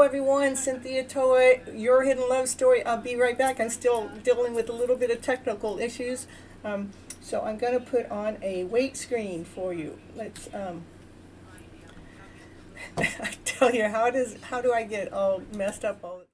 everyone, Cynthia Toet, Your Hidden Love Story. I'll be right back. I'm still dealing with a little bit of technical issues. So I'm going to put on a wait screen for you. Let's, I tell you, how do I get all messed up all the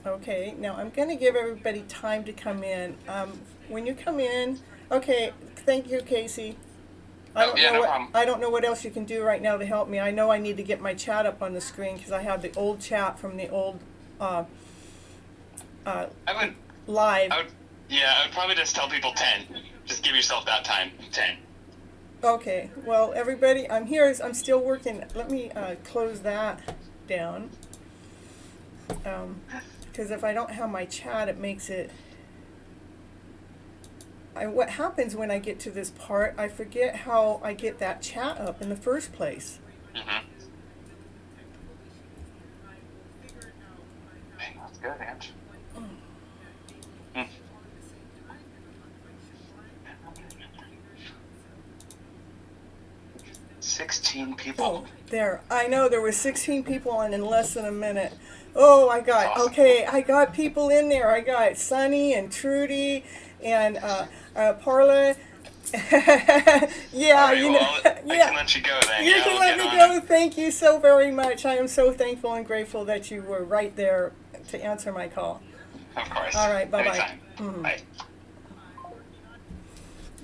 Okay, now I'm going to give everybody time to come in. When you come in, okay, thank you, Casey. I don't know what else you can do right now to help me. I know I need to get my chat up on the screen because I have the old chat from the old live. I would probably just tell people 10. Just give yourself that time, 10. Okay, well, everybody, I'm here. I'm still working. Let me close that down. Because if I don't have my chat, it makes it... what happens when I get to this part, I forget how I get that chat up in the first place. Mm-hmm. That's good, Ange. Mm. 16 people. Oh, there. I know there were 16 people on in less than a minute. Oh, I got people in there. I got Sunny and Trudy and Parla. Yeah, right, you know. I can let you go then. You can let me go. Thank you so very much. I am so thankful and grateful that you were right there to answer my call. Of course. All right, bye-bye. Anytime. Mm-hmm. Bye.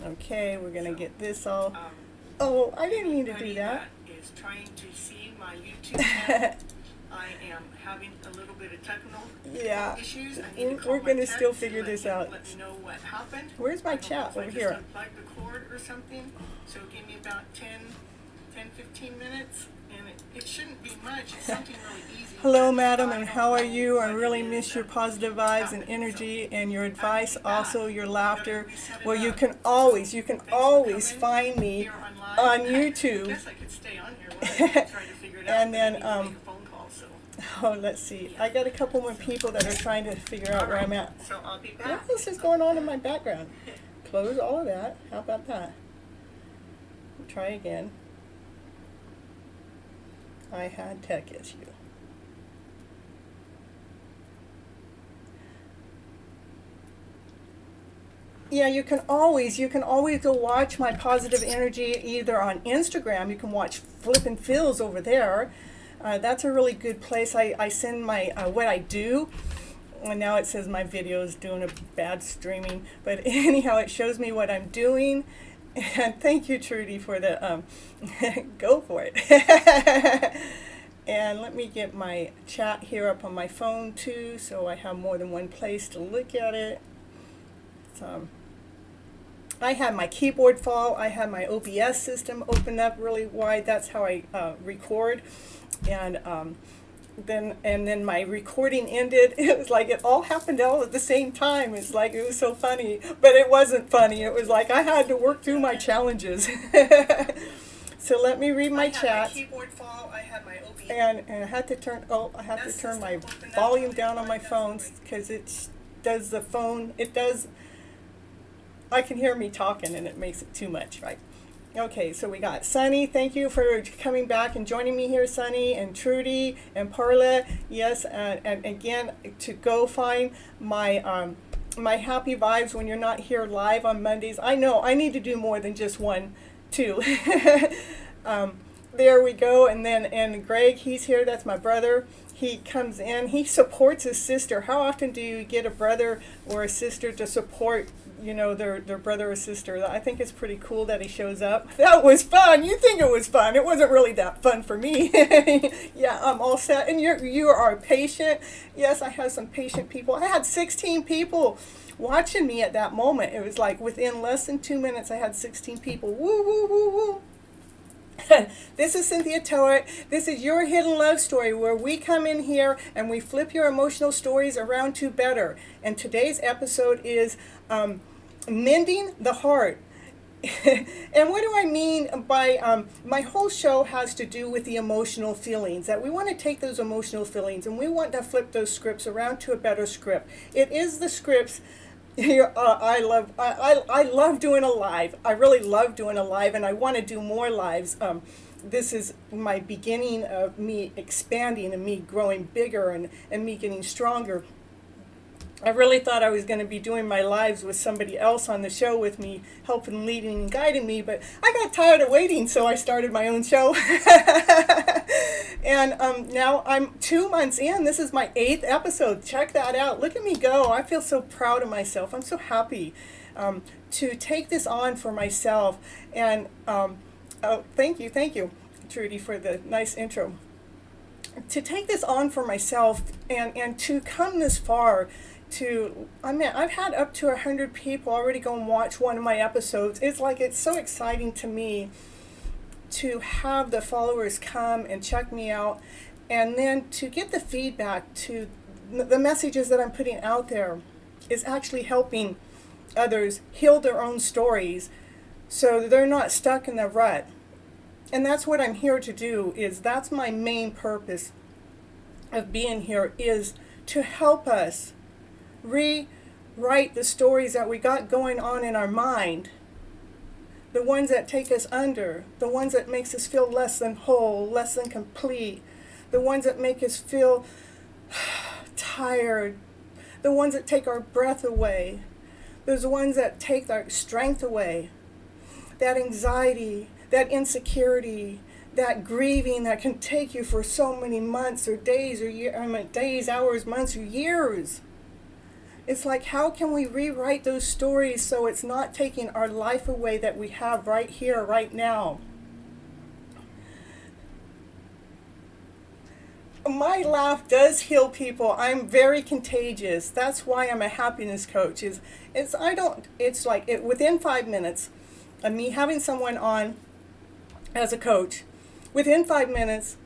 Okay, we're going to get this all... Oh, I didn't mean to do that. Is trying to see my YouTube channel. I am having a little bit of technical issues. We're going to still figure this out. Let me know what happened. Where's my chat? Over here. I just unplugged the cord or something. So give me about 15 minutes. And it shouldn't be much. It's something really easy. Hello, madam, and how are you? I really miss your positive vibes and energy and your advice, also your laughter. Well, you can always find me on YouTube. And then, let's see. I got a couple more people that are trying to figure out where I'm at. What else is going on in my background? Close all of that. How about that? Try again. I had tech issue. Yeah, you can always go watch my positive energy either on Instagram. You can watch FlipN Phil's over there. That's a really good place. I send my what I do And now it says my video is doing a bad streaming, but anyhow, it shows me what I'm doing. And thank you, Trudy, for the go for it. And let me get my chat here up on my phone too, so I have more than one place to look at it. So, I had my keyboard fall. I had my OBS system open up really wide. That's how I record. And then my recording ended. It was like it all happened all at the same time. It's like it was so funny, but it wasn't funny. It was like I had to work through my challenges. So let me read my chat. And I had to turn my volume down on my phones because it does the phone. It does. I can hear me talking and it makes it too much, right? Okay, so we got Sunny. Thank you for coming back and joining me here, Sunny, and Trudy and Perla. Yes, and again, to go find my my happy vibes when you're not here live on Mondays. I know I need to do more than just one, too. There we go. And Greg, he's here. That's my brother. He comes in. He supports his sister. How often do you get a brother or a sister to support, you know, their brother or sister? I think it's pretty cool that he shows up. That was fun. You think it was fun. It wasn't really that fun for me. Yeah, I'm all set. And you are patient. Yes, I have some patient people. I had 16 people watching me at that moment. It was like within less than 2 minutes, I had 16 people. Woo, woo, woo, woo. This is Cynthia Toet. This is Your Hidden Love Story, where we come in here and we flip your emotional stories around to better. And today's episode is mending the heart. And what do I mean by my whole show has to do with the emotional feelings, that we want to take those emotional feelings and we want to flip those scripts around to a better script. It is the scripts. I love doing a live. I really love doing a live, and I want to do more lives. This is my beginning of me expanding and me growing bigger and me getting stronger. I really thought I was going to be doing my lives with somebody else on the show with me, helping, leading, and guiding me, but I got tired of waiting, so I started my own show. And now I'm 2 months in. This is my 8th episode. Check that out. Look at me go. I feel so proud of myself. I'm so happy to take this on for myself. And oh, thank you, Trudy, for the nice intro. To take this on for myself and to come this far. I've had up to 100 people already go and watch one of my episodes. It's so exciting to me to have the followers come and check me out, and then to get the feedback to the messages that I'm putting out there is actually helping others heal their own stories so they're not stuck in the rut. And that's what I'm here to do. That's my main purpose of being here, is to help us rewrite the stories that we got going on in our mind, the ones that take us under, the ones that makes us feel less than whole, less than complete, the ones that make us feel tired, the ones that take our breath away, those ones that take our strength away, that anxiety, that insecurity, that grieving that can take you for so many months or days or days, hours, months, or years. It's like, how can we rewrite those stories so it's not taking our life away that we have right here, right now? My laugh does heal people. I'm very contagious. That's why I'm a happiness coach. Within 5 minutes of me having someone on as a coach, within 5 minutes,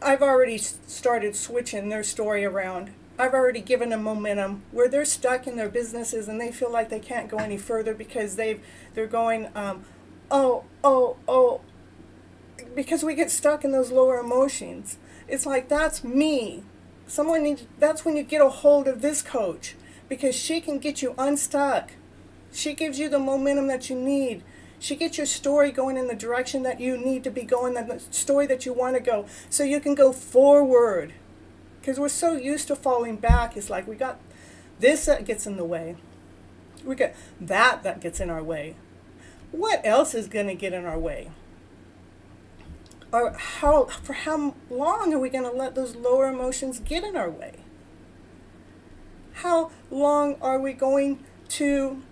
I've already started switching their story around. I've already given them momentum where they're stuck in their businesses and they feel like they can't go any further because they're going, because we get stuck in those lower emotions. It's like, that's me. That's when you get a hold of this coach, because she can get you unstuck. She gives you the momentum that you need. She gets your story going in the direction that you need to be going, the story that you want to go, so you can go forward. Because we're so used to falling back. It's like we got this that gets in the way. We got that gets in our way. What else is going to get in our way? Or for how long are we going to let those lower emotions get in our way? How long are we going to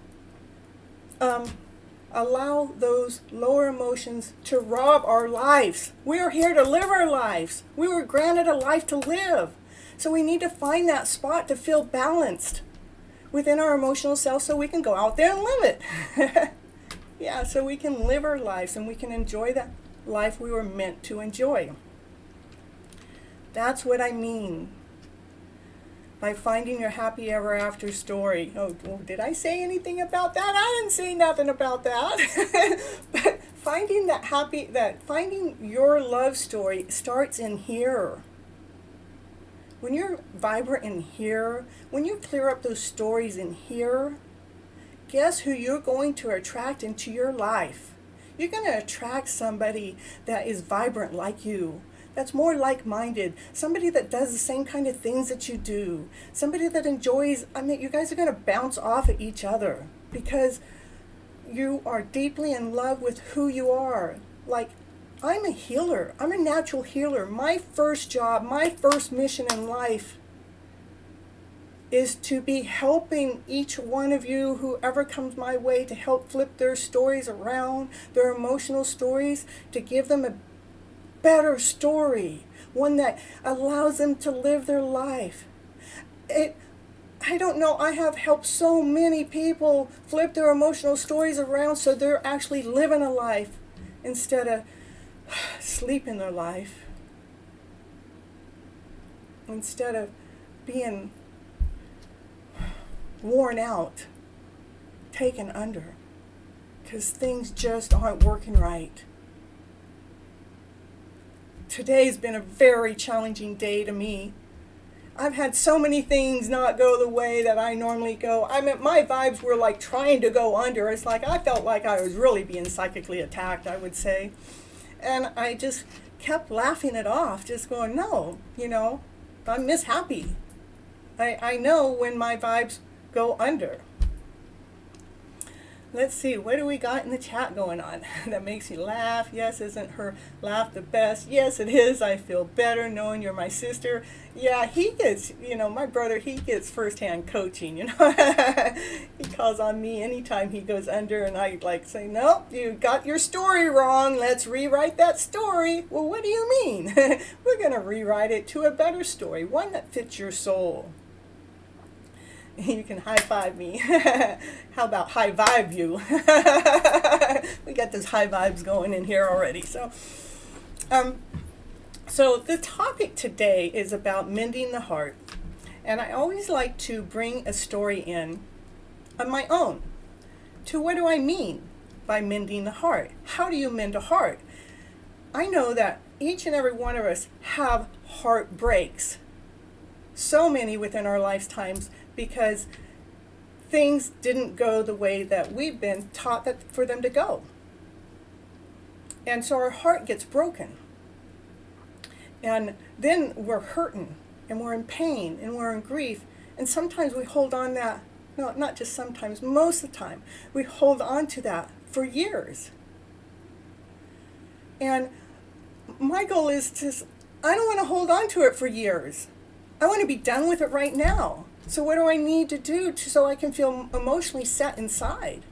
allow those lower emotions to rob our lives? We are here to live our lives. We were granted a life to live. So we need to find that spot to feel balanced within our emotional self so we can go out there and live it. Yeah, so we can live our lives and we can enjoy that life we were meant to enjoy. That's what I mean by finding your happy ever after story. Oh, well, did I say anything about that? I didn't say nothing about that. But finding your love story starts in here. When you're vibrant in here, when you clear up those stories in here, guess who you're going to attract into your life? You're going to attract somebody that is vibrant like you, that's more like-minded, somebody that does the same kind of things that you do, somebody that enjoys. You guys are going to bounce off of each other because you are deeply in love with who you are. Like, I'm a healer. I'm a natural healer. My first job, my first mission in life is to be helping each one of you, whoever comes my way, to help flip their stories around, their emotional stories, to give them a better story, one that allows them to live their life. I don't know, I have helped so many people flip their emotional stories around so they're actually living a life instead of sleeping their life, instead of being worn out, taken under, because things just aren't working right. Today's been a very challenging day to me. I've had so many things not go the way that I normally go. My vibes were like trying to go under. It's like I felt like I was really being psychically attacked, I would say. And I just kept laughing it off, just going, no, I'm Miss Happy. I know when my vibes go under. Let's see, what do we got in the chat going on that makes you laugh? Yes, isn't her laugh the best? Yes, it is. I feel better knowing you're my sister. Yeah, he gets, my brother, he gets firsthand coaching, He calls on me anytime he goes under, and I say, nope, you got your story wrong. Let's rewrite that story. Well, what do you mean? We're going to rewrite it to a better story, one that fits your soul. You can high five me. How about high vibe you? We got those high vibes going in here already. So the topic today is about mending the heart. And I always like to bring a story in of my own. To what do I mean by mending the heart? How do you mend a heart? I know that each and every one of us have heartbreaks. So many within our lifetimes, because things didn't go the way that we've been taught for them to go. And so our heart gets broken. And then we're hurting, and we're in pain, and we're in grief. And sometimes we hold on that, no, not just sometimes, most of the time, we hold on to that for years. And my goal is I don't want to hold on to it for years. I want to be done with it right now. So what do I need to do so I can feel emotionally set inside?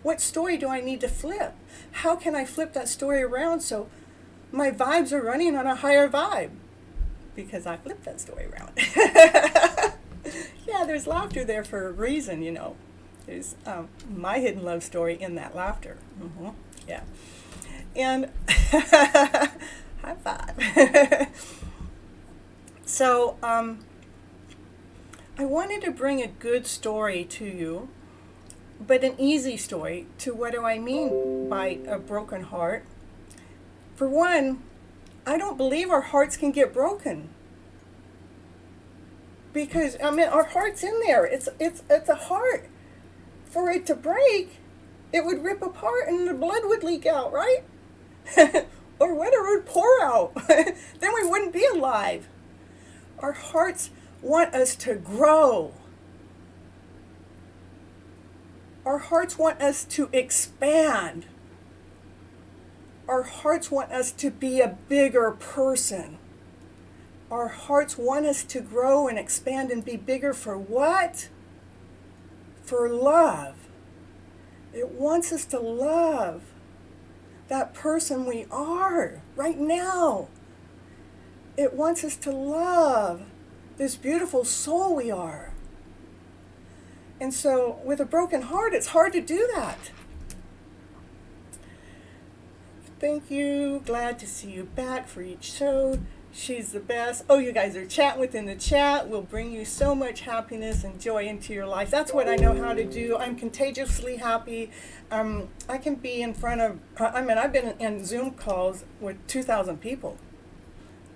What story do I need to flip? How can I flip that story around so my vibes are running on a higher vibe? Because I flipped that story around. Yeah, there's laughter there for a reason, There's my hidden love story in that laughter. Mm-hmm. Yeah. And high five. So, I wanted to bring a good story to you, but an easy story to what do I mean by a broken heart. For one, I don't believe our hearts can get broken. Because, our heart's in there. It's a heart. For it to break, it would rip apart and the blood would leak out, right? Or whatever would pour out. Then we wouldn't be alive. Our hearts want us to grow. Our hearts want us to expand. Our hearts want us to be a bigger person. Our hearts want us to grow and expand and be bigger for what? For love. It wants us to love that person we are right now. It wants us to love this beautiful soul we are. And so with a broken heart, it's hard to do that. Thank you. Glad to see you back for each show. She's the best. Oh, you guys are chatting within the chat. Will bring you so much happiness and joy into your life. That's what I know how to do. I'm contagiously happy. I can be in front of, I've been in Zoom calls with 2,000 people.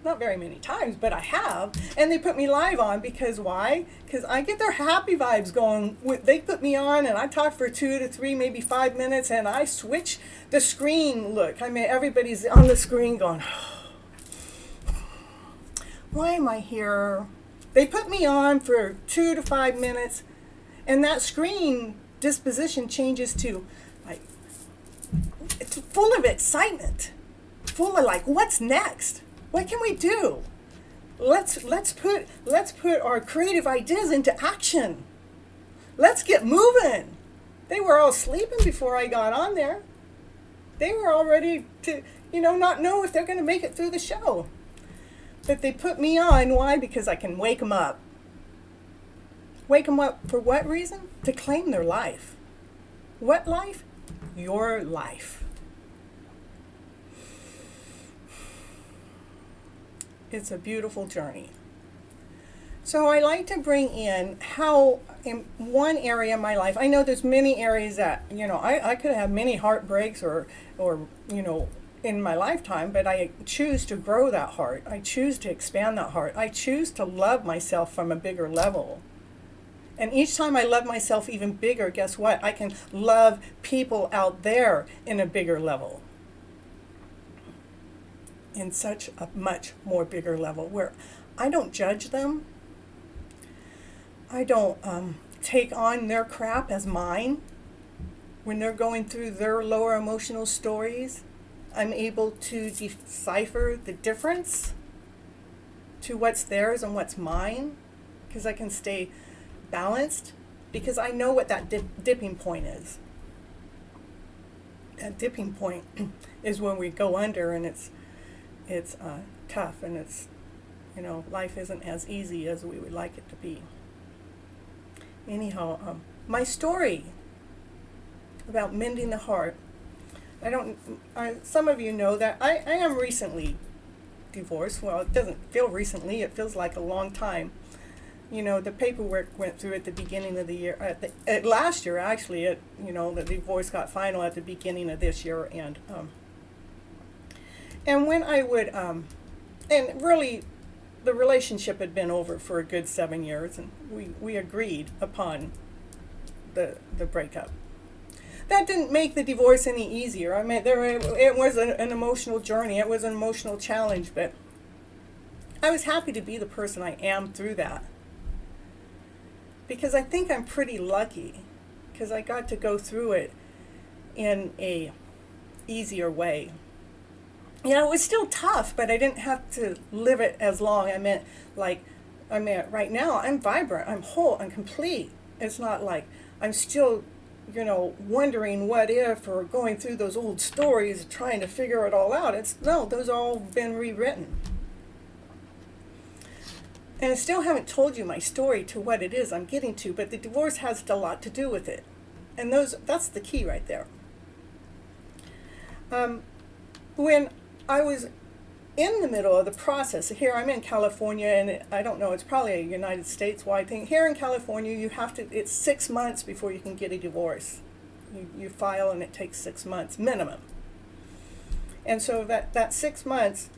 Not very many times, but I have. And they put me live on because why? Because I get their happy vibes going. They put me on and I talk for 2 to 3, maybe 5 minutes, and I switch the screen look. Everybody's on the screen going, why am I here? They put me on for 2 to 5 minutes, and that screen disposition changes to like, it's full of excitement, full of like, what's next? What can we do? Let's put our creative ideas into action. Let's get moving. They were all sleeping before I got on there. They were all ready to, not know if they're going to make it through the show. But they put me on. Why? Because I can wake them up. Wake them up for what reason? To claim their life. What life? Your life. It's a beautiful journey. So I like to bring in how in one area of my life, I know there's many areas that, I could have many heartbreaks or in my lifetime, but I choose to grow that heart. I choose to expand that heart. I choose to love myself from a bigger level. And each time I love myself even bigger, guess what? I can love people out there in a bigger level. In such a much more bigger level where I don't judge them. I don't take on their crap as mine. When they're going through their lower emotional stories, I'm able to decipher the difference to what's theirs and what's mine, because I can stay balanced, because I know what that dipping point is. That dipping point is when we go under, and it's tough, and it's, life isn't as easy as we would like it to be. Anyhow, my story about mending the heart. Some of you know that I am recently divorced. Well, it doesn't feel recently. It feels like a long time. The paperwork went through at the beginning of the year. Last year, actually, the divorce got final at the beginning of this year, and when I would, and really, the relationship had been over for a good 7 years, and we agreed upon the breakup. That didn't make the divorce any easier. It was an emotional journey. It was an emotional challenge, but I was happy to be the person I am through that. Because I think I'm pretty lucky, because I got to go through it in a easier way. It was still tough, but I didn't have to live it as long. Right now, I'm vibrant, I'm whole, I'm complete. It's not like I'm still, wondering what if, or going through those old stories, trying to figure it all out. Those all been rewritten. And I still haven't told you my story to what it is I'm getting to, but the divorce has a lot to do with it. And that's the key right there. When I was in the middle of the process, here I'm in California, and I don't know, it's probably a United States-wide thing. Here in California, it's 6 months before you can get a divorce. You file, and it takes 6 months minimum. And so that 6 months,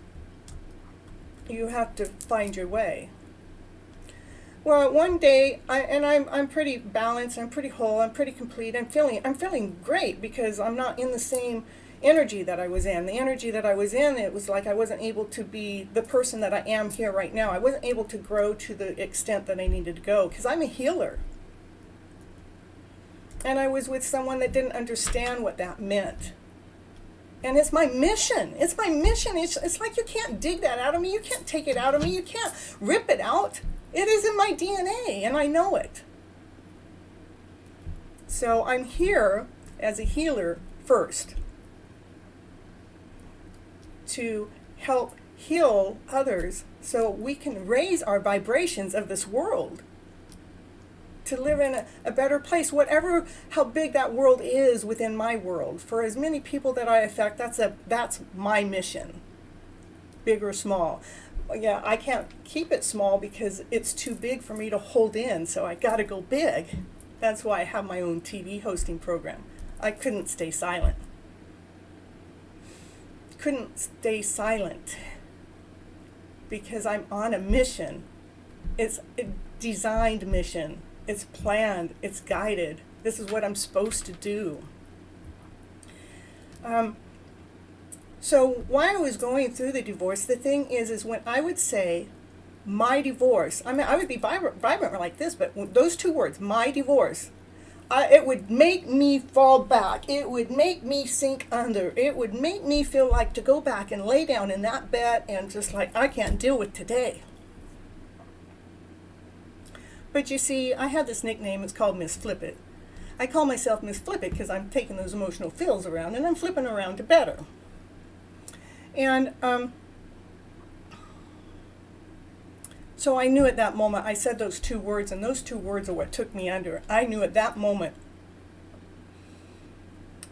you have to find your way. Well, one day, I'm pretty balanced, I'm pretty whole, I'm pretty complete, I'm feeling great, because I'm not in the same energy that I was in. The energy that I was in, it was like I wasn't able to be the person that I am here right now. I wasn't able to grow to the extent that I needed to go, because I'm a healer. And I was with someone that didn't understand what that meant. And it's my mission. It's my mission. It's like you can't dig that out of me. You can't take it out of me. You can't rip it out. It is in my DNA, and I know it. So I'm here as a healer first to help heal others so we can raise our vibrations of this world to live in a better place, whatever, how big that world is within my world. For as many people that I affect, that's my mission, big or small. Yeah, I can't keep it small because it's too big for me to hold in, so I gotta go big. That's why I have my own TV hosting program. I couldn't stay silent. Couldn't stay silent because I'm on a mission. It's a designed mission. It's planned. It's guided. This is what I'm supposed to do. So while I was going through the divorce, the thing is when I would say my divorce, I mean, I would be vibrant like this, but those two words, my divorce, it would make me fall back. It would make me sink under. It would make me feel like to go back and lay down in that bed and just like, I can't deal with today. But you see, I had this nickname. It's called Miss Flip It. I call myself Miss Flip It because I'm taking those emotional feels around and I'm flipping around to better. And so I knew at that moment, I said those two words, and those two words are what took me under. I knew at that moment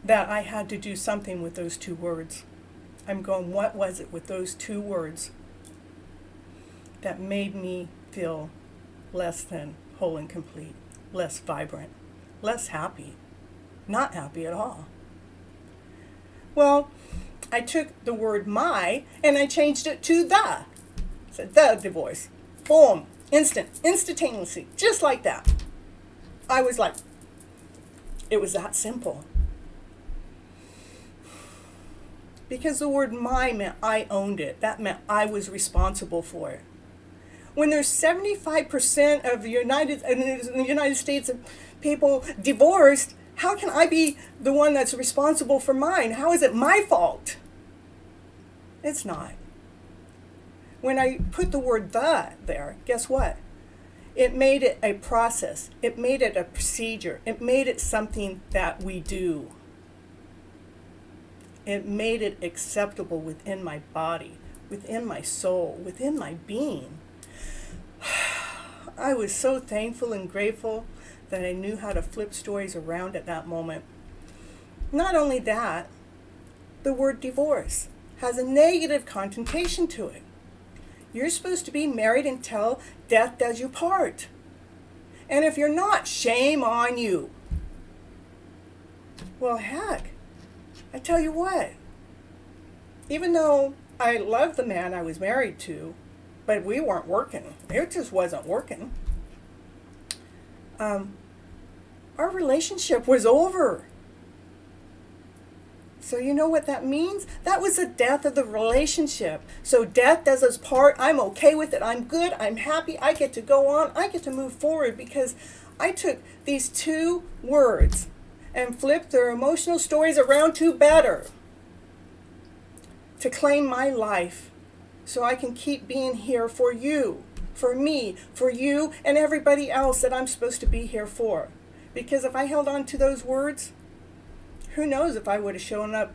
that I had to do something with those two words. I'm going, what was it with those two words that made me feel less than whole and complete, less vibrant, less happy, not happy at all? Well, I took the word my and I changed it to the. I said the divorce. Boom. Instantaneously. Just like that. I was like, it was that simple. Because the word my meant I owned it. That meant I was responsible for it. When there's 75% of the United States of people divorced, how can I be the one that's responsible for mine? How is it my fault? It's not. When I put the word the there, guess what? It made it a process. It made it a procedure. It made it something that we do. It made it acceptable within my body, within my soul, within my being. I was so thankful and grateful that I knew how to flip stories around at that moment. Not only that, the word divorce has a negative connotation to it. You're supposed to be married until death does you part. And if you're not, shame on you. Well, heck, I tell you what, even though I loved the man I was married to, but we weren't working. It just wasn't working. Our relationship was over. So you know what that means? That was the death of the relationship. So death does us part. I'm okay with it. I'm good. I'm happy. I get to go on. I get to move forward because I took these two words and flipped their emotional stories around to better. To claim my life so I can keep being here for you, for me, for you, and everybody else that I'm supposed to be here for. Because if I held on to those words, who knows if I would have shown up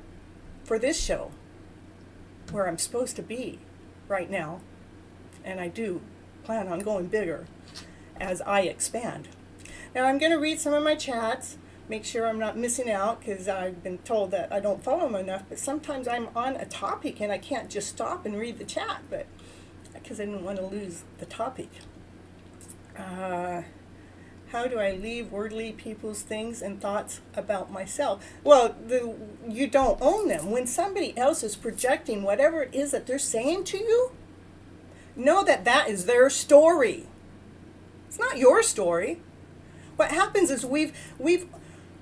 for this show where I'm supposed to be right now. And I do plan on going bigger as I expand. Now I'm going to read some of my chats, make sure I'm not missing out because I've been told that I don't follow them enough, but sometimes I'm on a topic and I can't just stop and read the chat, but because I didn't want to lose the topic. How do I leave worldly people's things and thoughts about myself? Well, you don't own them. When somebody else is projecting whatever it is that they're saying to you, know that that is their story. It's not your story. What happens is we've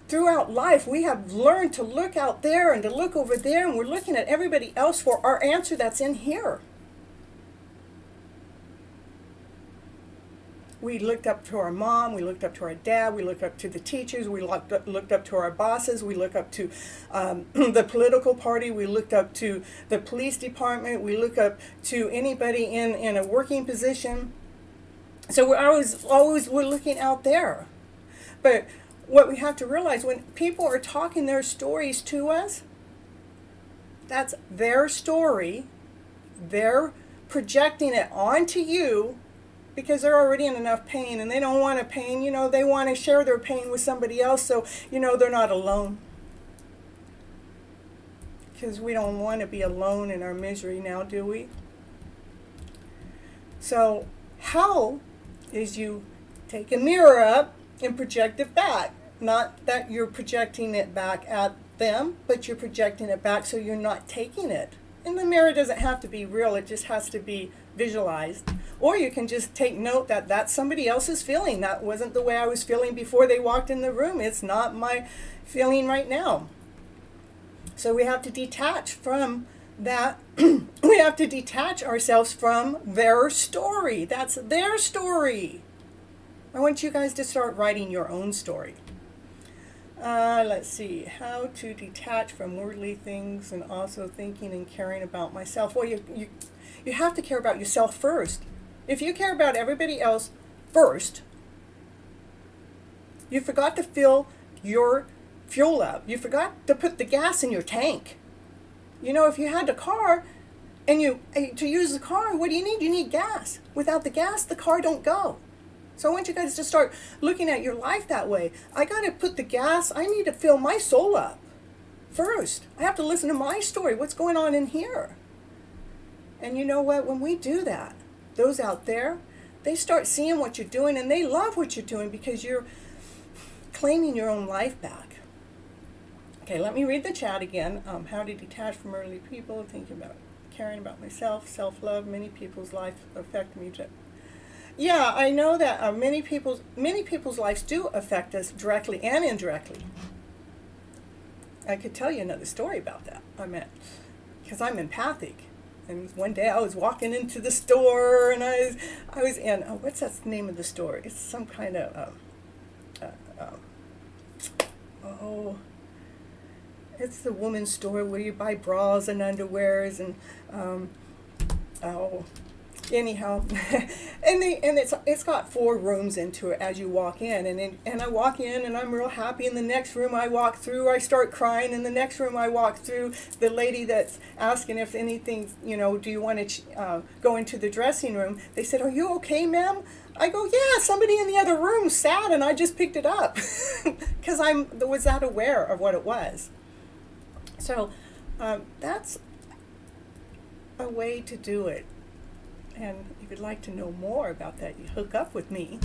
throughout life, we have learned to look out there and to look over there, and we're looking at everybody else for our answer that's in here. We looked up to our mom, we looked up to our dad, we looked up to the teachers, we looked up to our bosses, we looked up to the political party, we looked up to the police department, we looked up to anybody in a working position. So we're looking out there. But what we have to realize, when people are talking their stories to us, that's their story. They're projecting it onto you because they're already in enough pain, and they don't want to pain. They want to share their pain with somebody else, so they're not alone. Because we don't want to be alone in our misery now, do we? So how is you take a mirror up and project it back? Not that you're projecting it back at them, but you're projecting it back so you're not taking it. And the mirror doesn't have to be real, it just has to be visualized. Or you can just take note that that's somebody else's feeling. That wasn't the way I was feeling before they walked in the room. It's not my feeling right now. So we have to detach from that. We have to detach ourselves from their story. That's their story. I want you guys to start writing your own story. Let's see, how to detach from worldly things and also thinking and caring about myself. Well, you have to care about yourself first. If you care about everybody else first, you forgot to fill your fuel up. You forgot to put the gas in your tank. If you had a car and to use the car, what do you need? You need gas. Without the gas, the car don't go. So I want you guys to start looking at your life that way. I got to put the gas, I need to fill my soul up first. I have to listen to my story, what's going on in here. And you know what? When we do that, those out there, they start seeing what you're doing, and they love what you're doing because you're claiming your own life back. Okay, let me read the chat again. How to detach from early people, thinking about caring about myself, self-love. Many people's life affect me. Yeah, I know that many people's lives do affect us directly and indirectly. I could tell you another story about that. Because I'm empathic. And one day I was walking into the store, and I was in, what's that name of the store? It's some kind of, it's the women's store where you buy bras and underwears and, anyhow, and it's got 4 rooms into it as you walk in, and I walk in and I'm real happy. In the next room I walk through, I start crying. In the next room I walk through, the lady that's asking if anything, do you want to go into the dressing room? They said, "Are you okay, ma'am?" I go, "Yeah, somebody in the other room sat and I just picked it up," because I was that aware of what it was. So that's a way to do it. And if you'd like to know more about that, you hook up with me.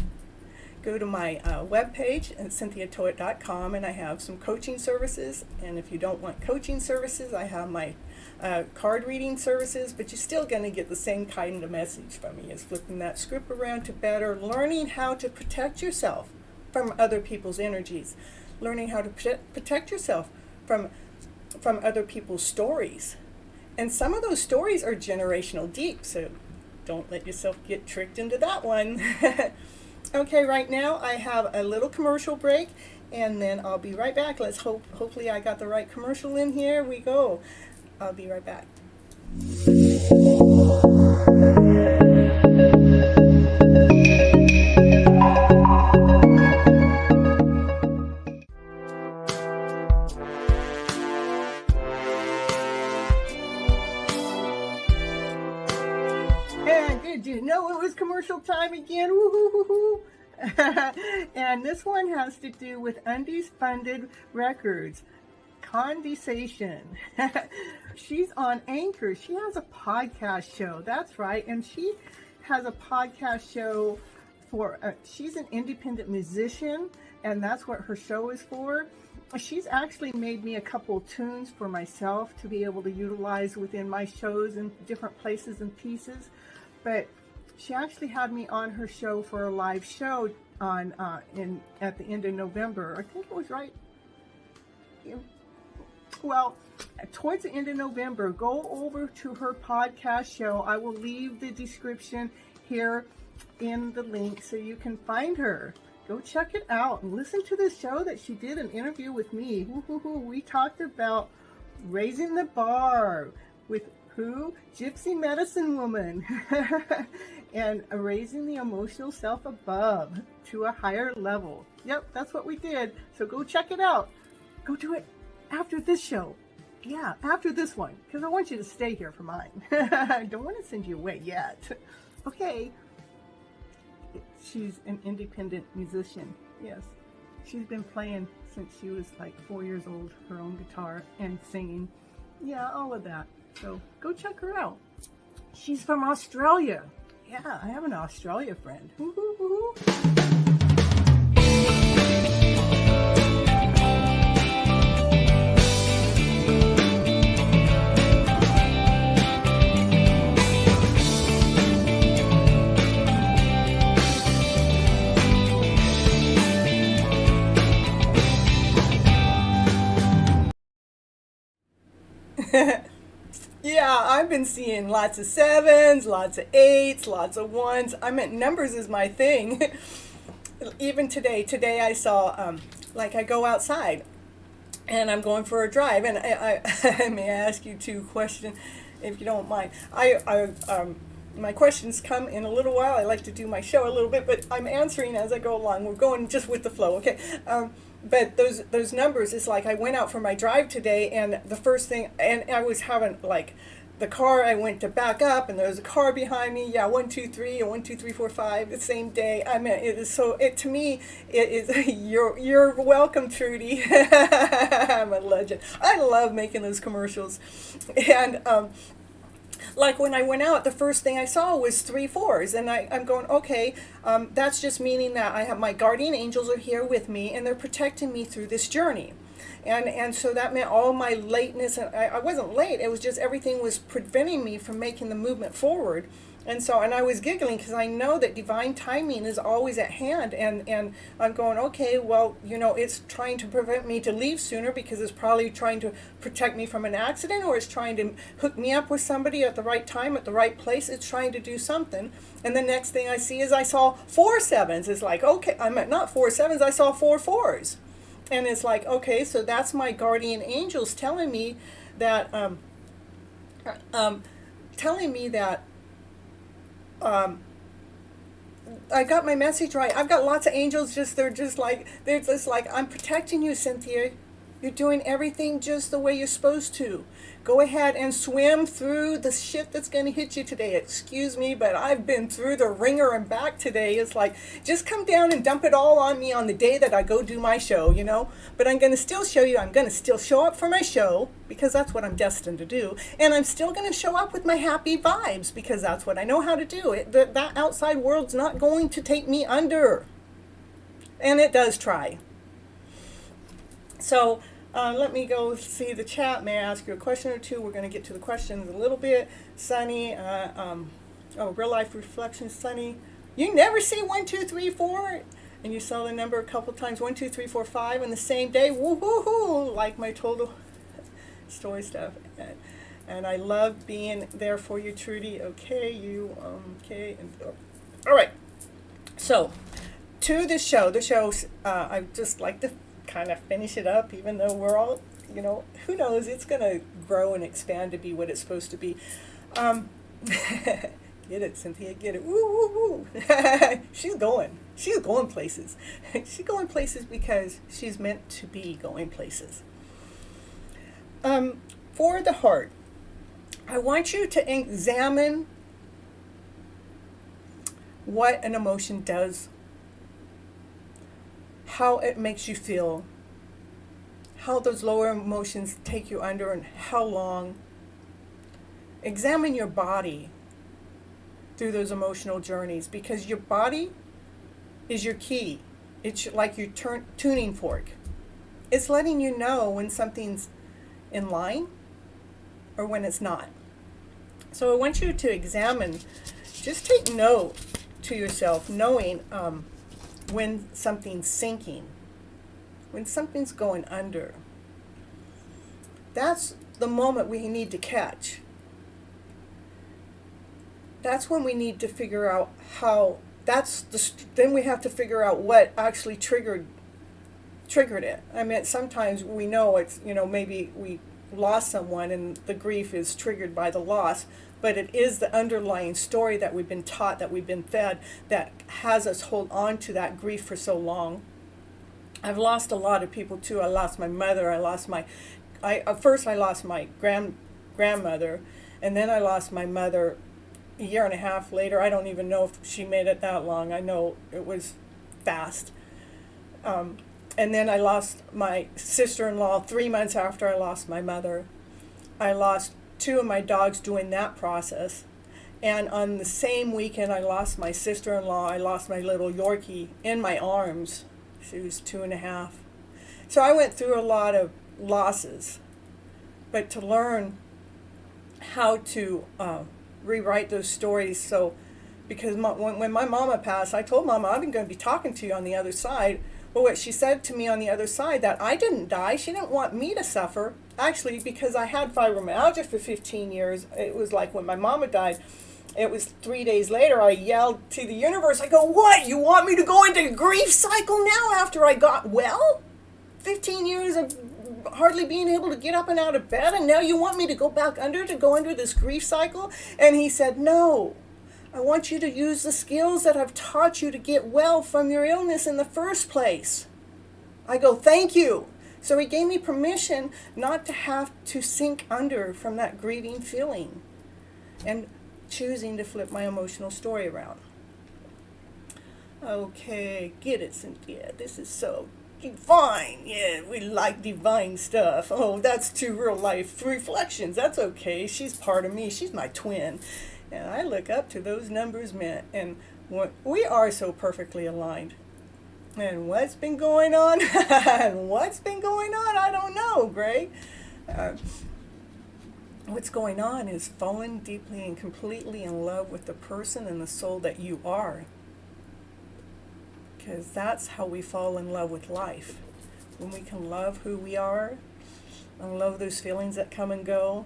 Go to my webpage at cynthiatoet.com, and I have some coaching services. And if you don't want coaching services, I have my card reading services, but you're still going to get the same kind of message from me as flipping that script around to better, learning how to protect yourself from other people's energies, learning how to protect yourself from other people's stories. And some of those stories are generational deep, so don't let yourself get tricked into that one. Okay, right now I have a little commercial break, and then I'll be right back. Hopefully I got the right commercial in. Here we go. I'll be right back. And did you know it was commercial time again? Woo-hoo-hoo-hoo. And this one has to do with Undies Funded Records. Condensation. She's on Anchor. She has a podcast show. That's right. And she has a podcast show for, she's an independent musician, and that's what her show is for. She's actually made me a couple tunes for myself to be able to utilize within my shows in different places and pieces. But she actually had me on her show for a live show on at the end of November. I think it was right. Well, towards the end of November, go over to her podcast show. I will leave the description here in the link so you can find her. Go check it out and listen to this show that she did an interview with me. We talked about raising the bar with who? Gypsy medicine woman. And raising the emotional self above to a higher level. Yep, that's what we did. So go check it out. Go do it after this show. Yeah, after this one, because I want you to stay here for mine. I don't want to send you away yet. Okay. She's an independent musician. Yes. She's been playing since she was like 4 years old, her own guitar and singing. Yeah, all of that. So go check her out. She's from Australia. Yeah, I have an Australia friend. Woo-hoo-hoo-hoo. Yeah, I've been seeing lots of 7s, lots of 8s, lots of 1s. I meant numbers is my thing. Even today I saw, like I go outside and I'm going for a drive, and I may ask you 2 questions if you don't mind. My questions come in a little while. I like to do my show a little bit, but I'm answering as I go along. We're going just with the flow, okay? But those numbers, it's like I went out for my drive today, and the first thing, and I was having like the car, I went to back up, and there was a car behind me. Yeah, 1, 2, 3, and 1, 2, 3, 4, 5, the same day. I mean, it is so. It to me, it is. You're welcome, Trudy. I'm a legend. I love making those commercials, and like when I went out, the first thing I saw was 3 4s, and I'm going, okay, that's just meaning that I have my guardian angels are here with me, and they're protecting me through this journey. And so that meant all my lateness, and I wasn't late, it was just everything was preventing me from making the movement forward. And I was giggling because I know that divine timing is always at hand, and I'm going, okay, well, it's trying to prevent me to leave sooner because it's probably trying to protect me from an accident, or it's trying to hook me up with somebody at the right time, at the right place. It's trying to do something. And the next thing I see is I saw 4 7s. It's like, okay, I meant not 4 7s, I saw 4 4s. And it's like, okay, so that's my guardian angels telling me that, I got my message right. I've got lots of angels. They're just like I'm protecting you, Cynthia. You're doing everything just the way you're supposed to. Go ahead and swim through the shit that's going to hit you today. Excuse me, but I've been through the ringer and back today. It's like, just come down and dump it all on me on the day that I go do my show, But I'm going to still show you. I'm going to still show up for my show because that's what I'm destined to do. And I'm still going to show up with my happy vibes because that's what I know how to do. That outside world's not going to take me under. And it does try. So let me go see the chat. May I ask you a question or two? We're going to get to the questions a little bit. Sunny, real life reflection, Sunny. You never see 1, 2, 3, 4, and you saw the number a couple times, 1, 2, 3, 4, 5 in the same day. Woo-hoo-hoo, like my total story stuff. And I love being there for you, Trudy. Okay, okay. All right. So, to the show. I just like to kind of finish it up, even though we're all, who knows, it's going to grow and expand to be what it's supposed to be. Get it, Cynthia, get it. Woo, woo, woo. She's going places. She's going places because she's meant to be going places. For the heart, I want you to examine what an emotion does, how it makes you feel, how those lower emotions take you under, and how long. Examine your body through those emotional journeys, because your body is your key. It's like your tuning fork. It's letting you know when something's in line or when it's not. So I want you to examine, just take note to yourself, knowing when something's sinking, when something's going under. That's the moment we need to catch. That's when we need to figure out how then we have to figure out what actually triggered it. I mean, sometimes we know it's, maybe we lost someone and the grief is triggered by the loss, but it is the underlying story that we've been taught, that we've been fed, that has us hold on to that grief for so long. I've lost a lot of people too. I lost my mother. First I lost my grandmother, and then I lost my mother a year and a half later. I don't even know if she made it that long. I know it was fast. And then I lost my sister-in-law 3 months after I lost my mother. I lost 2 of my dogs doing that process. And on the same weekend I lost my sister-in-law, I lost my little Yorkie in my arms. She was 2.5. So I went through a lot of losses. But to learn how to rewrite those stories, because when my mama passed, I told Mama, I'm going to be talking to you on the other side. Well, what she said to me on the other side, that I didn't die. She didn't want me to suffer. Actually, because I had fibromyalgia for 15 years, it was like when my mama died, it was 3 days later, I yelled to the universe, I go, what? You want me to go into a grief cycle now after I got well? 15 years of hardly being able to get up and out of bed, and now you want me to go under this grief cycle? And he said, no. I want you to use the skills that I've taught you to get well from your illness in the first place. I go, thank you. So he gave me permission not to have to sink under from that grieving feeling and choosing to flip my emotional story around. Okay, get it, Cynthia. This is so divine. Yeah, we like divine stuff. Oh, that's 2 real life reflections. That's okay. She's part of me. She's my twin. And I look up to those numbers, man, and we are so perfectly aligned. And what's been going on? I don't know, Greg. What's going on is falling deeply and completely in love with the person and the soul that you are. Because that's how we fall in love with life. When we can love who we are and love those feelings that come and go,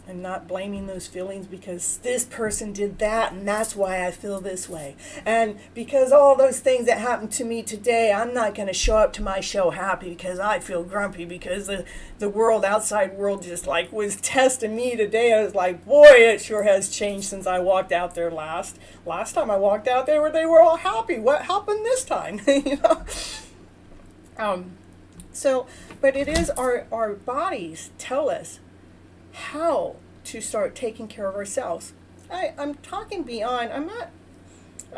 and not blaming those feelings because this person did that and that's why I feel this way. And because all those things that happened to me today, I'm not going to show up to my show happy because I feel grumpy because the outside world just like was testing me today. I was like, boy, it sure has changed since I walked out there last. Last time I walked out there, they were all happy. What happened this time? But it is our bodies tell us how to start taking care of ourselves. I'm talking beyond,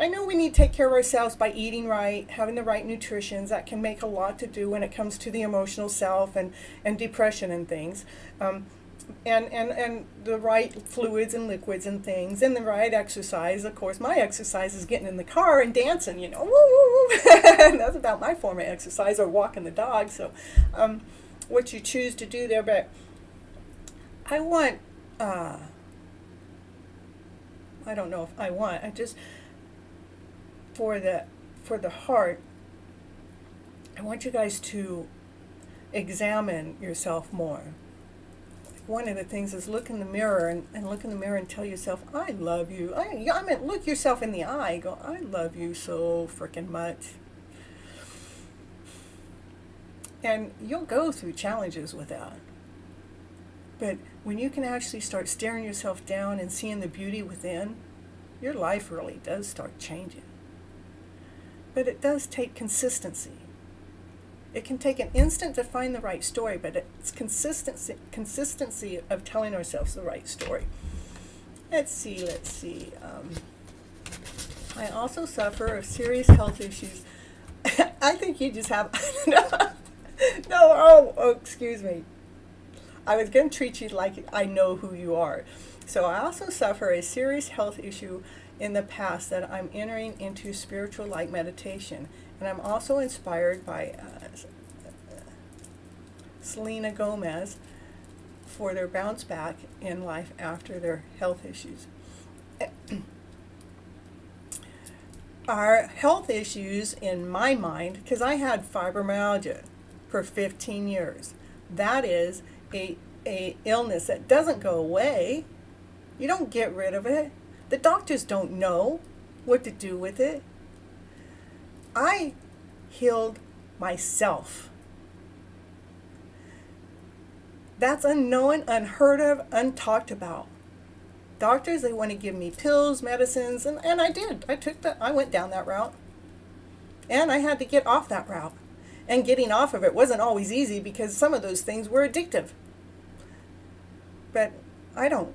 I know we need to take care of ourselves by eating right, having the right nutrition. That can make a lot to do when it comes to the emotional self and depression and things. And the right fluids and liquids and things, and the right exercise. Of course, my exercise is getting in the car and dancing, woo, woo, woo. That's about my form of exercise, or walking the dog. So what you choose to do there, but I want, I don't know if I want, I just, for the heart, I want you guys to examine yourself more. One of the things is look in the mirror and look in the mirror and tell yourself, I love you. I mean, look yourself in the eye, go, I love you so freaking much. And you'll go through challenges with that. But when you can actually start staring yourself down and seeing the beauty within, your life really does start changing. But it does take consistency. It can take an instant to find the right story, but it's consistency of telling ourselves the right story. Let's see. I also suffer of serious health issues. I think you just have... excuse me. I was going to treat you like I know who you are. So I also suffer a serious health issue in the past that I'm entering into spiritual light meditation. And I'm also inspired by Selena Gomez for their bounce back in life after their health issues. Our health issues in my mind, because I had fibromyalgia for 15 years. That is a illness that doesn't go away. You don't get rid of it. The doctors don't know what to do with it. I healed myself. That's unknown, unheard of, untalked about. Doctors, they want to give me pills, medicines, and I did. I went down that route. And I had to get off that route. And getting off of it wasn't always easy because some of those things were addictive. But I don't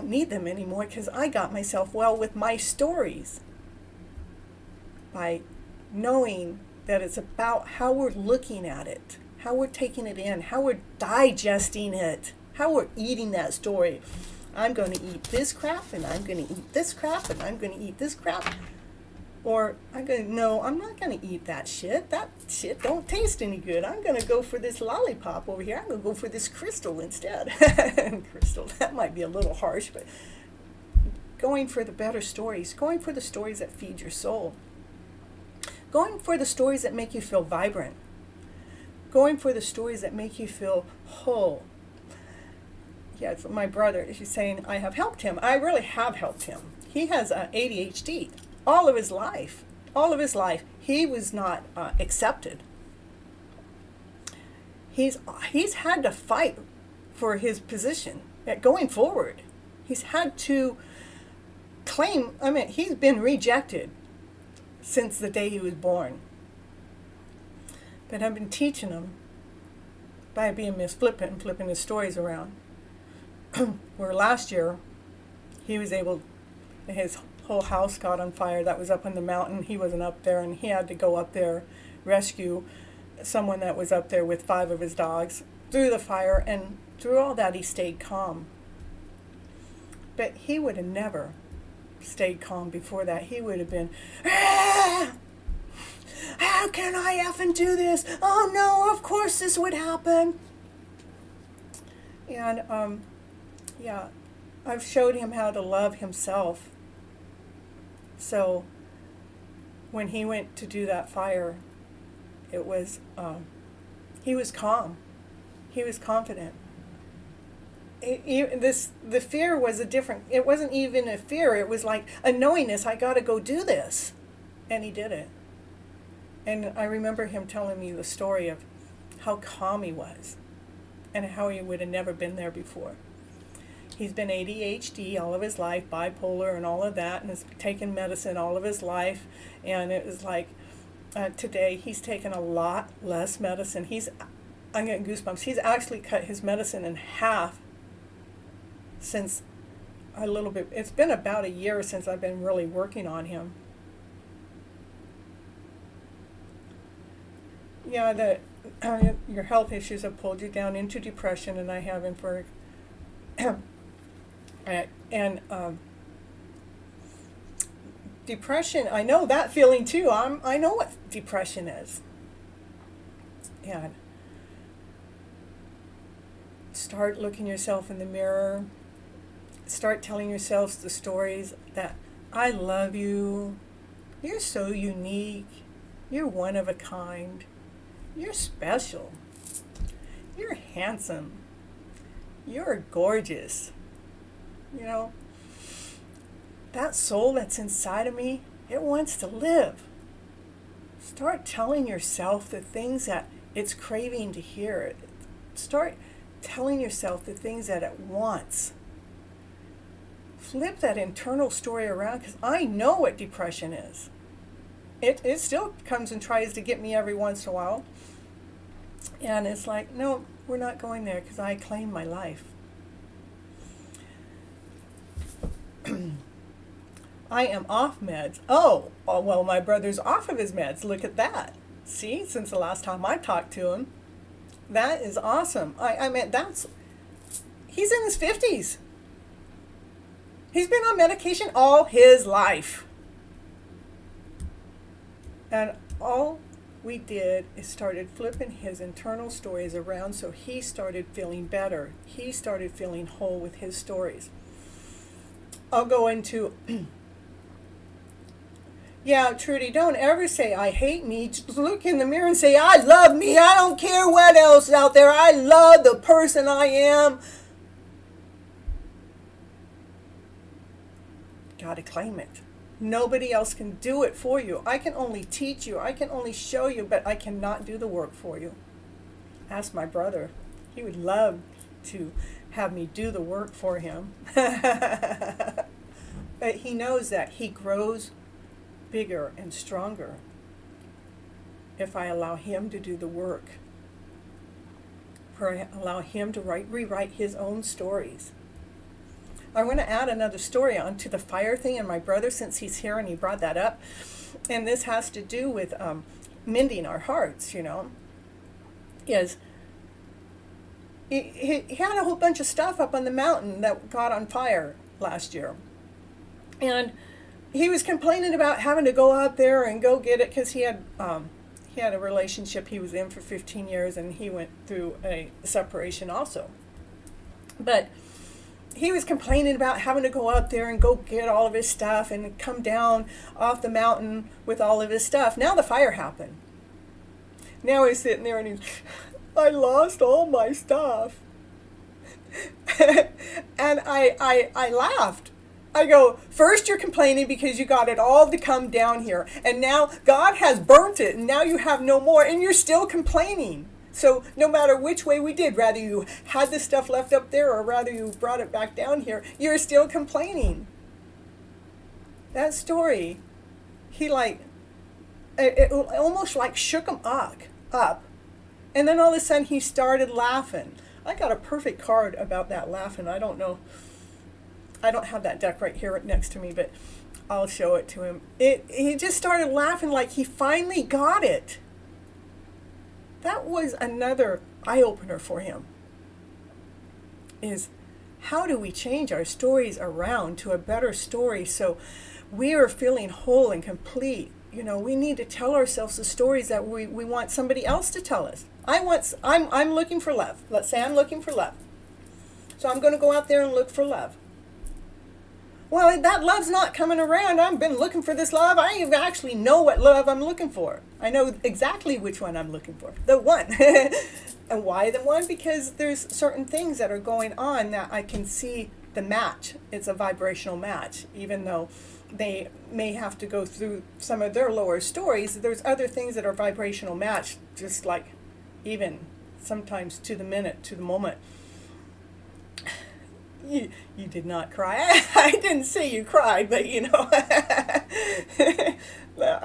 need them anymore because I got myself well with my stories. By knowing that it's about how we're looking at it, how we're taking it in, how we're digesting it, how we're eating that story. I'm going to eat this crap, and I'm going to eat this crap, and I'm going to eat this crap. Or I'm not going to eat that shit. That shit don't taste any good. I'm going to go for this lollipop over here. I'm going to go for this crystal instead. Crystal, that might be a little harsh, but going for the better stories, going for the stories that feed your soul. Going for the stories that make you feel vibrant. Going for the stories that make you feel whole. Yeah, my brother, she's saying, I have helped him. I really have helped him. He has ADHD. All of his life, he was not accepted. He's had to fight for his position going forward. He's had to claim, he's been rejected since the day he was born. But I've been teaching him by being Miss Flip It and flipping his stories around. Where last year, he was able, his whole house got on fire. That was up on the mountain. He wasn't up there, and he had to go up there, rescue someone that was up there with 5 of his dogs through the fire, and through all that he stayed calm. But he would have never stayed calm before that. He would have been, how can I effing do this? Oh no, of course this would happen. And I've showed him how to love himself. So when he went to do that fire, it was, he was calm. He was confident. The fear was it wasn't even a fear. It was like a knowingness, I got to go do this. And he did it. And I remember him telling me the story of how calm he was and how he would have never been there before. He's been ADHD all of his life, bipolar and all of that, and has taken medicine all of his life. And it was like, today he's taken a lot less medicine. I'm getting goosebumps. He's actually cut his medicine in half since it's been about a year since I've been really working on him. Yeah, your health issues have pulled you down into depression, and I have him for depression. I know that feeling too. I know what depression is. And start looking yourself in the mirror. Start telling yourselves the stories that I love you. You're so unique. You're one of a kind. You're special. You're handsome. You're gorgeous. You know, that soul that's inside of me, it wants to live. Start telling yourself the things that it's craving to hear. Start telling yourself the things that it wants. Flip that internal story around, because I know what depression is. It still comes and tries to get me every once in a while. And it's like, no, we're not going there, because I claim my life. I am off meds. Oh, well, my brother's off of his meds. Look at that. See, since the last time I talked to him. That is awesome. He's in his 50s. He's been on medication all his life. And all we did is started flipping his internal stories around, so he started feeling better. He started feeling whole with his stories. I'll go into, yeah, Trudy, don't ever say, I hate me. Just look in the mirror and say, I love me. I don't care what else is out there. I love the person I am. Gotta claim it. Nobody else can do it for you. I can only teach you. I can only show you, but I cannot do the work for you. Ask my brother. He would love to have me do the work for him. But he knows that he grows bigger and stronger if I allow him to do the work. Or allow him to rewrite his own stories. I want to add another story onto the fire thing and my brother, since he's here and he brought that up. And this has to do with mending our hearts, you know. Is he had a whole bunch of stuff up on the mountain that got on fire last year. And he was complaining about having to go out there and go get it because he had a relationship he was in for 15 years and he went through a separation also. But he was complaining about having to go out there and go get all of his stuff and come down off the mountain with all of his stuff. Now the fire happened. Now he's sitting there and he's, I lost all my stuff. And I laughed. I go, first you're complaining because you got it all to come down here. And now God has burnt it and now you have no more and you're still complaining. So no matter which way we did, rather you had the stuff left up there or rather you brought it back down here, you're still complaining. That story, he it almost like shook him up. And then all of a sudden he started laughing. I got a perfect card about that laughing. I don't know. I don't have that deck right here next to me, but I'll show it to him. He just started laughing like he finally got it. That was another eye-opener for him. Is how do we change our stories around to a better story so we are feeling whole and complete? You know, we need to tell ourselves the stories that we want somebody else to tell us. I'm looking for love. Let's say I'm looking for love. So I'm going to go out there and look for love. Well, that love's not coming around. I've been looking for this love. I actually know what love I'm looking for. I know exactly which one I'm looking for. The one. And why the one? Because there's certain things that are going on that I can see the match. It's a vibrational match. Even though they may have to go through some of their lower stories, there's other things that are vibrational match, just like even sometimes to the minute, to the moment. You did not cry. I didn't say you cried, but you know, I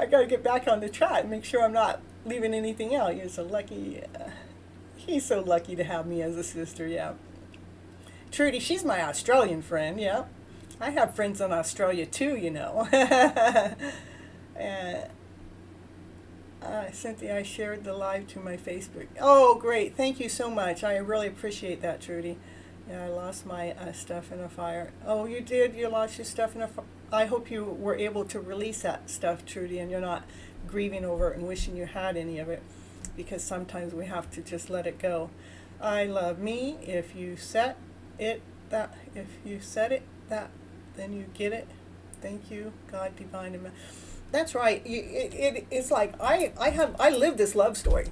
got to get back on the track and make sure I'm not leaving anything out. You're so lucky. He's so lucky to have me as a sister, yeah. Trudy, she's my Australian friend, yeah. I have friends in Australia too, you know. Cynthia, I shared the live to my Facebook. Oh, great. Thank you so much. I really appreciate that, Trudy. Yeah, I lost my stuff in a fire. Oh, you did? You lost your stuff in a fire? I hope you were able to release that stuff, Trudy, and you're not grieving over it and wishing you had any of it, because sometimes we have to just let it go. I love me. If you set it that, then you get it. Thank you, God, divine. That's right. It's like I live this love story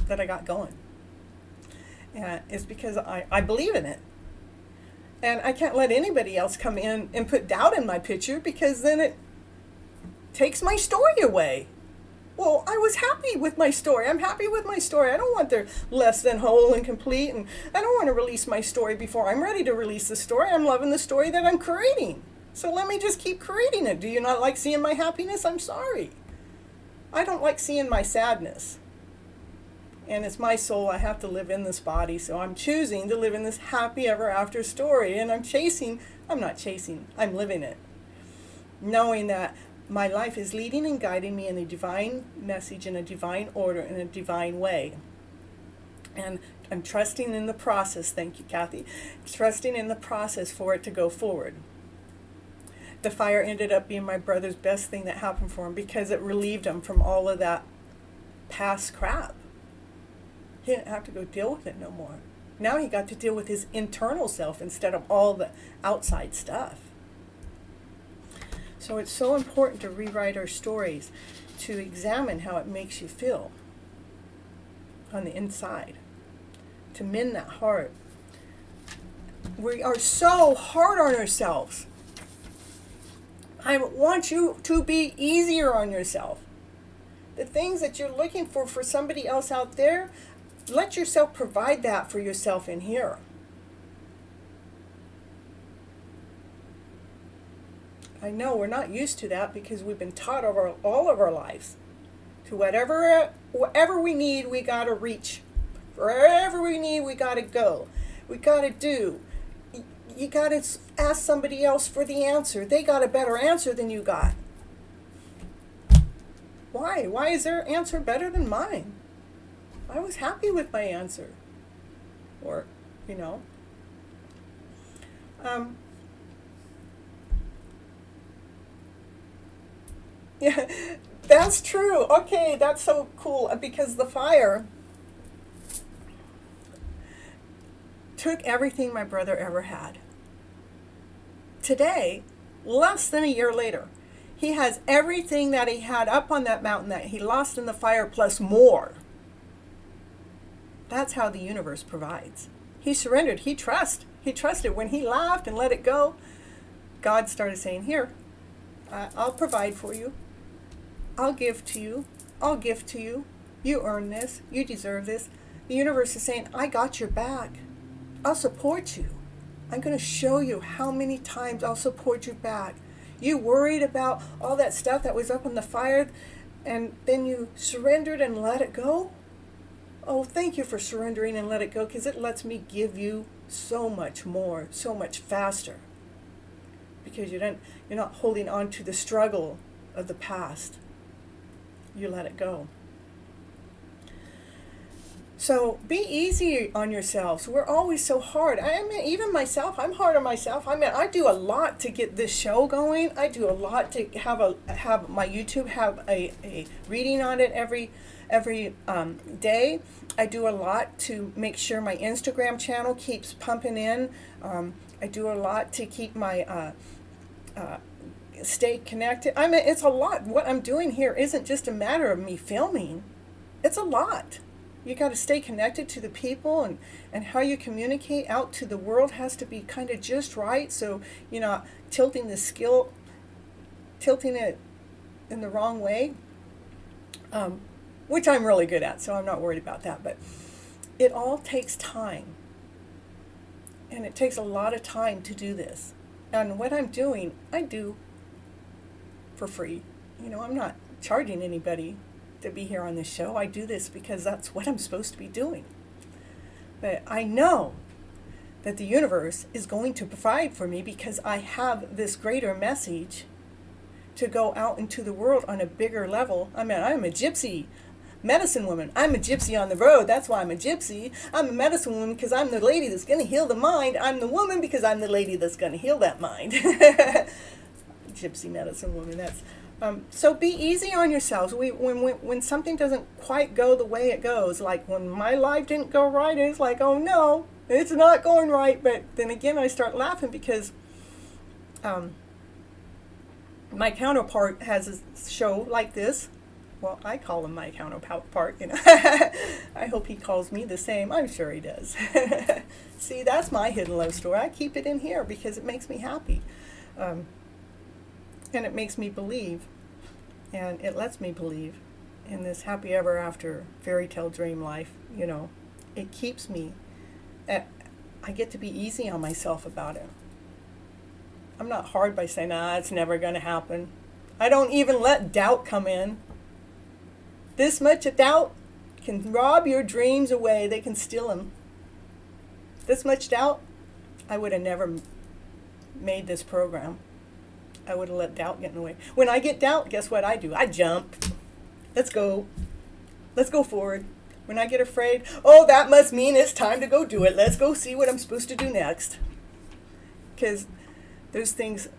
that I got going. And it's because I believe in it. And I can't let anybody else come in and put doubt in my picture, because then it takes my story away. Well, I was happy with my story. I'm happy with my story. I don't want their less than whole and complete. And I don't want to release my story before I'm ready to release the story. I'm loving the story that I'm creating. So let me just keep creating it. Do you not like seeing my happiness? I'm sorry. I don't like seeing my sadness. And it's my soul. I have to live in this body. So I'm choosing to live in this happy ever after story. And I'm not chasing, I'm living it. Knowing that my life is leading and guiding me in a divine message, in a divine order, in a divine way. And I'm trusting in the process. Thank you, Kathy. Trusting in the process for it to go forward. The fire ended up being my brother's best thing that happened for him, because it relieved him from all of that past crap. He didn't have to go deal with it no more. Now he got to deal with his internal self instead of all the outside stuff. So it's so important to rewrite our stories, to examine how it makes you feel on the inside, to mend that heart. We are so hard on ourselves. I want you to be easier on yourself. The things that you're looking for somebody else out there, let yourself provide that for yourself in here. I know we're not used to that because we've been taught over all of our lives to whatever we need, we got to reach. Wherever we need, we got to go. We got to do. You got to ask somebody else for the answer. They got a better answer than you got. Why? Why is their answer better than mine? I was happy with my answer. Or, you know. Yeah, that's true. Okay, that's so cool because the fire took everything my brother ever had. Today, less than a year later, he has everything that he had up on that mountain that he lost in the fire plus more. That's how the universe provides. He surrendered. He trusted. When he laughed and let it go, God started saying, here, I'll provide for you. I'll give to you. I'll give to you. You earn this. You deserve this. The universe is saying, I got your back. I'll support you. I'm going to show you how many times I'll support you back. You worried about all that stuff that was up in the fire, and then you surrendered and let it go? Oh, thank you for surrendering and let it go, because it lets me give you so much more, so much faster. Because you're not holding on to the struggle of the past. You let it go. So be easy on yourselves. We're always so hard. I mean, even myself, I'm hard on myself. I mean, I do a lot to get this show going. I do a lot to have my YouTube have a reading on it every day. I do a lot to make sure my Instagram channel keeps pumping in. I do a lot to keep my stay connected. I mean, it's a lot. What I'm doing here isn't just a matter of me filming. It's a lot. You got to stay connected to the people, and how you communicate out to the world has to be kind of just right. So, tilting it in the wrong way, which I'm really good at, so I'm not worried about that. But it all takes time, and it takes a lot of time to do this. And what I'm doing, I do for free. I'm not charging anybody to be here on this show. I do this because that's what I'm supposed to be doing. But I know that the universe is going to provide for me because I have this greater message to go out into the world on a bigger level. I mean, I'm a gypsy medicine woman. I'm a gypsy on the road. That's why I'm a gypsy. I'm a medicine woman because I'm the lady that's going to heal the mind. I'm the woman because I'm the lady that's going to heal that mind. Gypsy medicine woman. That's so be easy on yourselves. When something doesn't quite go the way it goes, like when my life didn't go right, it's like, oh no, it's not going right. But then again, I start laughing because my counterpart has a show like this. Well, I call him my counterpart, I hope he calls me the same. I'm sure he does. See, that's my hidden love story. I keep it in here because it makes me happy. And it makes me believe, and it lets me believe in this happy ever after fairy tale dream life. It keeps me, I get to be easy on myself about it. I'm not hard by saying, it's never going to happen. I don't even let doubt come in. This much of doubt can rob your dreams away. They can steal them. This much doubt, I would have never made this program. I would have let doubt get in the way. When I get doubt, guess what I do? I jump. Let's go. Let's go forward. When I get afraid, that must mean it's time to go do it. Let's go see what I'm supposed to do next. Because those things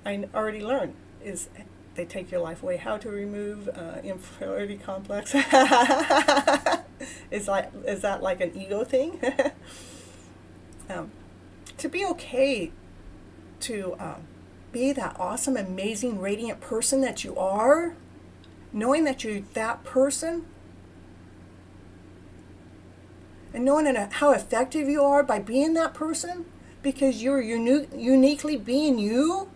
I already learned is they take your life away. How to remove inferiority complex. Is that like an ego thing? To be okay to be that awesome, amazing, radiant person that you are, knowing that you're that person, and knowing how effective you are by being that person, because you're uniquely being you.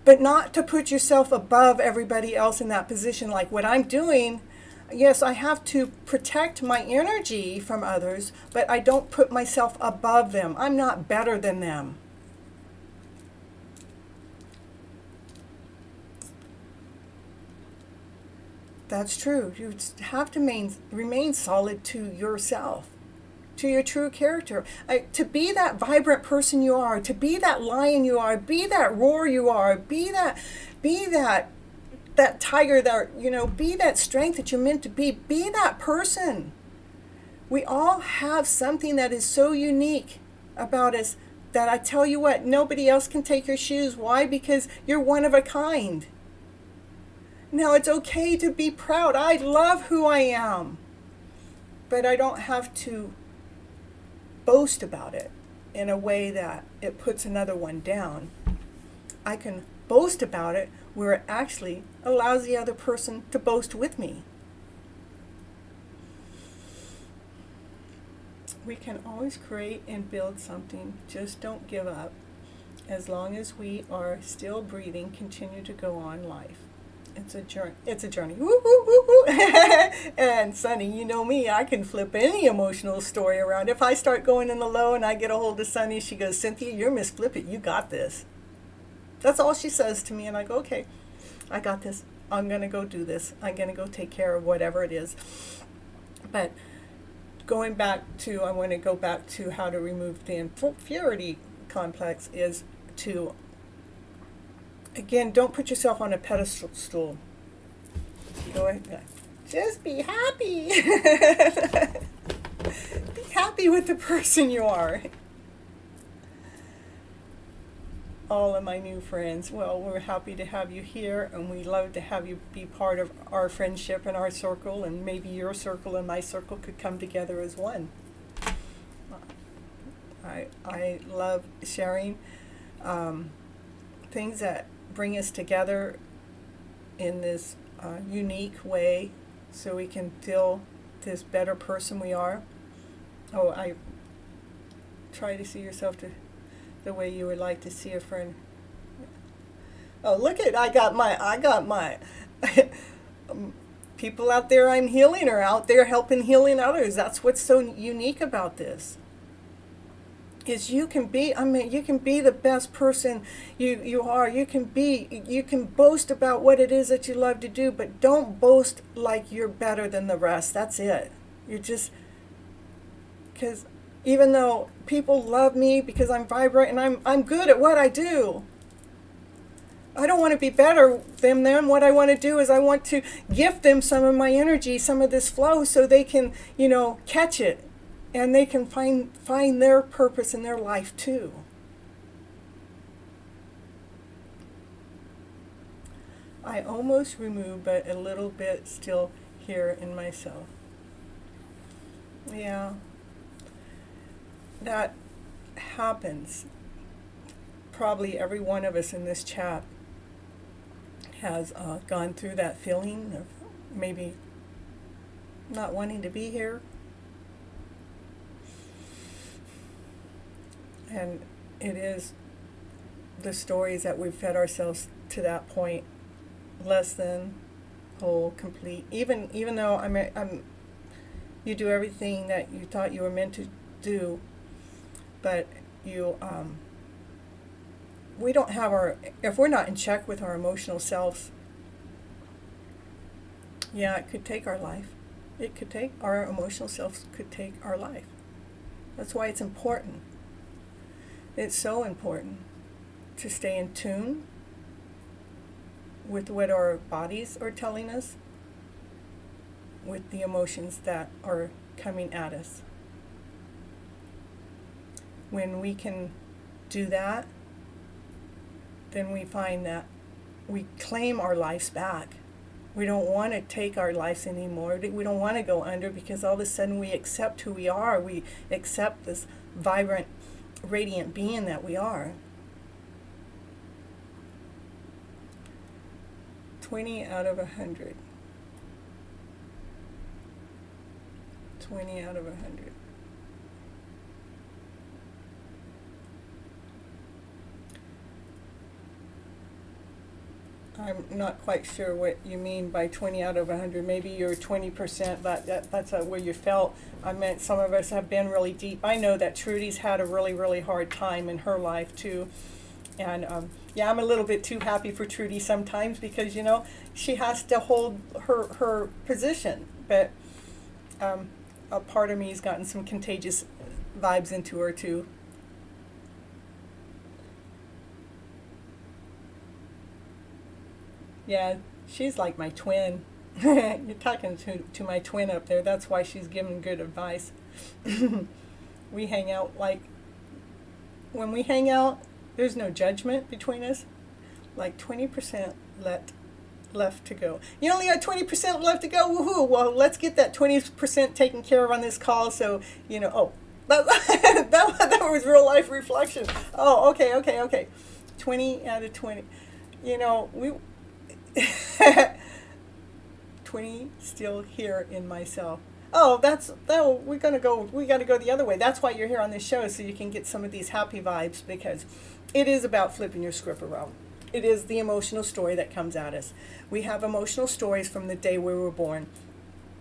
but not to put yourself above everybody else in that position. Like what I'm doing, yes, I have to protect my energy from others, but I don't put myself above them. I'm not better than them. That's true. You have to remain solid to yourself, to your true character. To be that vibrant person you are, to be that lion you are, be that roar you are, be that tiger that, you know, be that strength that you're meant to be that person. We all have something that is so unique about us that I tell you what, nobody else can take your shoes. Why? Because you're one of a kind. Now, it's okay to be proud. I love who I am. But I don't have to boast about it in a way that it puts another one down. I can boast about it where it actually allows the other person to boast with me. We can always create and build something. Just don't give up. As long as we are still breathing, continue to go on life. It's a journey. It's a journey. Woo, woo, woo, woo. And Sunny, you know me, I can flip any emotional story around. If I start going in the low and I get a hold of Sunny, she goes, Cynthia, you're Miss Flip It. You got this. That's all she says to me. And I go, okay, I got this. I'm going to go do this. I'm going to go take care of whatever it is. But I want to go back to how to remove the inferiority complex is to, again, don't put yourself on a pedestal. Go ahead. Just be happy. Be happy with the person you are. All of my new friends, well, we're happy to have you here, and we love to have you be part of our friendship and our circle, and maybe your circle and my circle could come together as one. I love sharing things that bring us together in this unique way so we can feel this better person we are. Oh, I try to see yourself the way you would like to see a friend. Oh, look at, I got my people out there I'm healing are out there helping healing others. That's what's so unique about this. Is you can be the best person you are. You can boast about what it is that you love to do, but don't boast like you're better than the rest. That's it. You're just, because even though people love me because I'm vibrant and I'm good at what I do, I don't want to be better than them. What I want to do is I want to gift them some of my energy, some of this flow, so they can, catch it. And they can find their purpose in their life too. I almost removed, but a little bit still here in myself. Yeah, that happens. Probably every one of us in this chat has gone through that feeling of maybe not wanting to be here. And it is the stories that we've fed ourselves to that point, less than whole, complete. Even though you do everything that you thought you were meant to do, but we don't have if we're not in check with our emotional selves, yeah, it could take our life. Our emotional selves could take our life. That's why it's important. It's so important to stay in tune with what our bodies are telling us, with the emotions that are coming at us. When we can do that, then we find that we claim our lives back. We don't want to take our lives anymore. We don't want to go under, because all of a sudden we accept who we are. We accept this vibrant, radiant being that we are. 20 out of 100. 20 out of 100. I'm not quite sure what you mean by 20 out of 100. Maybe you're 20%. That's where you felt. I meant some of us have been really deep. I know that Trudy's had a really, really hard time in her life too. And yeah, I'm a little bit too happy for Trudy sometimes because, you know, she has to hold her position. But a part of me has gotten some contagious vibes into her too. Yeah, she's like my twin. You're talking to my twin up there. That's why she's giving good advice. We hang out like, when we hang out, there's no judgment between us. Like 20% left to go. You only got 20% left to go. Woohoo! Well, let's get that 20% taken care of on this call. So you know. Oh, that was real life reflection. Oh, okay. 20 out of 20. You know, we 20 still here in myself. Oh, we got to go the other way. That's why you're here on this show, so you can get some of these happy vibes, because it is about flipping your script around. It is the emotional story that comes at us. We have emotional stories from the day we were born.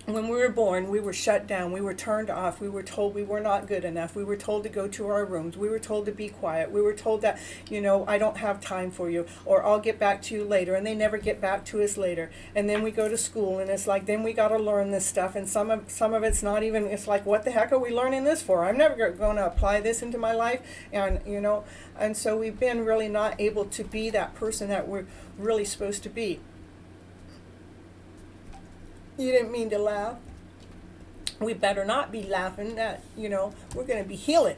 When we were born, we were shut down. We were turned off. We were told we were not good enough. We were told to go to our rooms. We were told to be quiet. We were told that, you know, I don't have time for you, or I'll get back to you later. And they never get back to us later. And then we go to school, and it's like, then we got to learn this stuff. And some of it's not even, it's like, what the heck are we learning this for? I'm never going to apply this into my life. And, you know, and so we've been really not able to be that person that we're really supposed to be. You didn't mean to laugh. We better not be laughing. That, you know, we're going to be healing.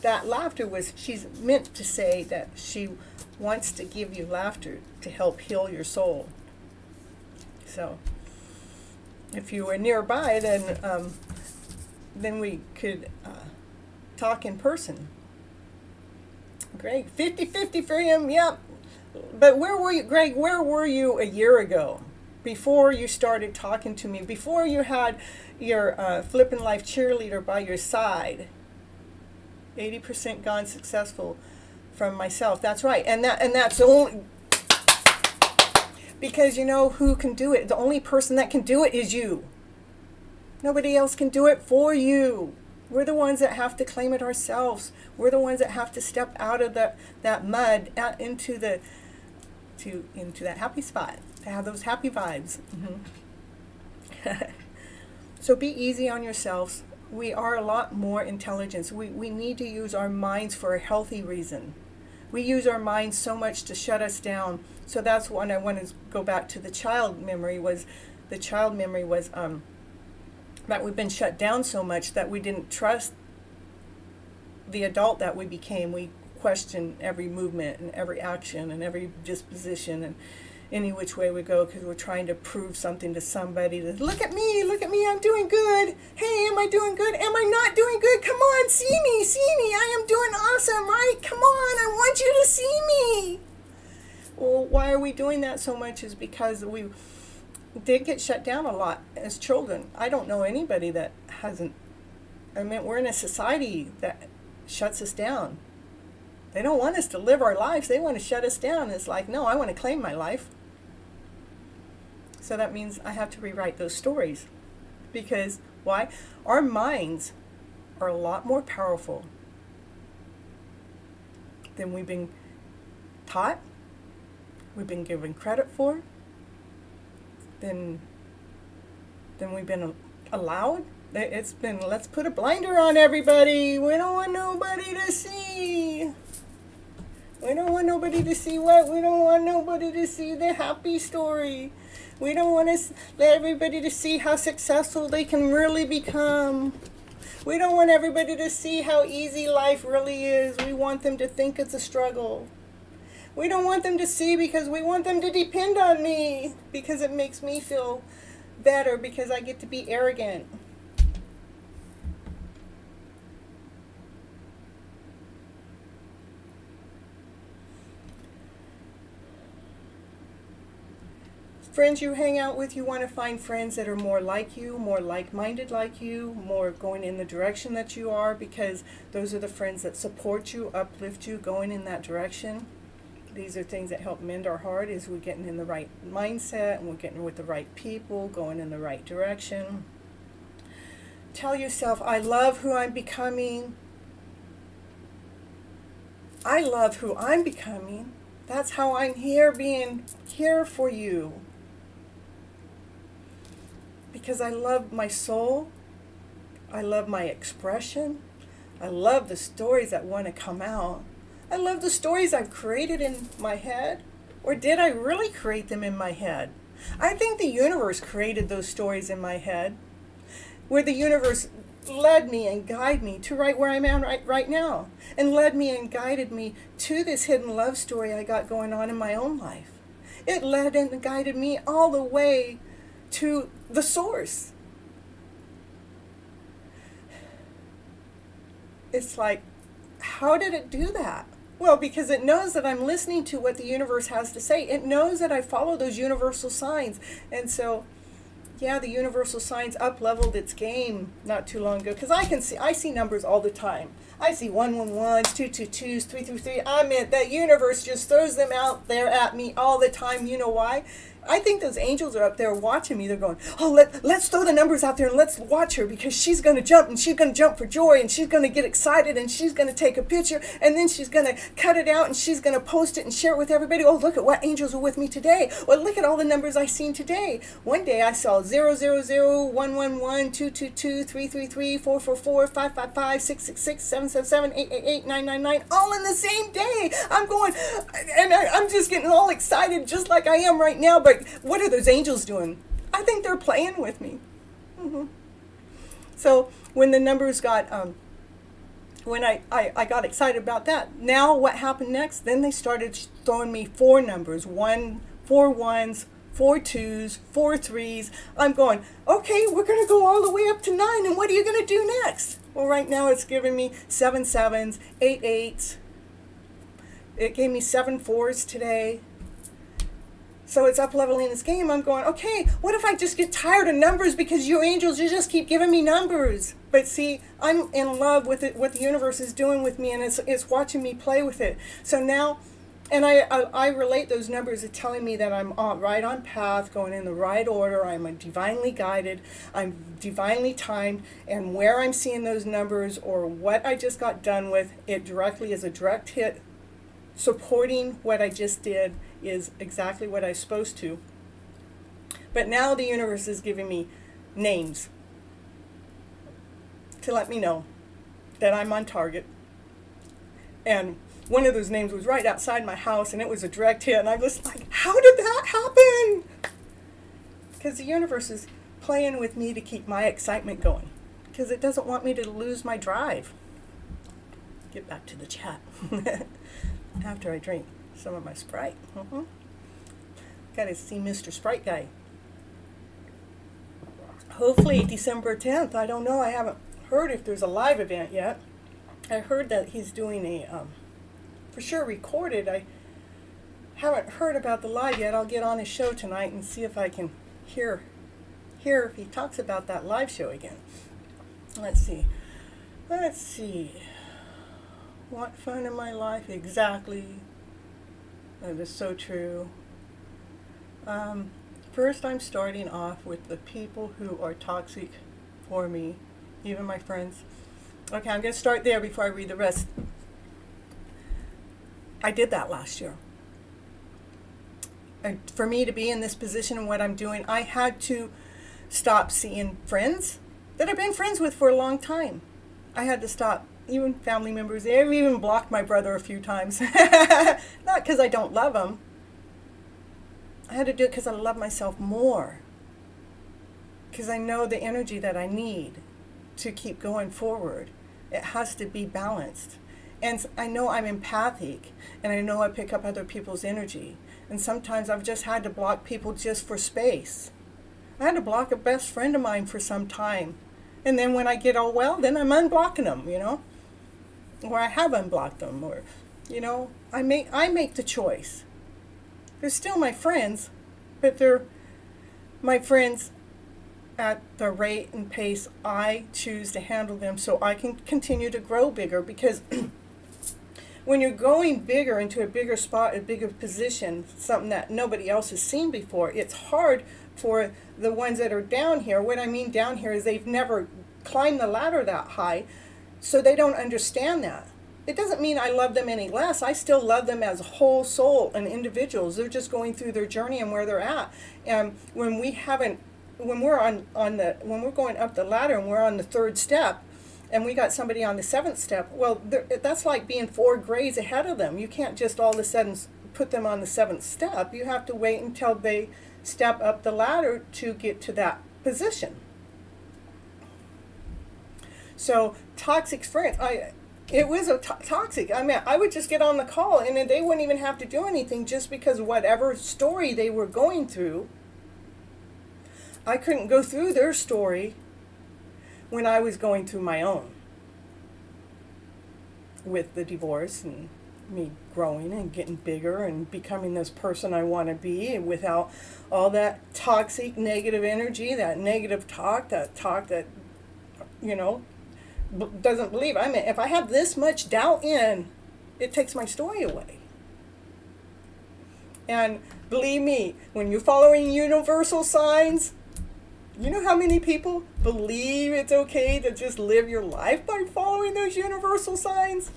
That laughter was, she's meant to say that she wants to give you laughter to help heal your soul. So, if you were nearby, then we could talk in person. Greg, 50-50 for him, yep. But where were you, Greg, where were you a year ago? Before you started talking to me, before you had your FlipNLife cheerleader by your side. 80% gone successful from myself. That's right. And that's only because, you know who can do it. The only person that can do it is you. Nobody else can do it for you. We're the ones that have to claim it ourselves. We're the ones that have to step out of that mud out into that happy spot. To have those happy vibes. So be easy on yourselves. We are a lot more intelligent. We need to use our minds for a healthy reason. We use our minds so much to shut us down. So that's when I want to go back to the child memory was that we've been shut down so much that we didn't trust the adult that we became. We questioned every movement and every action and every disposition and any which way we go, because we're trying to prove something to somebody. That, look at me, I'm doing good. Hey, am I doing good? Am I not doing good? Come on, see me, I am doing awesome, right? Come on, I want you to see me. Well, why are we doing that so much is because we did get shut down a lot as children. I don't know anybody that hasn't. I mean, we're in a society that shuts us down. They don't want us to live our lives. They want to shut us down. It's like, no, I want to claim my life. So that means I have to rewrite those stories. Because, why? Our minds are a lot more powerful than we've been taught, we've been given credit for, than we've been allowed. It's been, let's put a blinder on everybody. We don't want nobody to see. We don't want nobody to see what? We don't want nobody to see the happy story. We don't want to let everybody to see how successful they can really become. We don't want everybody to see how easy life really is. We want them to think it's a struggle. We don't want them to see because we want them to depend on me because it makes me feel better because I get to be arrogant. Friends you hang out with, you want to find friends that are more like you, more like-minded like you, more going in the direction that you are, because those are the friends that support you, uplift you, going in that direction. These are things that help mend our heart as we're getting in the right mindset and we're getting with the right people, going in the right direction. Tell yourself, I love who I'm becoming. I love who I'm becoming. That's how I'm here, being here for you. Because I love my soul. I love my expression. I love the stories that want to come out. I love the stories I've created in my head. Or did I really create them in my head? I think the universe created those stories in my head, where the universe led me and guided me to right where I'm at right now, and led me and guided me to this hidden love story I got going on in my own life. It led and guided me all the way to the source. It's like, how did it do that? Well, because it knows that I'm listening to what the universe has to say. It knows that I follow those universal signs. And so, yeah, the universal signs up-leveled its game not too long ago. Because I see numbers all the time. I see 111s, 222s, 333. I mean, that universe just throws them out there at me all the time. You know why? I think those angels are up there watching me. They're going, oh, let's throw the numbers out there and let's watch her, because she's going to jump, and she's going to jump for joy, and she's going to get excited, and she's going to take a picture, and then she's going to cut it out, and she's going to post it and share it with everybody. Oh, look at what angels are with me today. Well, look at all the numbers I've seen today. One day I saw 000, 111, 222, 333, 444, 555, 666, 777, 888, 999, all in the same day. I'm going, and I'm just getting all excited just like I am right now, but what are those angels doing? I think they're playing with me. So when the numbers got, when I got excited about that, now what happened next? Then they started throwing me 4 numbers, 4 1s, 4 2s, 4 3s. I'm going, okay, we're going to go all the way up to 9, and what are you going to do next? Well, right now it's giving me 7 7s, 8 8s. It gave me 7 4s today. So it's up-leveling this game. I'm going, okay, what if I just get tired of numbers, because you angels, you just keep giving me numbers? But see, I'm in love with it, what the universe is doing with me, and it's watching me play with it. So now, and I relate those numbers to telling me that I'm right on path, going in the right order. I'm divinely guided. I'm divinely timed. And where I'm seeing those numbers, or what I just got done with, it directly is a direct hit, supporting what I just did, is exactly what I'm supposed to. But now the universe is giving me names to let me know that I'm on target. And one of those names was right outside my house, and it was a direct hit. And I was like, how did that happen? Because the universe is playing with me to keep my excitement going, because it doesn't want me to lose my drive. Get back to the chat after I drink some of my Sprite. Got to see Mr. Sprite guy. Hopefully December 10th. I don't know. I haven't heard if there's a live event yet. I heard that he's doing a, for sure recorded. I haven't heard about the live yet. I'll get on his show tonight and see if I can hear if he talks about that live show again. Let's see. What fun in my life? Exactly. That is so true. First, I'm starting off with the people who are toxic for me, even my friends. Okay, I'm going to start there before I read the rest. I did that last year. And for me to be in this position and what I'm doing, I had to stop seeing friends that I've been friends with for a long time. I had to stop. Even family members. They've even blocked my brother a few times. Not because I don't love him. I had to do it because I love myself more. Because I know the energy that I need to keep going forward. It has to be balanced. And I know I'm empathic, and I know I pick up other people's energy. And sometimes I've just had to block people just for space. I had to block a best friend of mine for some time. And then when I get all well, then I'm unblocking them, Or I have unblocked them, or, I make the choice. They're still my friends, but they're my friends at the rate and pace I choose to handle them, so I can continue to grow bigger. Because when you're going bigger into a bigger spot, a bigger position, something that nobody else has seen before, it's hard for the ones that are down here. What I mean down here is they've never climbed the ladder that high, so they don't understand that. It doesn't mean I love them any less. I still love them as a whole soul and individuals. They're just going through their journey and where they're at. And when we haven't, when we're when we're going up the ladder and we're on the 3rd step, and we got somebody on the 7th step, well, that's like being 4 grades ahead of them. You can't just all of a sudden put them on the 7th step. You have to wait until they step up the ladder to get to that position. So toxic friends, it was toxic. I mean, I would just get on the call and then they wouldn't even have to do anything, just because whatever story they were going through, I couldn't go through their story when I was going through my own, with the divorce and me growing and getting bigger and becoming this person I want to be, and without all that toxic negative energy, that negative talk, that, you know, doesn't believe. I mean, if I have this much doubt in, it takes my story away. And believe me, when you're following universal signs, you know how many people believe it's okay to just live your life by following those universal signs?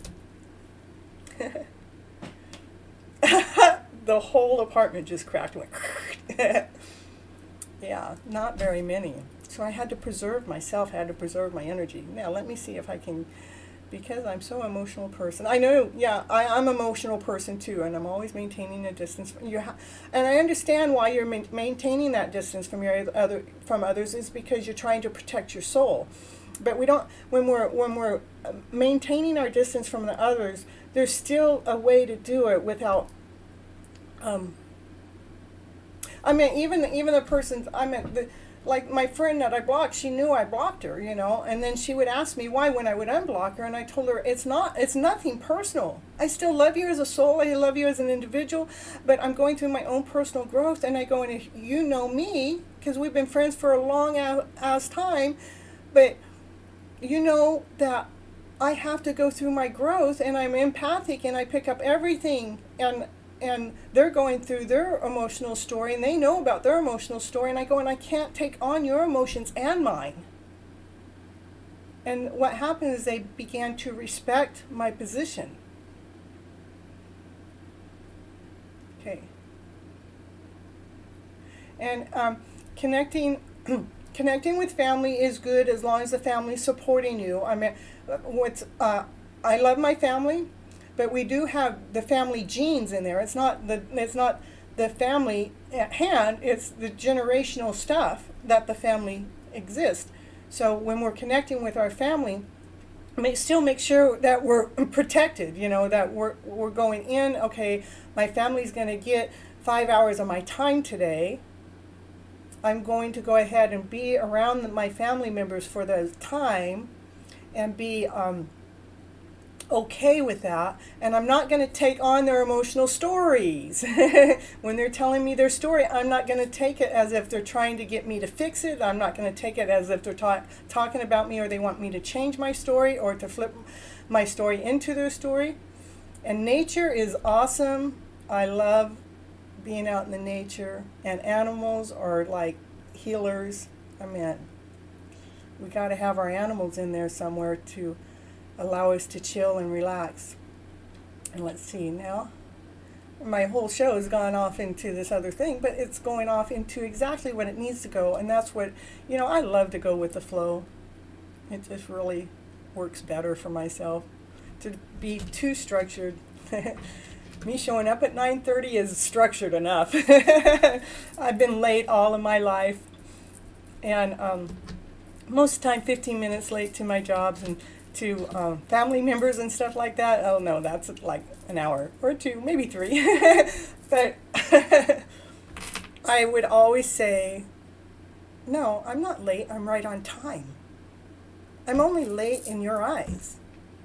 The whole apartment just cracked and went. Yeah, not very many. So I had to preserve myself, had to preserve my energy. Now let me see if I can, because I'm so emotional person. I know, yeah, I'm an emotional person too, and I'm always maintaining a distance from you. And I understand why you're maintaining that distance from from others, is because you're trying to protect your soul. But we don't. When we're maintaining our distance from the others, there's still a way to do it without. I mean, even the person. I mean, like my friend that I blocked, she knew I blocked her, you know, and then she would ask me why when I would unblock her, and I told her it's nothing personal. I still love you as a soul, I love you as an individual, but I'm going through my own personal growth, and I go, and if you know me, because we've been friends for a long ass time, but you know that I have to go through my growth, and I'm empathic, and I pick up everything, and they're going through their emotional story, and they know about their emotional story, and I go, and I can't take on your emotions and mine. And what happened is they began to respect my position. Okay. And connecting with family is good as long as the family's supporting you. I mean, I love my family, but we do have the family genes in there. It's not the family at hand. It's the generational stuff that the family exists. So when we're connecting with our family, still make sure that we're protected. You know, that we're going in. Okay, my family's going to get 5 hours of my time today. I'm going to go ahead and be around my family members for the time, and be okay with that, and I'm not going to take on their emotional stories. When they're telling me their story, I'm not going to take it as if they're trying to get me to fix it. I'm not going to take it as if they're talking about me, or they want me to change my story, or to flip my story into their story. And nature is awesome. I love being out in the nature, and animals are like healers. I mean, we got to have our animals in there somewhere to allow us to chill and relax. And let's see, now my whole show has gone off into this other thing, but it's going off into exactly what it needs to go, and that's what, you know, I love to go with the flow. It just really works better for myself. To be too structured, me showing up at 9:30 is structured enough. I've been late all of my life, and most of the time 15 minutes late to my jobs and to family members and stuff like that. Oh no, that's like an hour or two, maybe 3. But I would always say, no, I'm not late, I'm right on time. I'm only late in your eyes.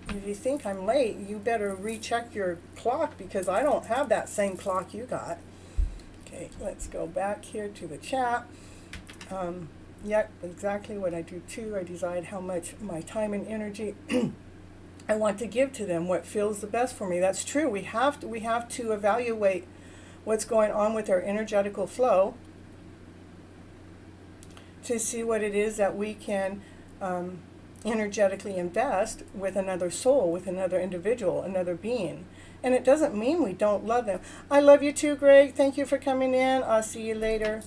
If you think I'm late, you better recheck your clock, because I don't have that same clock you got. Okay, let's go back here to the chat. Yep, exactly what I do too. I decide how much my time and energy I want to give to them what feels the best for me. That's true. We have to evaluate what's going on with our energetical flow to see what it is that we can energetically invest with another soul, with another individual, another being. And it doesn't mean we don't love them. I love you too, Greg. Thank you for coming in. I'll see you later.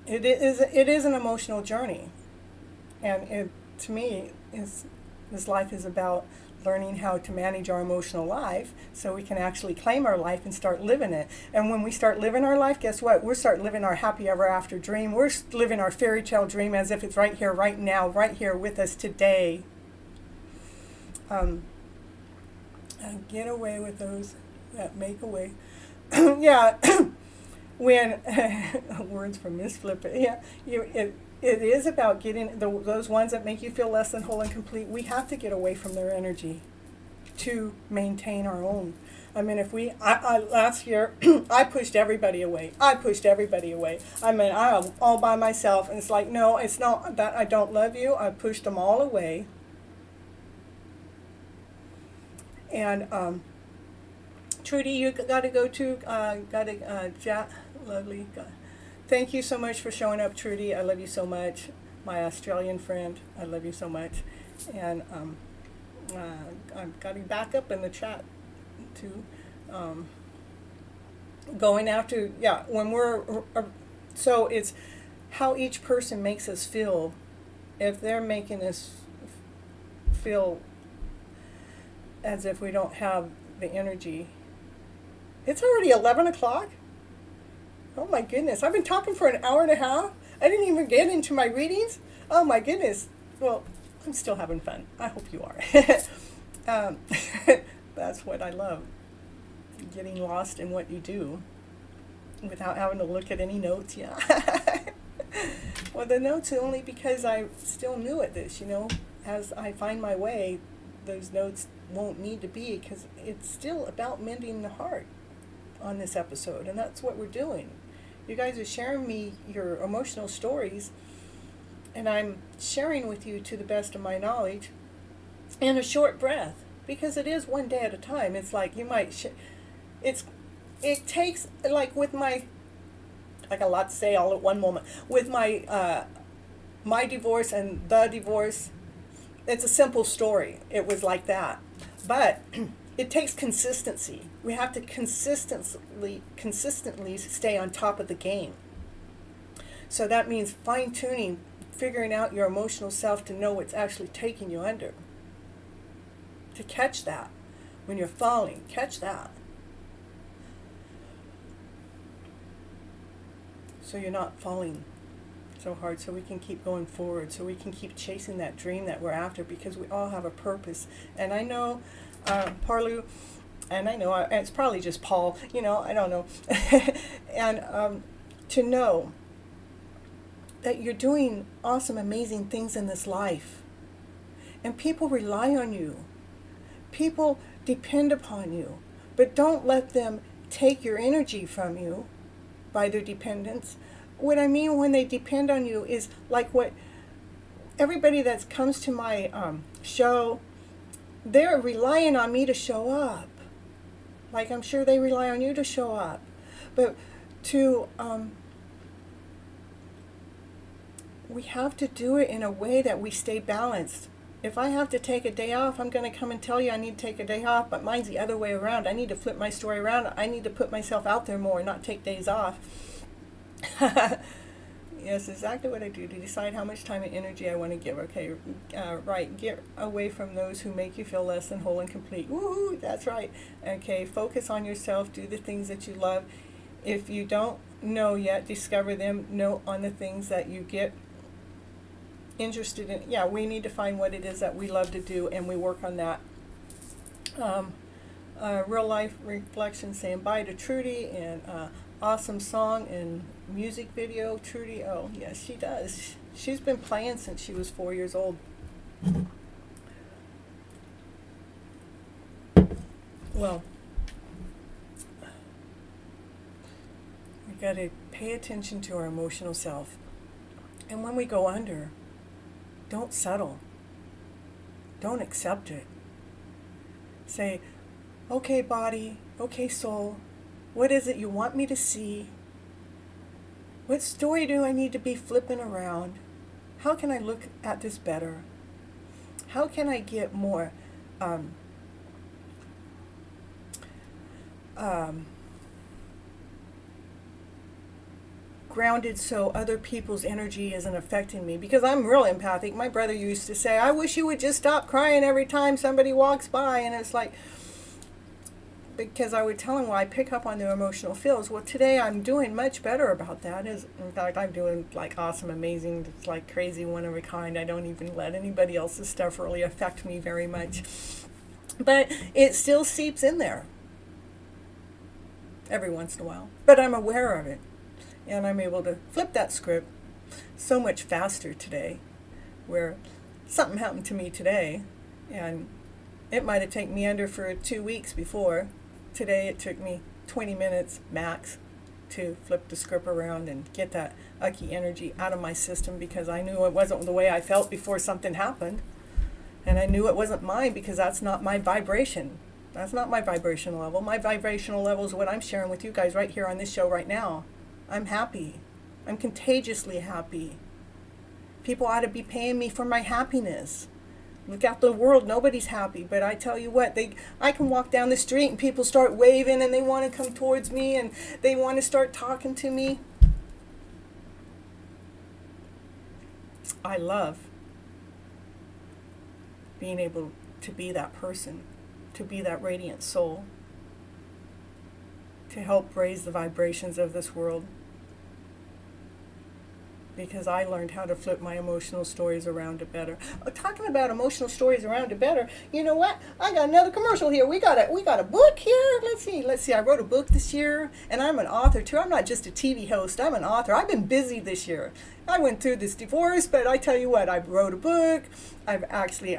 It is an emotional journey. And to me, this life is about learning how to manage our emotional life so we can actually claim our life and start living it. And when we start living our life, guess what? We'll start living our happy ever after dream. We're living our fairy tale dream as if it's right here, right now, right here with us today. Get away with those that make away. Yeah, when words from Miss Flip. Yeah, it is about getting those ones that make you feel less than whole and complete. We have to get away from their energy to maintain our own. I mean, last year, I pushed everybody away. I mean, I'm all by myself. And it's like, no, it's not that I don't love you. I pushed them all away. And Trudy, you got to go too. Jack, lovely. Thank you so much for showing up, Trudy. I love you so much. My Australian friend, I love you so much. And I've got to back up in the chat too. Going after, yeah, when so it's how each person makes us feel. If they're making us feel as if we don't have the energy. It's already 11 o'clock. Oh my goodness, I've been talking for an hour and a half. I didn't even get into my readings. Oh my goodness. Well, I'm still having fun. I hope you are. That's what I love. Getting lost in what you do without having to look at any notes. Yeah. Well, the notes are only because I'm still new at this, As I find my way, those notes won't need to be, because it's still about mending the heart on this episode, and that's what we're doing. You guys are sharing me your emotional stories, and I'm sharing with you to the best of my knowledge in a short breath, because it is one day at a time. It's like you might it takes, like with my, I got a lot to say all at one moment. With my my divorce and the divorce, it's a simple story. It was like that. But it takes consistency. We have to consistently stay on top of the game. So that means fine-tuning, figuring out your emotional self to know what's actually taking you under. To catch that. When you're falling, catch that. So you're not falling so hard, so we can keep going forward, so we can keep chasing that dream that we're after, because we all have a purpose. And I know Parlu, and I know it's probably just Paul, I don't know. And to know that you're doing awesome, amazing things in this life, and people rely on you, people depend upon you, but don't let them take your energy from you by their dependence. What I mean when they depend on you is like what everybody that comes to my show, they're relying on me to show up. Like I'm sure they rely on you to show up. But we have to do it in a way that we stay balanced. If I have to take a day off, I'm going to come and tell you I need to take a day off, but mine's the other way around. I need to flip my story around. I need to put myself out there more, not take days off. Yes, exactly what I do to decide how much time and energy I want to give. Okay, right. Get away from those who make you feel less than whole and complete. Woohoo, that's right. Okay, focus on yourself. Do the things that you love. If you don't know yet, discover them. Know on the things that you get interested in. Yeah, we need to find what it is that we love to do, and we work on that. Real life reflection saying bye to Trudy, and awesome song and music video. Trudy, oh yes, she does. She's been playing since she was 4 years old. Well, we got to pay attention to our emotional self, and when we go under, don't settle. Don't accept it. Say, okay, body, okay, soul, what is it you want me to see? What story do I need to be flipping around? How can I look at this better? How can I get more grounded so other people's energy isn't affecting me? Because I'm real empathic. My brother used to say, I wish you would just stop crying every time somebody walks by. And it's like, because I would tell him, well, I pick up on their emotional feels. Well, today I'm doing much better about that. In fact, I'm doing like awesome, amazing, it's like crazy, one of a kind. I don't even let anybody else's stuff really affect me very much. But it still seeps in there every once in a while. But I'm aware of it. And I'm able to flip that script so much faster today, where something happened to me today, and it might have taken me under for 2 weeks before. Today it took me 20 minutes max to flip the script around and get that ucky energy out of my system, because I knew it wasn't the way I felt before something happened. And I knew it wasn't mine, because that's not my vibration. That's not my vibrational level. My vibrational level is what I'm sharing with you guys right here on this show right now. I'm happy. I'm contagiously happy. People ought to be paying me for my happiness. Look out the world, nobody's happy. But I tell you what, I can walk down the street and people start waving and they want to come towards me and they want to start talking to me. I love being able to be that person, to be that radiant soul, to help raise the vibrations of this world. Because I learned how to flip my emotional stories around to better. Talking about emotional stories around to better, you know what? I got another commercial here. We got a book here. Let's see. I wrote a book this year, and I'm an author too. I'm not just a TV host. I'm an author. I've been busy this year. I went through this divorce, but I tell you what, I wrote a book. I've actually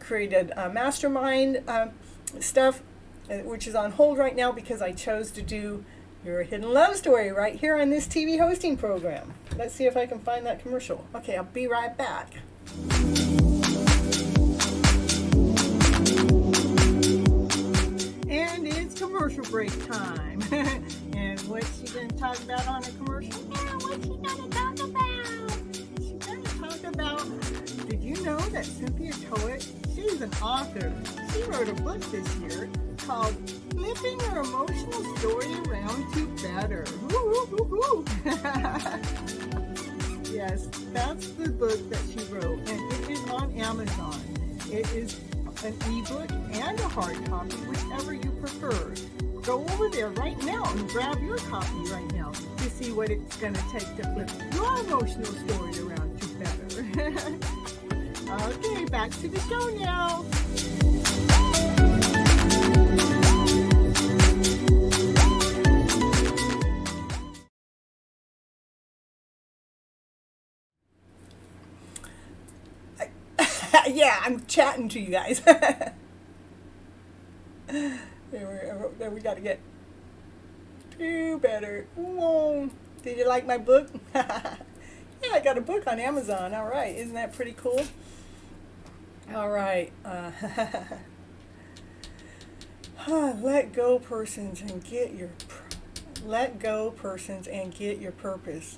created a mastermind stuff, which is on hold right now because I chose to do Your Hidden Love Story right here on this TV hosting program. Let's see if I can find that commercial. Okay, I'll be right back. And it's commercial break time. And what's she going to talk about on a commercial? Yeah, what's she going to talk about? She's going to talk about, did you know that Cynthia Toet, she's an author. She wrote a book this year called FlipN Your Emotional Story Around to Better. Woo, woo, woo, woo. Yes, that's the book that she wrote, and it is on Amazon. It is an ebook and a hard copy, whichever you prefer. Go over there right now and grab your copy right now to see what it's going to take to flip your emotional story around to better. Okay, back to the show now. Yeah, I'm chatting to you guys. There we got to get to better. Whoa. Did you like my book? Yeah, I got a book on Amazon. All right, isn't that pretty cool? All right. Let go, persons, and get your purpose.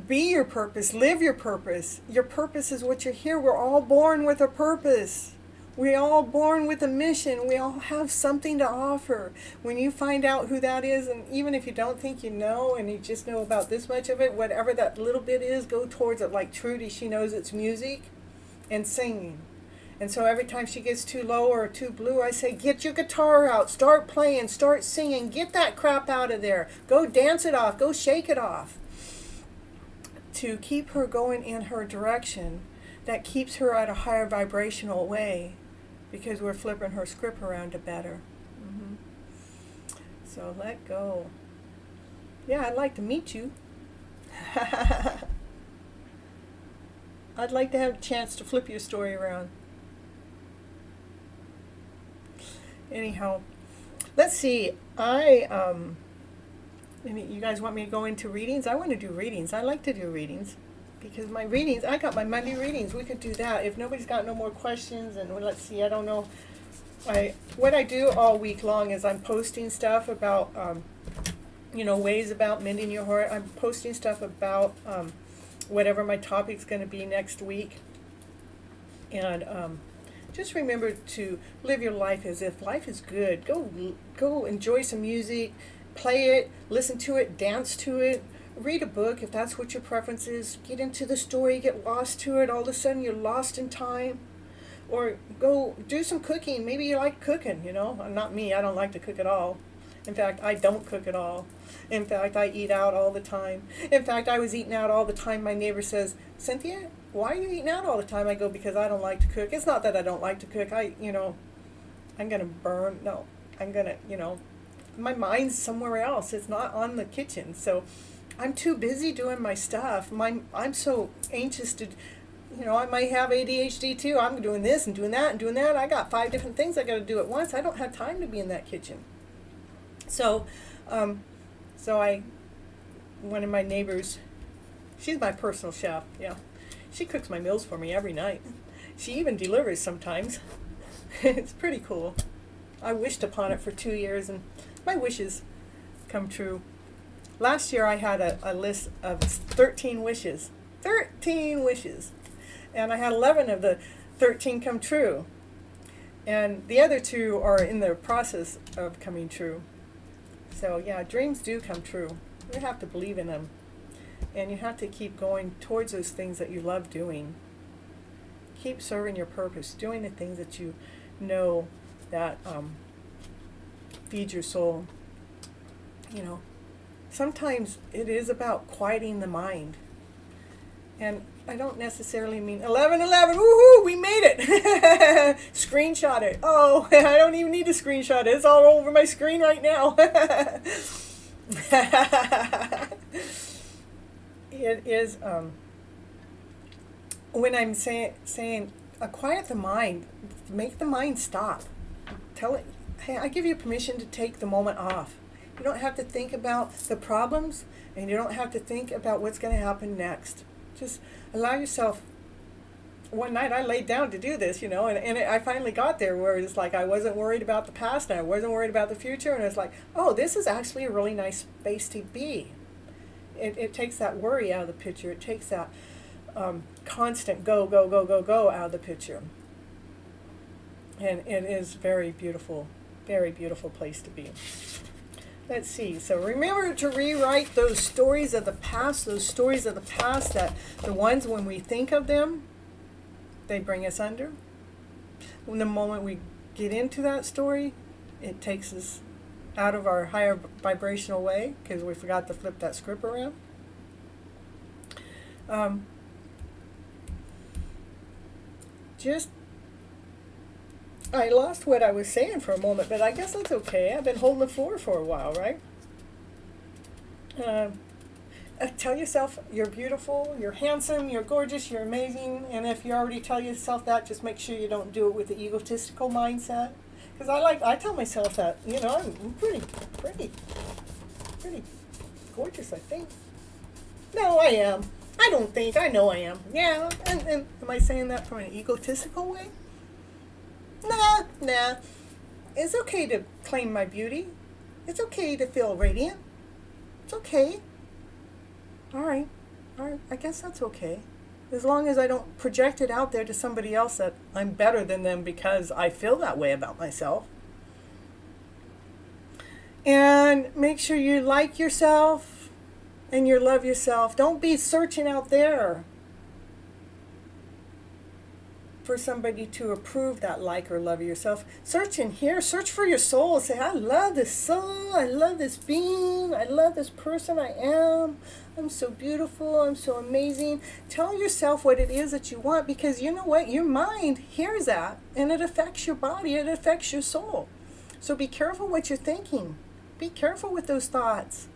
Be your purpose. Live your purpose. Your purpose is what you're here. We're all born with a purpose. We're all born with a mission. We all have something to offer. When you find out who that is, and even if you don't think you know, and you just know about this much of it, whatever that little bit is, go towards it. Like Trudy, she knows it's music and singing. And so every time she gets too low or too blue, I say, get your guitar out, start playing, start singing, get that crap out of there. Go dance it off, go shake it off. To keep her going in her direction, that keeps her at a higher vibrational way, because we're flipping her script around to better. Mm-hmm. So let go. Yeah, I'd like to meet you. I'd like to have a chance to flip your story around. Anyhow, let's see. You guys want me to go into readings? I want to do readings. I like to do readings because my readings, I got my Monday readings. We could do that. If nobody's got no more questions, and let's see, I don't know. What I do all week long is I'm posting stuff about, ways about mending your heart. I'm posting stuff about whatever my topic's going to be next week. And just remember to live your life as if life is good. Go enjoy some music, play it, listen to it, dance to it, read a book if that's what your preference is. Get into the story, get lost to it. All of a sudden you're lost in time. Or go do some cooking. Maybe you like cooking, Not me, I don't like to cook at all. In fact, I don't cook at all. In fact, I eat out all the time. In fact, I was eating out all the time. My neighbor says, Cynthia, why are you eating out all the time? I go, because I don't like to cook. It's not that I don't like to cook. I'm going to burn. No, I'm going to, my mind's somewhere else. It's not on the kitchen. So I'm too busy doing my stuff. I'm so anxious to, I might have ADHD too. I'm doing this and doing that and doing that. I got 5 different things I got to do at once. I don't have time to be in that kitchen. So, one of my neighbors, she's my personal chef, yeah. She cooks my meals for me every night. She even delivers sometimes. It's pretty cool. I wished upon it for 2 years, and my wishes come true. Last year I had a list of 13 wishes. 13 wishes. And I had 11 of the 13 come true. And the other 2 are in the process of coming true. So yeah, dreams do come true. You have to believe in them. And you have to keep going towards those things that you love doing. Keep serving your purpose, doing the things that you know that feed your soul. Sometimes it is about quieting the mind. And I don't necessarily mean 11:11, woohoo, we made it. Screenshot it. Oh, I don't even need to screenshot it. It's all over my screen right now. It is, when I'm saying quiet the mind, make the mind stop. Tell it, hey, I give you permission to take the moment off. You don't have to think about the problems, and you don't have to think about what's going to happen next. Just allow yourself. One night I laid down to do this, and I finally got there where it's like I wasn't worried about the past and I wasn't worried about the future, and it's like, oh, this is actually a really nice space to be. It takes that worry out of the picture. It takes that constant go, go, go, go, go out of the picture. And it is very beautiful place to be. Let's see. So remember to rewrite those stories of the past, that the ones when we think of them, they bring us under. When the moment we get into that story, it takes us out of our higher vibrational way because we forgot to flip that script around. I lost what I was saying for a moment, but I guess that's okay. I've been holding the floor for a while, right? Tell yourself you're beautiful, you're handsome, you're gorgeous, you're amazing. And if you already tell yourself that, just make sure you don't do it with the egotistical mindset. Because I tell myself that, I'm pretty gorgeous, I think. No, I am. I don't think, I know I am. Yeah, and am I saying that from an egotistical way? Nah. It's okay to claim my beauty. It's okay to feel radiant. It's okay. All right, I guess that's okay. As long as I don't project it out there to somebody else that I'm better than them because I feel that way about myself. And make sure you like yourself and you love yourself. Don't be searching out there for somebody to approve that like or love of yourself. Search in here. Search for your soul. Say, I love this soul. I love this being. I love this person I am. I'm so beautiful. I'm so amazing. Tell yourself what it is that you want, because you know what? Your mind hears that, and it affects your body. It affects your soul. So be careful what you're thinking. Be careful with those thoughts.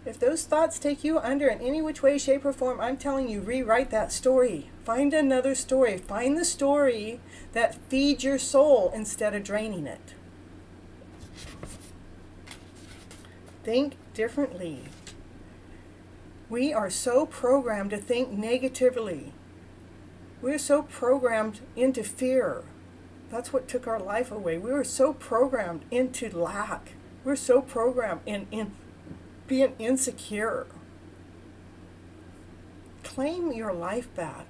If those thoughts take you under in any which way, shape, or form, I'm telling you, rewrite that story. Find another story. Find the story that feeds your soul instead of draining it. Think differently. We are so programmed to think negatively. We're so programmed into fear. That's what took our life away. We were so programmed into lack. We're so programmed in being insecure. Claim your life back.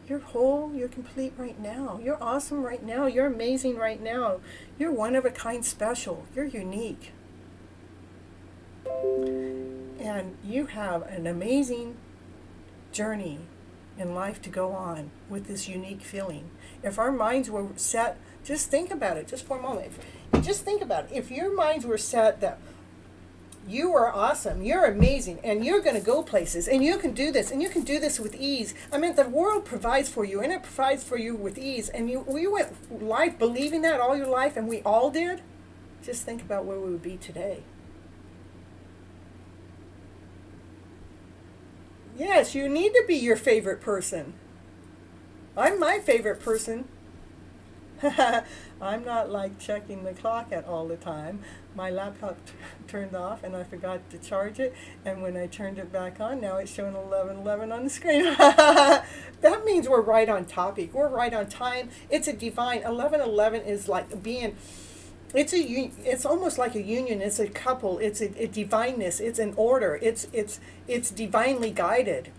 You're whole, you're complete right now. You're awesome right now. You're amazing right now. You're one of a kind special. You're unique. And you have an amazing journey in life to go on with this unique feeling. If our minds were set, just think about it, just for a moment. Just think about it. If your minds were set that you are awesome, you're amazing, and you're going to go places, and you can do this, and you can do this with ease. I mean, the world provides for you, and it provides for you with ease. And you went life believing that all your life, and we all did. Just think about where we would be today. Yes, you need to be your favorite person. I'm my favorite person. I'm not like checking the clock at all the time. My laptop turned off and I forgot to charge it, and when I turned it back on, now it's showing 11:11 on the screen. That means we're right on topic. We're right on time. It's a divine 11:11 is like being, it's almost like a union. It's a couple. It's a divineness. It's an order. It's divinely guided.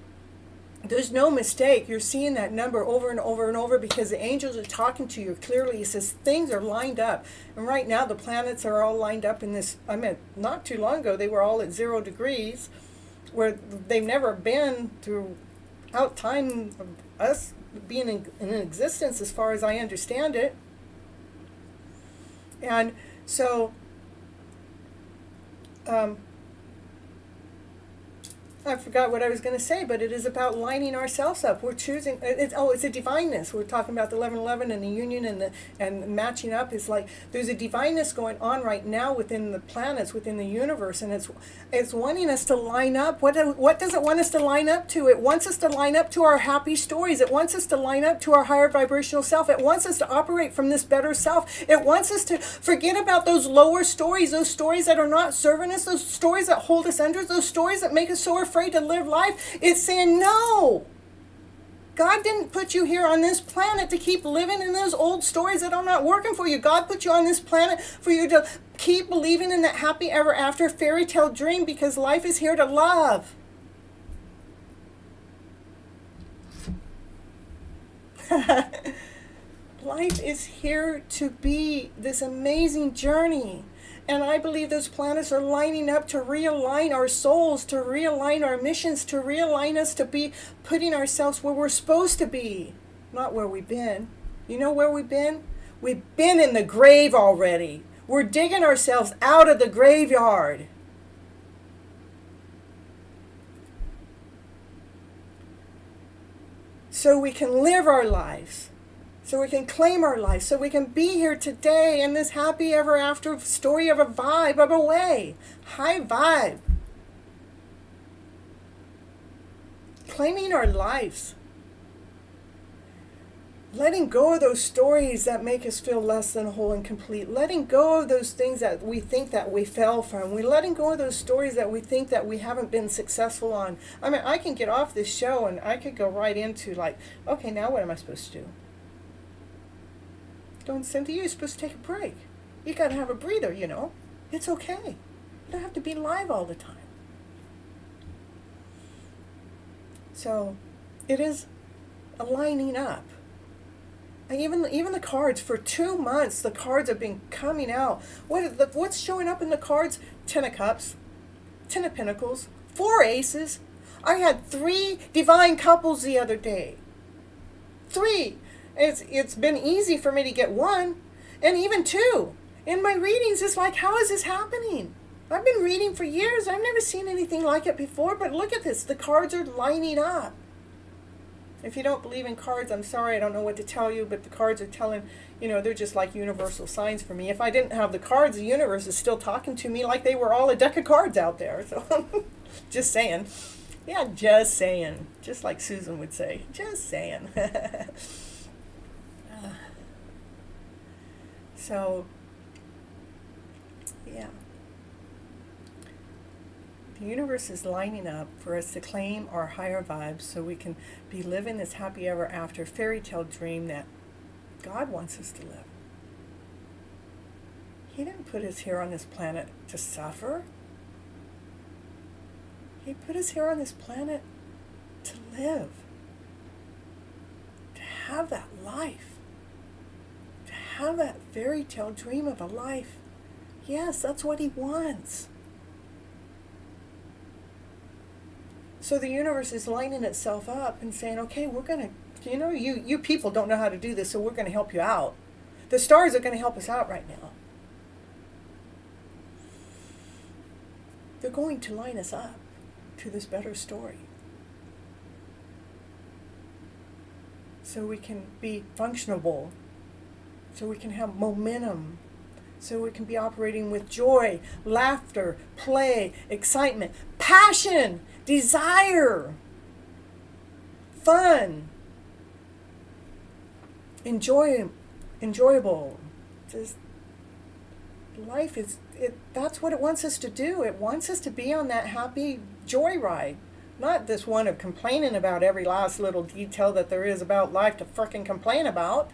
There's no mistake. You're seeing that number over and over and over because the angels are talking to you clearly. It says things are lined up. And right now the planets are all lined up in this. I mean, not too long ago they were all at 0 degrees, where they've never been throughout time of us being in existence as far as I understand it. And so I forgot what I was going to say, but it is about lining ourselves up. We're choosing. It's a divineness. We're talking about the 11:11 and the union and matching up. It's like there's a divineness going on right now within the planets, within the universe, and it's wanting us to line up. What does it want us to line up to? It wants us to line up to our happy stories. It wants us to line up to our higher vibrational self. It wants us to operate from this better self. It wants us to forget about those lower stories, those stories that are not serving us, those stories that hold us under, those stories that make us so afraid to live life. It's saying no. God didn't put you here on this planet to keep living in those old stories that are not working for you. God put you on this planet for you to keep believing in that happy ever after fairy tale dream, because life is here to love. Life is here to be this amazing journey. And I believe those planets are lining up to realign our souls, to realign our missions, to realign us to be putting ourselves where we're supposed to be, not where we've been. You know where we've been? We've been in the grave already. We're digging ourselves out of the graveyard. So we can live our lives. So we can claim our life, so we can be here today in this happy ever after story of a vibe, of a way. High vibe. Claiming our lives. Letting go of those stories that make us feel less than whole and complete. Letting go of those things that we think that we fell from. We're letting go of those stories that we think that we haven't been successful on. I mean, I can get off this show and I could go right into like, okay, now what am I supposed to do? Don't, Cynthia, you're supposed to take a break. You got to have a breather, you know. It's okay. You don't have to be live all the time. So it is a lining up. And even the cards, for 2 months, the cards have been coming out. What's showing up in the cards? 10 of Cups, 10 of Pentacles, 4 Aces. I had 3 divine couples the other day. 3. It's been easy for me to get 1, and even 2. In my readings, it's like, how is this happening? I've been reading for years. I've never seen anything like it before, but look at this. The cards are lining up. If you don't believe in cards, I'm sorry, I don't know what to tell you, but the cards are telling, you know, they're just like universal signs for me. If I didn't have the cards, the universe is still talking to me like they were all a deck of cards out there. So, just saying. Yeah, just saying. Just like Susan would say. Just saying. So, yeah. The universe is lining up for us to claim our higher vibes so we can be living this happy ever after fairy tale dream that God wants us to live. He didn't put us here on this planet to suffer. He put us here on this planet to live. To have that life. To have that fairy tale dream of a life. Yes, that's what he wants. So the universe is lining itself up and saying, okay, we're going to, you people don't know how to do this, so we're going to help you out. The stars are going to help us out right now. They're going to line us up to this better story. So we can be functionable. So we can have momentum. So we can be operating with joy, laughter, play, excitement, passion, desire, fun, enjoyable. Just life is, that's what it wants us to do. It wants us to be on that happy joyride. Not this one of complaining about every last little detail that there is about life to frickin' complain about.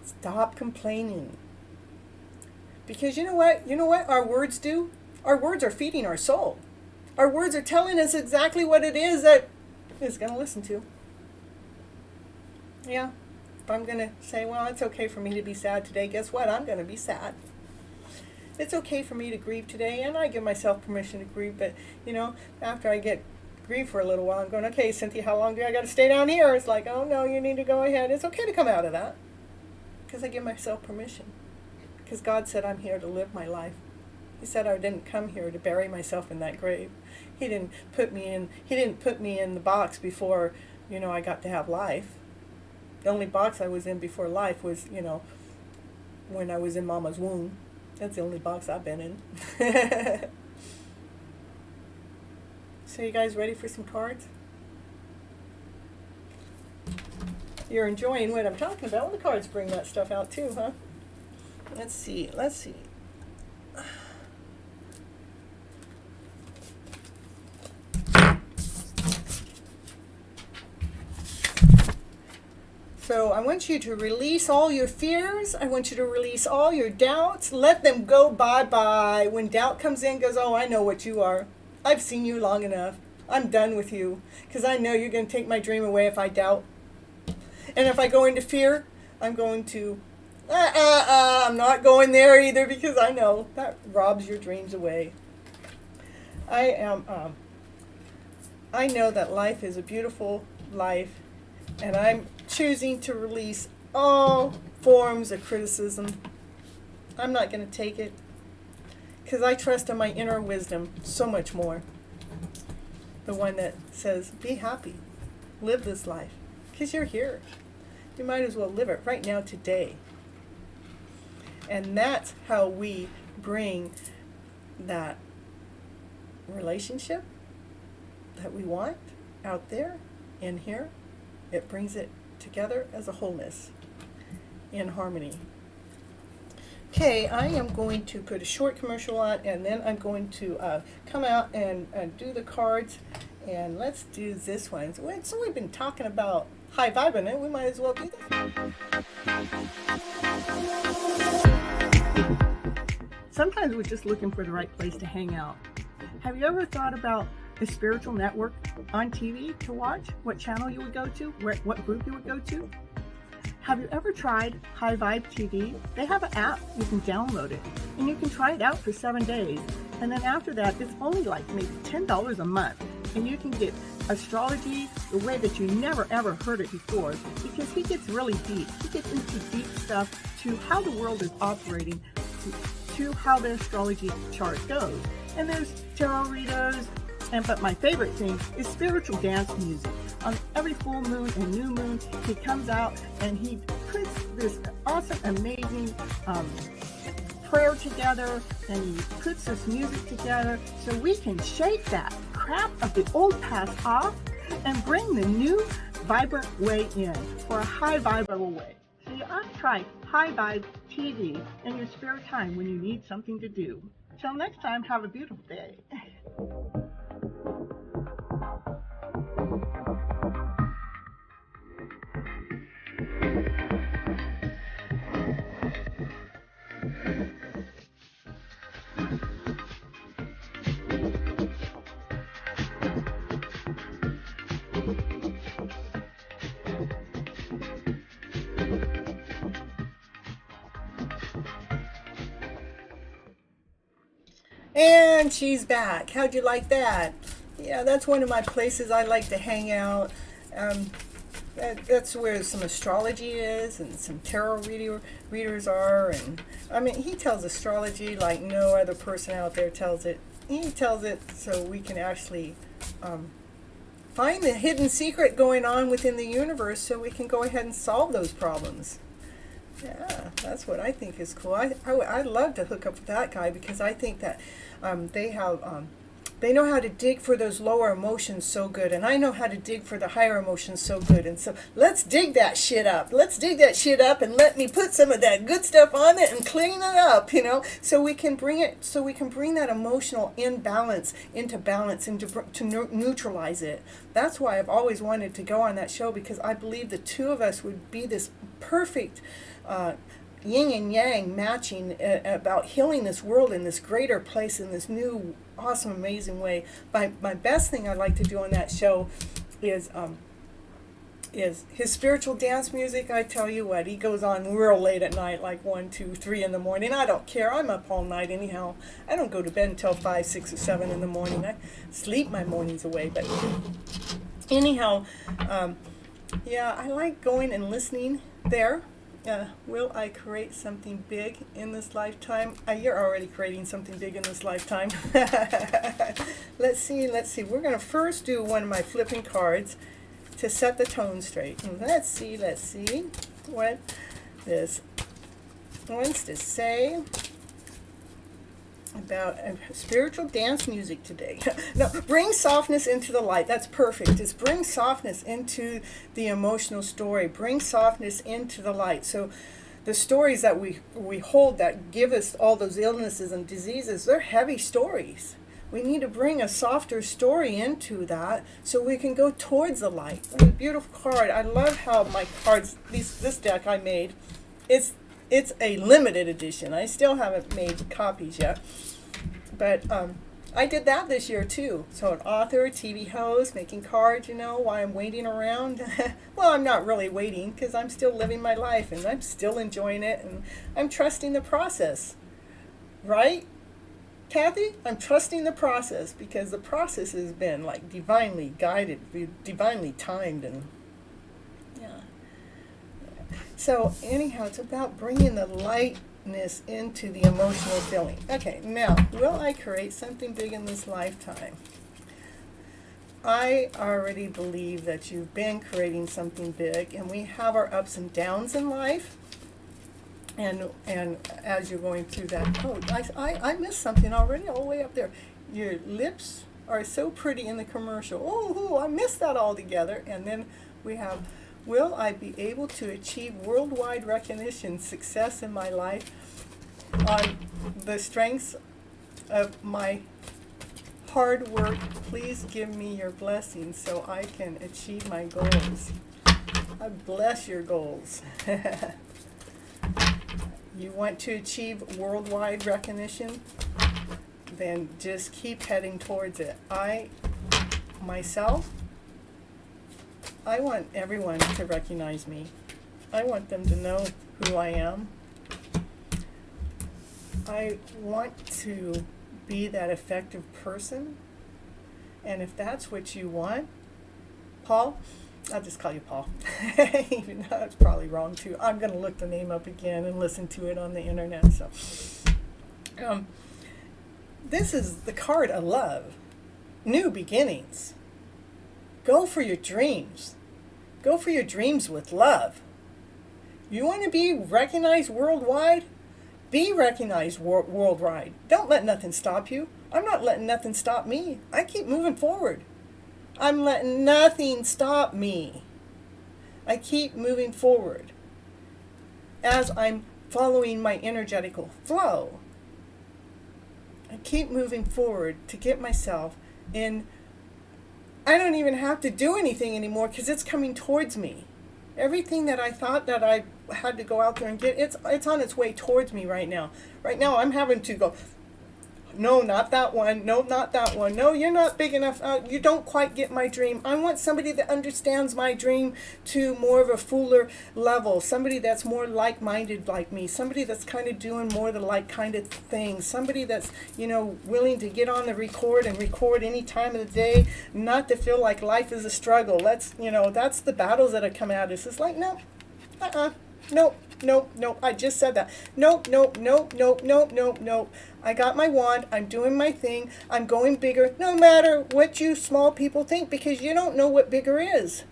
Stop complaining. Because you know what our words do? Our words are feeding our soul. Our words are telling us exactly what it is that it's going to listen to. Yeah. If I'm going to say, well, it's okay for me to be sad today, guess what? I'm going to be sad. It's okay for me to grieve today, and I give myself permission to grieve, but, after I get grieve for a little while, I'm going, okay, Cynthia, how long do I got to stay down here? It's like, oh, no, you need to go ahead. It's okay to come out of that. Because I give myself permission. Because God said I'm here to live my life. He said I didn't come here to bury myself in that grave. He didn't put me in the box before, I got to have life. The only box I was in before life was, when I was in Mama's womb. That's the only box I've been in. So you guys ready for some cards? You're enjoying what I'm talking about. Well, the cards bring that stuff out too, huh? Let's see. So I want you to release all your fears. I want you to release all your doubts. Let them go bye-bye. When doubt comes in, goes, oh, I know what you are. I've seen you long enough. I'm done with you. Because I know you're going to take my dream away if I doubt. And if I go into fear, I'm going to, I'm not going there either, because I know that robs your dreams away. I know that life is a beautiful life, and I'm choosing to release all forms of criticism. I'm not going to take it, because I trust in my inner wisdom so much more. The one that says, be happy, live this life, because you're here. You might as well live it right now, today. And that's how we bring that relationship that we want out there, in here. It brings it together as a wholeness, in harmony. Okay, I am going to put a short commercial on, and then I'm going to come out and do the cards. And let's do this one. So we've been talking about high vibing it, we might as well do this. Sometimes we're just looking for the right place to hang out. Have you ever thought about a spiritual network on TV to watch? What channel you would go to? What group you would go to? Have you ever tried High Vibe TV? They have an app, you can download it, and you can try it out for 7 days. And then after that, it's only like maybe $10 a month. And you can get astrology the way that you never ever heard it before, because he gets really deep. He gets into deep stuff to how the world is operating, to how the astrology chart goes. And there's tarot readers, but my favorite thing is spiritual dance music. On every full moon and new moon, he comes out and he puts this awesome, amazing prayer together, and he puts this music together so we can shake that crap of the old past off and bring the new vibrant way in, or a high vibrable way. So you ought to try High Vibe TV in your spare time when you need something to do. Till next time, have a beautiful day. And she's back. How'd you like that? Yeah, that's one of my places I like to hang out. That's where some astrology is and some tarot readers are. And I mean, he tells astrology like no other person out there tells it. He tells it so we can actually find the hidden secret going on within the universe so we can go ahead and solve those problems. Yeah, that's what I think is cool. I'd love to hook up with that guy because I think that they know how to dig for those lower emotions so good, and I know how to dig for the higher emotions so good. And so let's dig that shit up. Let's dig that shit up and let me put some of that good stuff on it and clean it up, so we can bring that emotional imbalance into balance and to neutralize it. That's why I've always wanted to go on that show, because I believe the two of us would be this perfect yin and yang matching about healing this world in this greater place, in this new awesome amazing way. My best thing I like to do on that show is his spiritual dance music. I tell you what, he goes on real late at night, like 1, 2, 3 in the morning. I don't care. I'm up all night anyhow. I don't go to bed until 5, 6, or 7 in the morning. I sleep my mornings away. But anyhow, yeah, I like going and listening there. Will I create something big in this lifetime? You're already creating something big in this lifetime. Let's see. We're going to first do one of my flipping cards to set the tone straight. And let's see what this wants to say about spiritual dance music today. No, bring softness into the light. That's perfect. Just bring softness into the emotional story. Bring softness into the light. So the stories that we hold that give us all those illnesses and diseases, they're heavy stories. We need to bring a softer story into that so we can go towards the light. What a beautiful card. I love how my cards, this deck I made, it's a limited edition. I still haven't made copies yet. But I did that this year too. So an author, TV host, making cards, while I'm waiting around. Well, I'm not really waiting because I'm still living my life and I'm still enjoying it and I'm trusting the process. Right, Kathy? I'm trusting the process because the process has been like divinely guided, divinely timed, and yeah. So anyhow, it's about bringing the lightness into the emotional feeling. Okay, now, will I create something big in this lifetime? I already believe that you've been creating something big, and we have our ups and downs in life. And as you're going through that, I missed something already all the way up there. Your lips are so pretty in the commercial. Oh, I missed that altogether. And then we have, will I be able to achieve worldwide recognition, success in my life on the strengths of my hard work? Please give me your blessings so I can achieve my goals. I bless your goals. You want to achieve worldwide recognition? Then just keep heading towards it. I want everyone to recognize me. I want them to know who I am. I want to be that effective person. And if that's what you want, Paul, I'll just call you Paul, even though it's probably wrong too. I'm going to look the name up again and listen to it on the internet. So, this is the card of love, new beginnings. Go for your dreams. Go for your dreams with love. You want to be recognized worldwide? Be recognized worldwide. Don't let nothing stop you. I'm not letting nothing stop me. I keep moving forward. I'm letting nothing stop me. I keep moving forward as I'm following my energetical flow. I keep moving forward to get myself in. I don't even have to do anything anymore because it's coming towards me. Everything that I thought that I had to go out there and get, it's on its way towards me right now. Right now I'm having to go, no, not that one. No, not that one. No, you're not big enough. You don't quite get my dream. I want somebody that understands my dream to more of a fuller level. Somebody that's more like-minded like me. Somebody that's kind of doing more the like kind of things. Somebody that's, willing to get on the record and record any time of the day, not to feel like life is a struggle. That's the battles that have come at us. It's like, no, nope, I just said that. Nope. I got my wand, I'm doing my thing, I'm going bigger, no matter what you small people think, because you don't know what bigger is.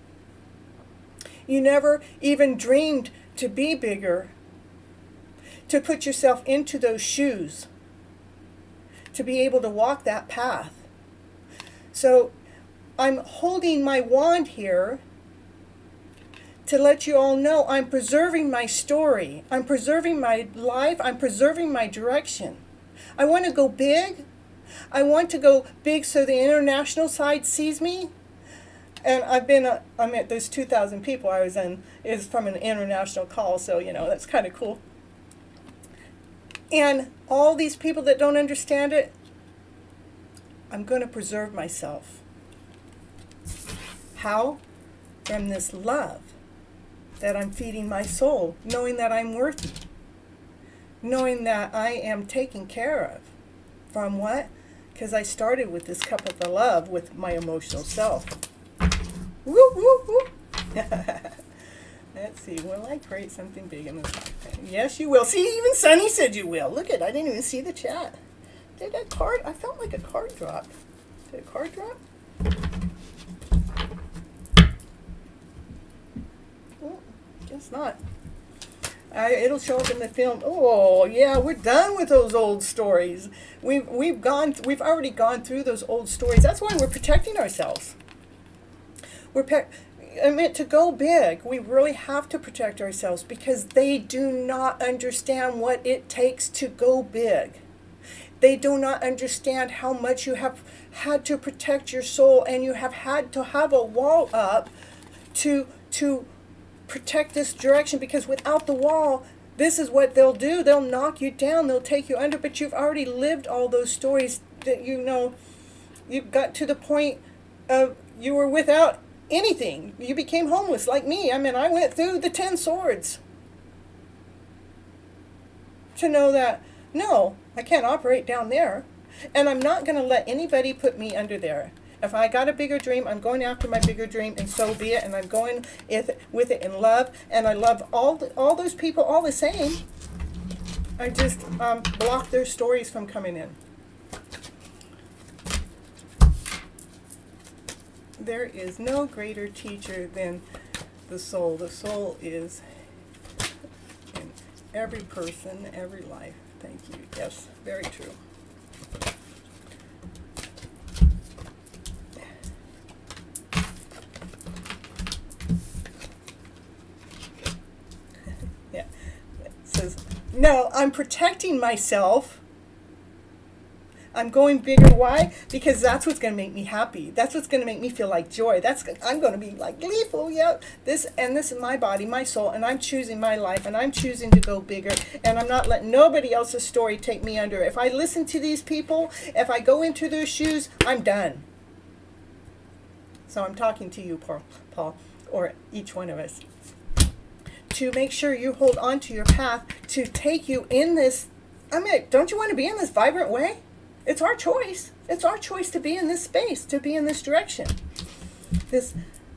You never even dreamed to be bigger, to put yourself into those shoes, to be able to walk that path. So I'm holding my wand here to let you all know I'm preserving my story. I'm preserving my life. I'm preserving my direction. I want to go big. I want to go big so the international side sees me. And I'm at those 2,000 people I was in is from an international call, so that's kind of cool. And all these people that don't understand it, I'm going to preserve myself. How? From this love that I'm feeding my soul, knowing that I'm worthy, knowing that I am taken care of. From what? Because I started with this cup of the love with my emotional self. Woo, woo, woo. Let's see, will I create something big in this life? Yes, you will. See, even Sunny said you will. Look at, I didn't even see the chat. Did that card? I felt like a card drop. Did a card drop? Oh, guess not. It'll show up in the film. Oh yeah, we're done with those old stories. We've already gone through those old stories. That's why we're protecting ourselves. I meant to go big. We really have to protect ourselves because they do not understand what it takes to go big. They do not understand how much you have had to protect your soul, and you have had to have a wall up to protect this direction, because without the wall, this is what they'll do. They'll knock you down. They'll take you under, but you've already lived all those stories that you got to the point of you were without anything. You became homeless like me. I mean, I went through the 10 swords to know that, no, I can't operate down there, and I'm not going to let anybody put me under there. If I got a bigger dream, I'm going after my bigger dream, and so be it. And I'm going with it in love, and I love all those people all the same. I just block their stories from coming in. There is no greater teacher than the soul. The soul is in every person, every life. Thank you. Yes, very true. No, I'm protecting myself. I'm going bigger. Why? Because that's what's going to make me happy. That's what's going to make me feel like joy. I'm going to be like gleeful. Yeah, this is my body, my soul, and I'm choosing my life, and I'm choosing to go bigger, and I'm not letting nobody else's story take me under. If I listen to these people, if I go into their shoes, I'm done. So I'm talking to you, Paul, or each one of us, to make sure you hold on to your path to take you in this. I mean, don't you want to be in this vibrant way? It's our choice. It's our choice to be in this space, to be in this direction.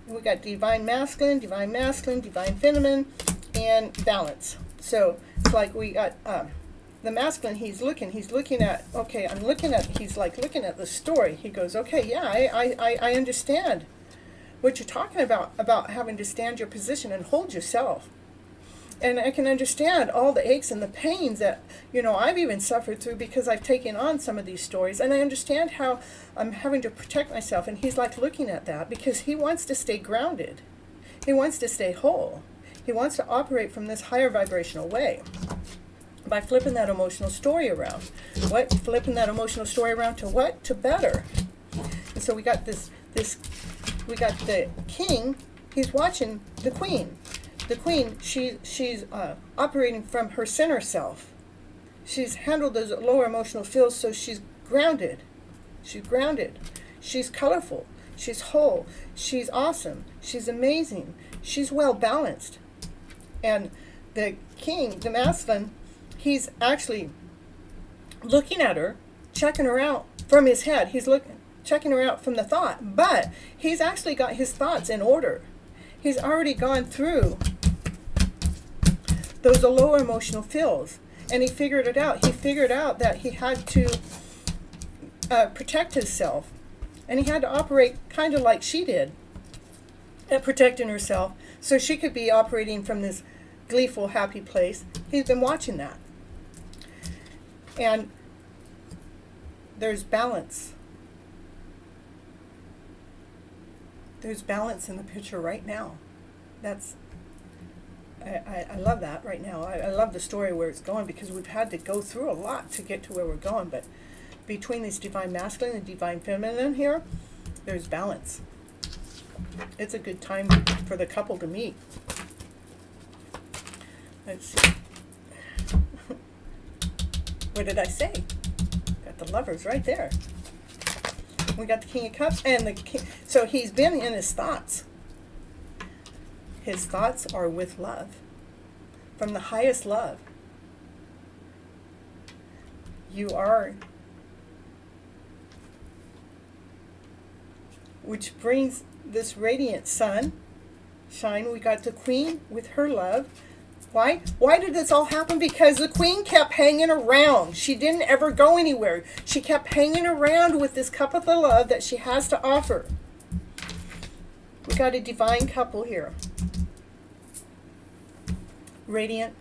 We got divine masculine, divine feminine, and balance. So it's like we got the masculine. He's looking at. Okay, he's like looking at the story. He goes, okay, yeah, I understand what you're talking about having to stand your position and hold yourself. And I can understand all the aches and the pains that, I've even suffered through because I've taken on some of these stories. And I understand how I'm having to protect myself. And he's like looking at that because he wants to stay grounded. He wants to stay whole. He wants to operate from this higher vibrational way. by flipping that emotional story around. What? Flipping that emotional story around to what? To better. And so we got we got the king, he's watching the queen. The queen, she's operating from her center self. She's handled those lower emotional feels, so she's grounded. She's grounded. She's colorful. She's whole. She's awesome. She's amazing. She's well balanced. And the king, the masculine, he's actually looking at her, checking her out from his head. He's checking her out from the thought. But he's actually got his thoughts in order. He's already gone through those lower emotional feels. And he figured it out. He figured out that he had to protect himself. And he had to operate kind of like she did at protecting herself, so she could be operating from this gleeful, happy place. He's been watching that. And there's balance. There's balance in the picture right now. I love that right now. I love the story where it's going, because we've had to go through a lot to get to where we're going. But between this divine masculine and divine feminine here, there's balance. It's a good time for the couple to meet. Let's see. What did I say? Got the lovers right there. We got the King of Cups and the King. So he's been in his thoughts. His thoughts are with love. From the highest love. You are. Which brings this radiant sun, shine. We got the Queen with her love. Why? Why did this all happen? Because the Queen kept hanging around. She didn't ever go anywhere. She kept hanging around with this cup of the love that she has to offer. We got a divine couple here. Radiant,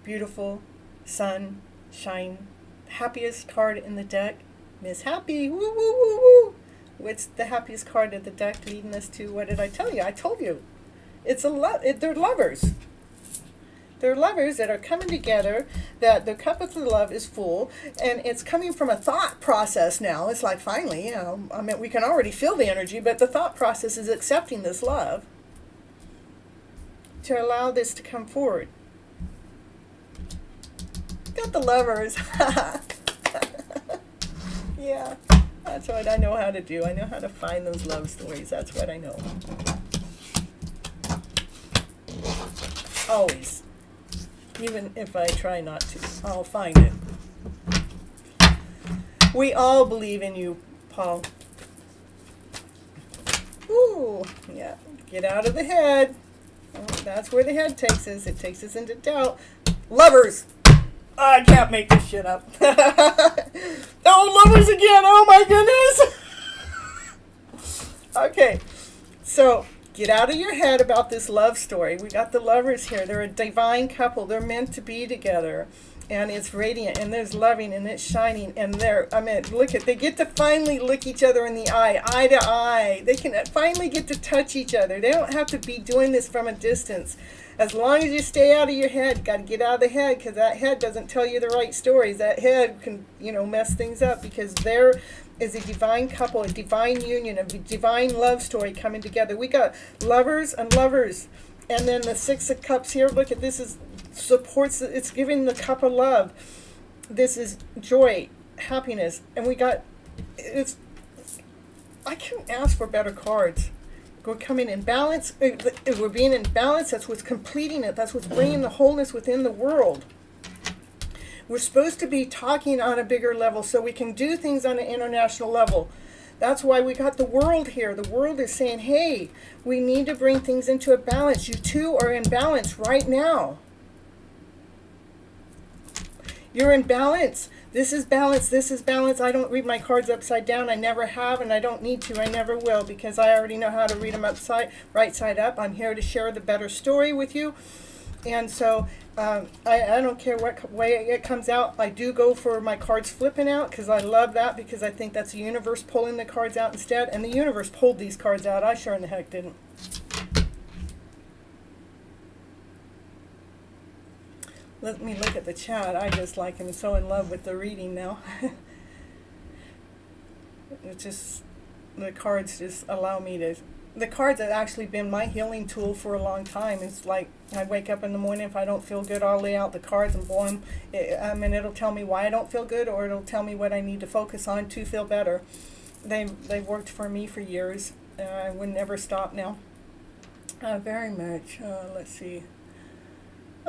beautiful, sun, shine. Happiest card in the deck. Miss Happy. Woo, woo, woo, woo. What's the happiest card of the deck leading us to? What did I tell you? I told you. It's they're lovers. They're lovers that are coming together, that the cup of the love is full, and it's coming from a thought process now. It's like, finally, I mean, we can already feel the energy, but the thought process is accepting this love to allow this to come forward. Got the lovers. Yeah. That's what I know how to do. I know how to find those love stories. That's what I know. Always. Even if I try not to, I'll find it. We all believe in you, Paul. Ooh, yeah. Get out of the head. Oh, that's where the head takes us. It takes us into doubt. Lovers. I can't make this shit up. Oh, lovers again. Oh, my goodness. Okay. So, get out of your head about this love story. We got the lovers here. They're a divine couple. They're meant to be together. And it's radiant. And there's loving. And it's shining. And they get to finally look each other in the eye to eye. They can finally get to touch each other. They don't have to be doing this from a distance. As long as you stay out of your head, got to get out of the head, because that head doesn't tell you the right stories. That head can, mess things up, because there is a divine couple, a divine union, a divine love story coming together. We got lovers and lovers. And then the Six of Cups here, look at this, is supports, it's giving the cup of love. This is joy, happiness. And we got, I couldn't ask for better cards. We're coming in balance. We're being in balance. That's what's completing it. That's what's bringing the wholeness within the world. We're supposed to be talking on a bigger level so we can do things on an international level. That's why we got the world here. The world is saying, hey, we need to bring things into a balance. You two are in balance right now. You're in balance. This is balance. This is balance. I don't read my cards upside down. I never have, and I don't need to. I never will, because I already know how to read them right side up. I'm here to share the better story with you. And so I don't care what way it comes out. I do go for my cards flipping out, because I love that, because I think that's the universe pulling the cards out instead. And the universe pulled these cards out. I sure in the heck didn't. Let me look at the chat. I just like am so in love with the reading now. It just, the cards just allow me to, the cards have actually been my healing tool for a long time. It's like I wake up in the morning, if I don't feel good, I'll lay out the cards and boom, it'll tell me why I don't feel good, or it'll tell me what I need to focus on to feel better. They've worked for me for years. I would never stop now. Very much. Let's see.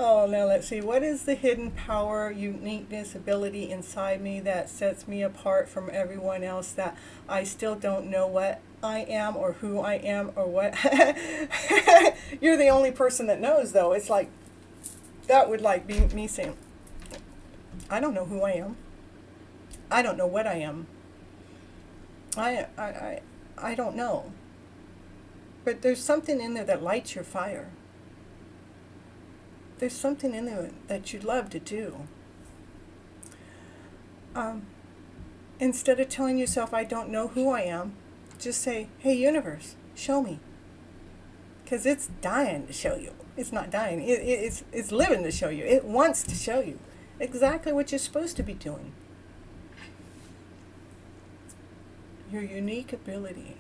Oh, now let's see. What is the hidden power, uniqueness, ability inside me that sets me apart from everyone else that I still don't know what I am or who I am or what? You're the only person that knows, though. It's like, that would like be me saying, I don't know who I am. I don't know what I am. I don't know. But there's something in there that lights your fire. There's something in there that you love to do. Instead of telling yourself, I don't know who I am, just say, hey, universe, show me. Because it's dying to show you. It's not dying. It's living to show you. It wants to show you exactly what you're supposed to be doing. Your unique ability.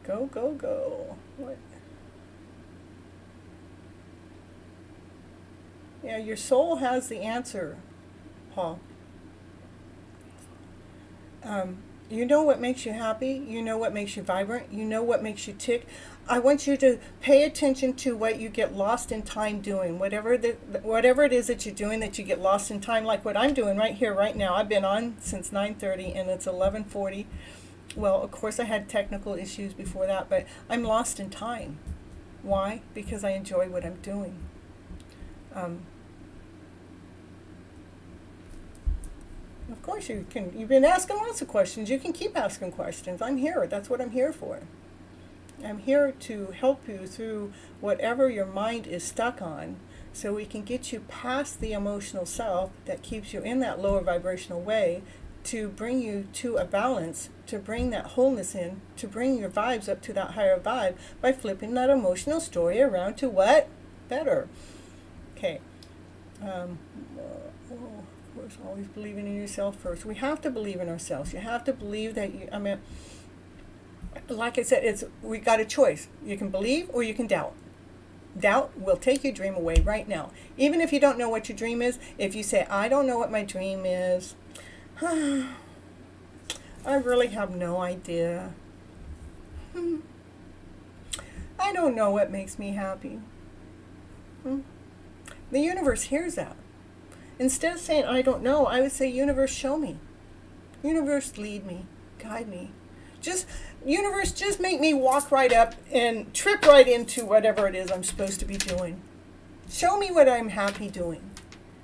Go, go, go. What? Yeah, your soul has the answer, Paul. You know what makes you happy. You know what makes you vibrant. You know what makes you tick. I want you to pay attention to what you get lost in time doing. Whatever it is that you're doing that you get lost in time, like what I'm doing right here, right now. I've been on since 9:30 and it's 11:40. Well, of course I had technical issues before that, but I'm lost in time. Why? Because I enjoy what I'm doing. Of course you can. You've been asking lots of questions. You can keep asking questions. I'm here. That's what I'm here for. I'm here to help you through whatever your mind is stuck on, so we can get you past the emotional self that keeps you in that lower vibrational way, to bring you to a balance, to bring that wholeness in, to bring your vibes up to that higher vibe by flipping that emotional story around to what? Better. Okay. Of course, always believing in yourself first. We have to believe in ourselves. You have to believe that you, like I said, we got a choice. You can believe or you can doubt. Doubt will take your dream away right now. Even if you don't know what your dream is, if you say, I don't know what my dream is, I really have no idea. I don't know what makes me happy. The universe hears that. Instead of saying, I don't know, I would say, universe, show me. Universe, lead me, guide me. Universe, just make me walk right up and trip right into whatever it is I'm supposed to be doing. Show me what I'm happy doing.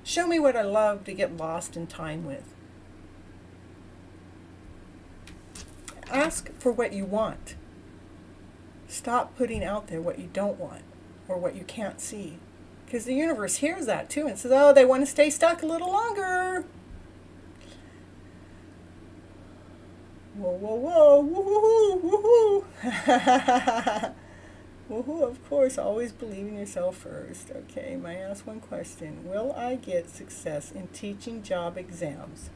Show me what I love to get lost in time with. Ask for what you want. Stop putting out there what you don't want or what you can't see. Because the universe hears that too and says, oh, they want to stay stuck a little longer. Whoa, whoa, whoa, woohoo, woohoo. Woohoo, of course, always believe in yourself first. Okay, may I ask one question? Will I get success in teaching job exams?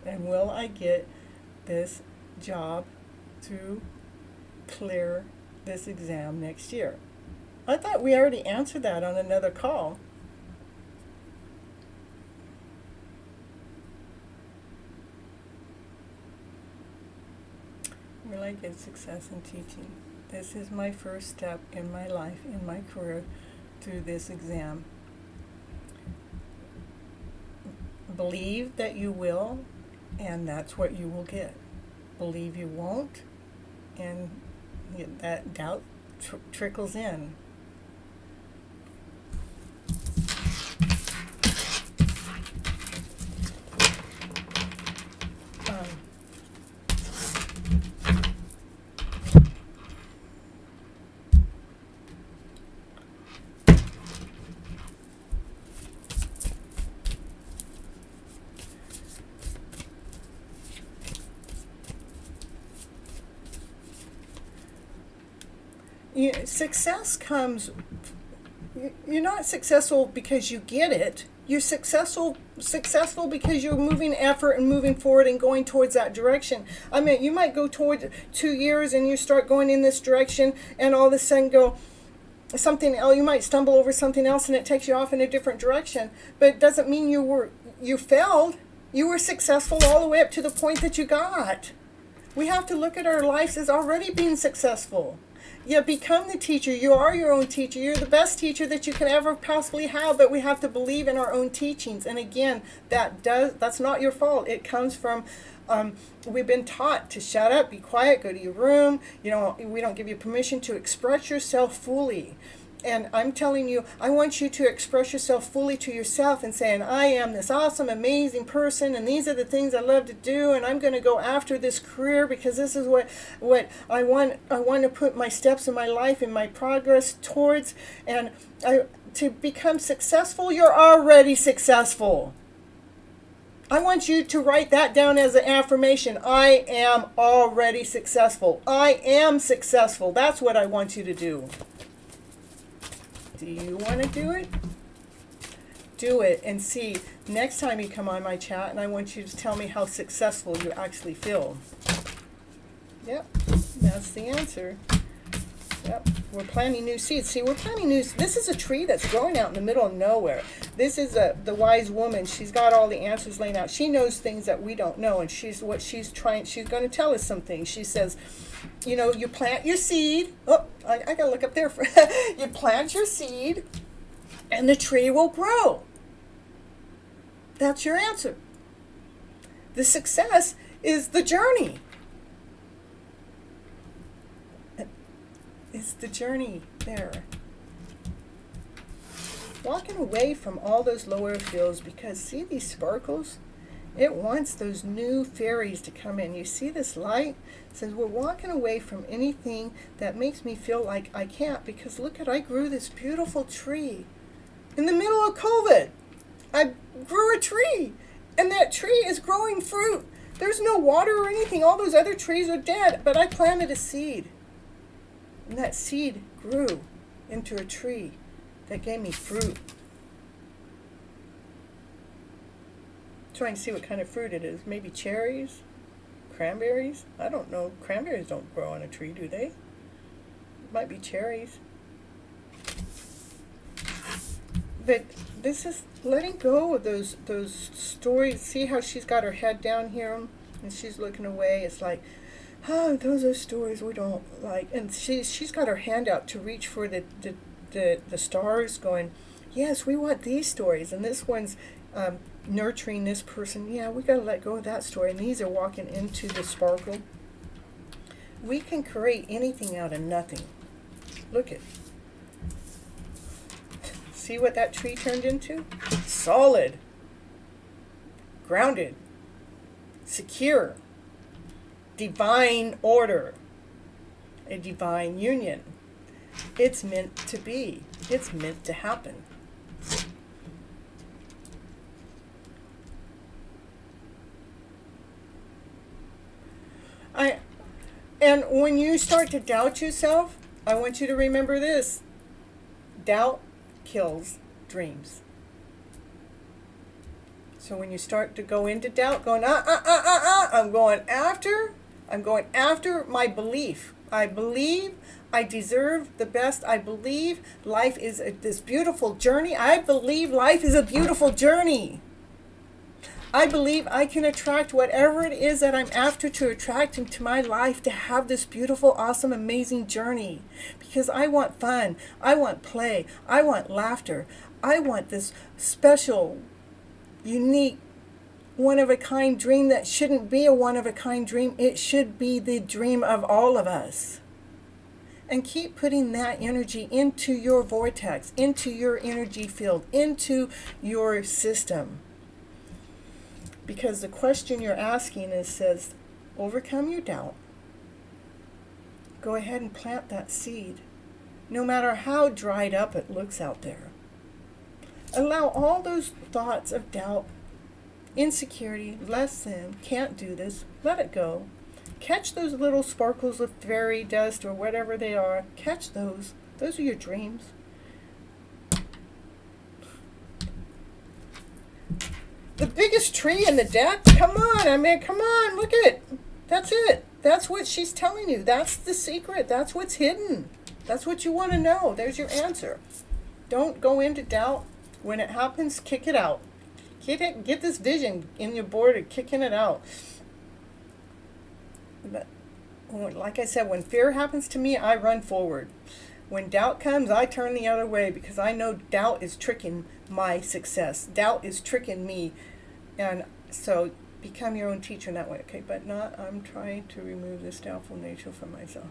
And will I get this job to clear this exam next year? I thought we already answered that on another call. Will I get success in teaching? This is my first step in my life, in my career, through this exam. Believe that you will, and that's what you will get. Believe you won't, and that doubt trickles in. Success comes, you're not successful because you get it. You're successful because you're moving effort and moving forward and going towards that direction. I mean, you might go towards 2 years and you start going in this direction, and all of a sudden go something else. You might stumble over something else and it takes you off in a different direction. But it doesn't mean you failed. You were successful all the way up to the point that you got. We have to look at our lives as already being successful. Yeah, become the teacher. You are your own teacher. You're the best teacher that you can ever possibly have, but we have to believe in our own teachings. And again, that's not your fault. It comes from, we've been taught to shut up, be quiet, go to your room. We don't give you permission to express yourself fully. And I'm telling you, I want you to express yourself fully to yourself and saying, I am this awesome, amazing person, and these are the things I love to do, and I'm going to go after this career because this is what I want. I want to put my steps in my life and my progress towards, and to become successful. You're already successful. I want you to write that down as an affirmation. I am already successful. I am successful. That's what I want you to do. Do you want to do it? Do it and see next time you come on my chat, and I want you to tell me how successful you actually feel. Yep, that's the answer. Yep, we're planting new seeds. See, we're planting this is a tree that's growing out in the middle of nowhere. This is the wise woman. She's got all the answers laying out. She knows things that we don't know, and she's going to tell us some things. She says, you plant your seed. Oh, I got to look up there. You plant your seed, and the tree will grow. That's your answer. The success is the journey. It's the journey there. Walking away from all those lower fields, because see these sparkles? It wants those new fairies to come in. You see this light? It says we're walking away from anything that makes me feel like I can't, because look I grew this beautiful tree. In the middle of COVID, I grew a tree, and that tree is growing fruit. There's no water or anything. All those other trees are dead, but I planted a seed. And that seed grew into a tree that gave me fruit. Trying to see what kind of fruit it is. Maybe cherries? Cranberries? I don't know. Cranberries don't grow on a tree, do they? It might be cherries. But this is letting go of those stories. See how she's got her head down here and she's looking away. It's like, oh, those are stories we don't like. And she's got her hand out to reach for the stars, going, yes, we want these stories. And this one's nurturing this person. Yeah, we got to let go of that story. And these are walking into the sparkle. We can create anything out of nothing. Look at. See what that tree turned into? Solid. Grounded. Secure. Divine order, a divine union. It's meant to be. It's meant to happen. And when you start to doubt yourself, I want you to remember this. Doubt kills dreams. So when you start to go into doubt, going, I'm going after my belief. I believe I deserve the best. I believe life is this beautiful journey. I believe life is a beautiful journey. I believe I can attract whatever it is that I'm after to attract into my life to have this beautiful, awesome, amazing journey. Because I want fun. I want play. I want laughter. I want this special, unique, one-of-a-kind dream that shouldn't be a one-of-a-kind dream. It should be the dream of all of us. And keep putting that energy into your vortex, into your energy field, into your system. Because the question you're asking says, overcome your doubt. Go ahead and plant that seed, no matter how dried up it looks out there. Allow all those thoughts of doubt, insecurity, less than, can't do this, let it go. Catch those little sparkles of fairy dust or whatever they are. Catch those. Those are your dreams. The biggest tree in the deck? Come on, I mean, come on, look at it. That's it. That's what she's telling you. That's the secret. That's what's hidden. That's what you want to know. There's your answer. Don't go into doubt. When it happens, kick it out. Get this vision in your board and kicking it out. But like I said, when fear happens to me, I run forward. When doubt comes, I turn the other way because I know doubt is tricking my success. Doubt is tricking me. And so become your own teacher in that way. Okay, but not, I'm trying to remove this doubtful nature from myself.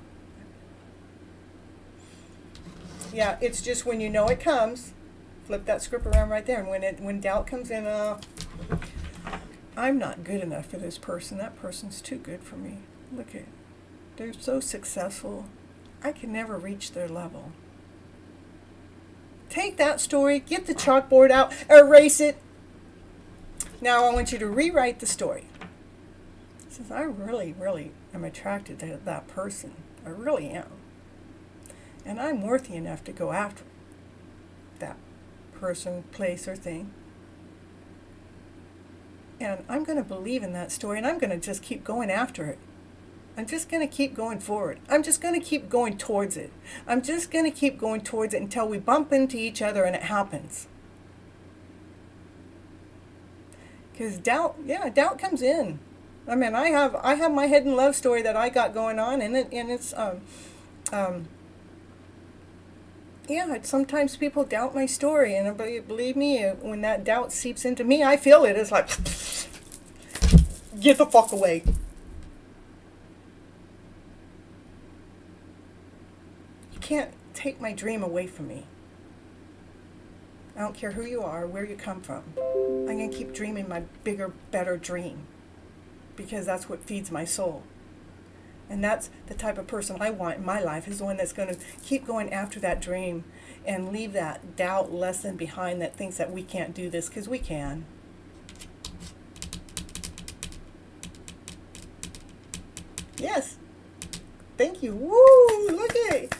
Yeah, it's just when you know it comes, flip that script around right there. And when doubt comes in, I'm not good enough for this person. That person's too good for me. Look at, they're so successful. I can never reach their level. Take that story, get the chalkboard out, erase it. Now I want you to rewrite the story. It says, I really, really am attracted to that person. I really am. And I'm worthy enough to go after that person, place, or thing. And I'm going to believe in that story, and I'm going to just keep going after it. I'm just going to keep going forward. I'm just going to keep going towards it. I'm just going to keep going towards it until we bump into each other and it happens. Because doubt comes in. I mean, I have my hidden love story that I got going on, and it's sometimes people doubt my story, and believe me, when that doubt seeps into me, I feel it. It's like, get the fuck away. You can't take my dream away from me. I don't care who you are, where you come from. I'm going to keep dreaming my bigger, better dream, because that's what feeds my soul. And that's the type of person I want in my life, is the one that's going to keep going after that dream and leave that doubt lesson behind that thinks that we can't do this, because we can. Yes. Thank you. Woo! Look at it.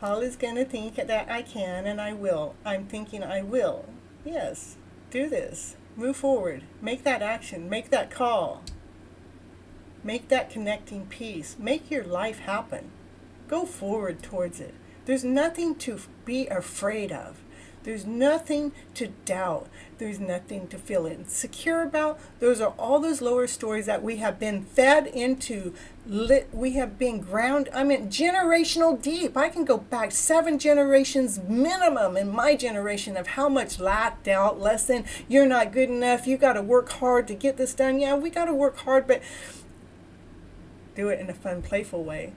Paul is going to think that I can, and I will. I'm thinking I will. Yes. Do this. Move forward. Make that action. Make that call. Make that connecting piece. Make your life happen. Go forward towards it. There's nothing to be afraid of. There's nothing to doubt. There's nothing to feel insecure about. Those are all those lower stories that we have been fed into. We have been generational deep. I can go back 7 generations minimum in my generation of how much lack, doubt, lesson, you're not good enough, you got to work hard to get this done. Yeah, we got to work hard, but do it in a fun, playful way.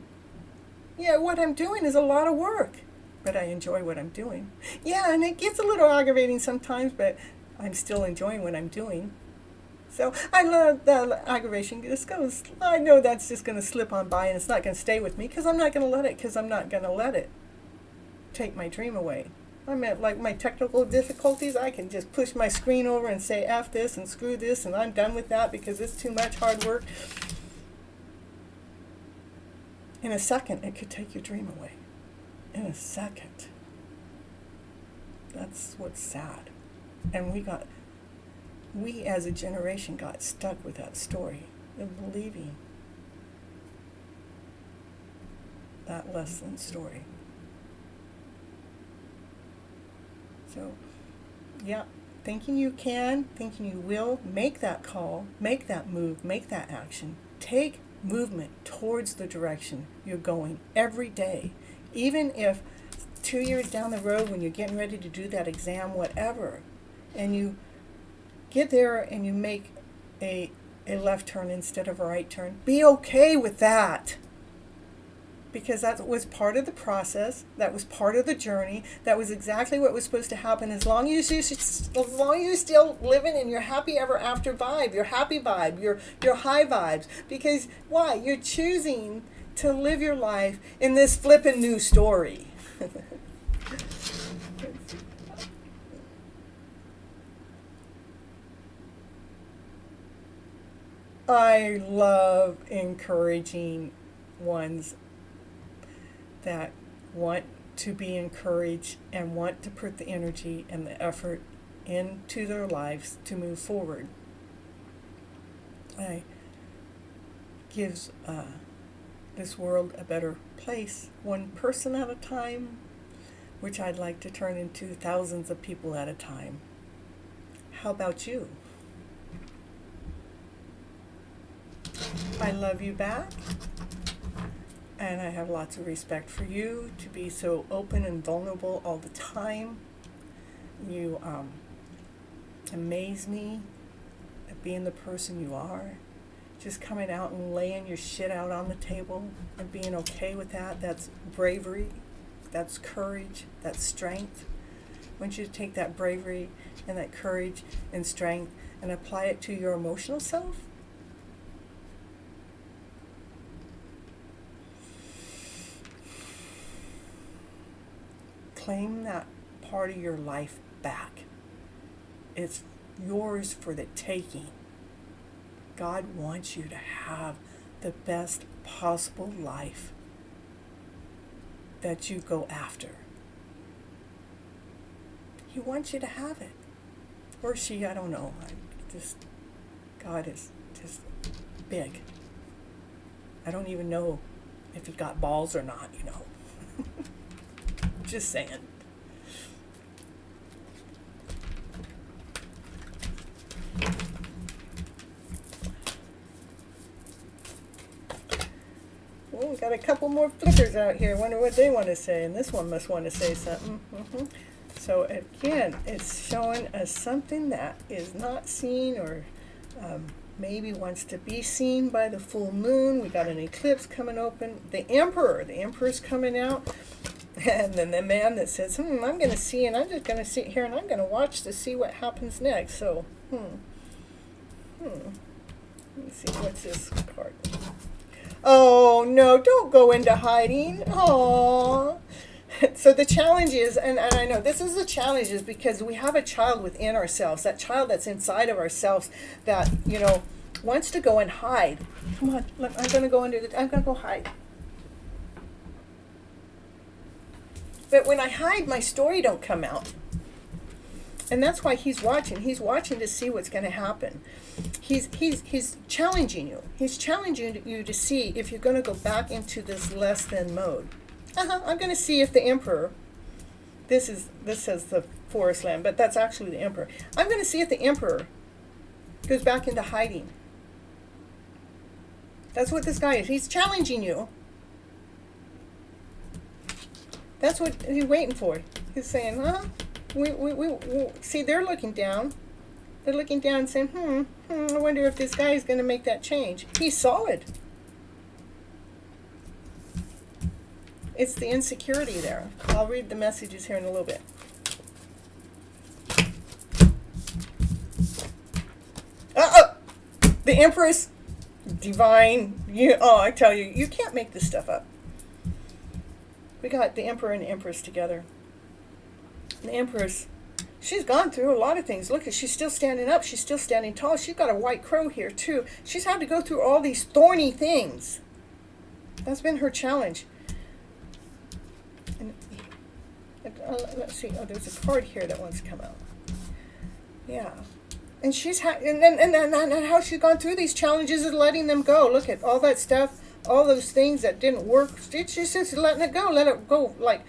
Yeah, what I'm doing is a lot of work, but I enjoy what I'm doing. Yeah, and it gets a little aggravating sometimes, but I'm still enjoying what I'm doing. So I love the aggravation. Just goes, I know that's just going to slip on by, and it's not going to stay with me, because I'm not going to let it, because I'm not going to let it take my dream away. I mean, like my technical difficulties, I can just push my screen over and say F this and screw this, and I'm done with that because it's too much hard work. In a second, it could take your dream away. In a second. That's what's sad. And we as a generation got stuck with that story of believing that less than story. So, yeah, thinking you can, thinking you will, make that call, make that move, make that action. Take movement towards the direction you're going every day. Even if 2 years down the road, when you're getting ready to do that exam, whatever, and you get there and you make a left turn instead of a right turn, be okay with that. Because that was part of the process, that was part of the journey, that was exactly what was supposed to happen, as long as you're still living in your happy ever after vibe, your happy vibe, your high vibes. Because why? You're choosing to live your life in this flippin' new story. I love encouraging ones that want to be encouraged and want to put the energy and the effort into their lives to move forward. I gives this world a better place, one person at a time, which I'd like to turn into thousands of people at a time. How about you? I love you back, and I have lots of respect for you to be so open and vulnerable all the time. You amaze me at being the person you are. Just coming out and laying your shit out on the table and being okay with that. That's bravery. That's courage. That's strength. I want you to take that bravery and that courage and strength and apply it to your emotional self. Claim that part of your life back. It's yours for the taking. God wants you to have the best possible life that you go after. He wants you to have it. Or she, I don't know. God is just big. I don't even know if he got balls or not, you know. Just saying. Well, we got a couple more flippers out here. Wonder what they want to say. And this one must want to say something. So again, it's showing us something that is not seen or maybe wants to be seen by the full moon. We got an eclipse coming open. The Emperor's coming out. And then the man that says, I'm going to see, and I'm just going to sit here and I'm going to watch to see what happens next. So, Let me see, what's this card? Oh, no, don't go into hiding. Aww. So the challenge is, and I know this is the challenge, is because we have a child within ourselves, that child that's inside of ourselves that, you know, wants to go and hide. Come on, look, I'm going to go hide. But when I hide, my story don't come out. And that's why he's watching. He's watching to see what's going to happen. He's challenging you. He's challenging you to see if you're going to go back into this less than mode. I'm going to see if the Emperor, this says the forest land, but that's actually the Emperor. I'm going to see if the Emperor goes back into hiding. That's what this guy is. He's challenging you. That's what he's waiting for. He's saying, we see, they're looking down. They're looking down and saying, I wonder if this guy is going to make that change. He's solid. It's the insecurity there. I'll read the messages here in a little bit. The Empress, divine. I tell you, you can't make this stuff up. We got the Emperor and the Empress together. And the Empress, she's gone through a lot of things. Look, she's still standing up. She's still standing tall. She's got a white crow here, too. She's had to go through all these thorny things. That's been her challenge. And, let's see. Oh, there's a card here that wants to come out. Yeah. And she's and how she's gone through these challenges is letting them go. Look at all that stuff. All those things that didn't work, it's just letting it go. Let it go. Like,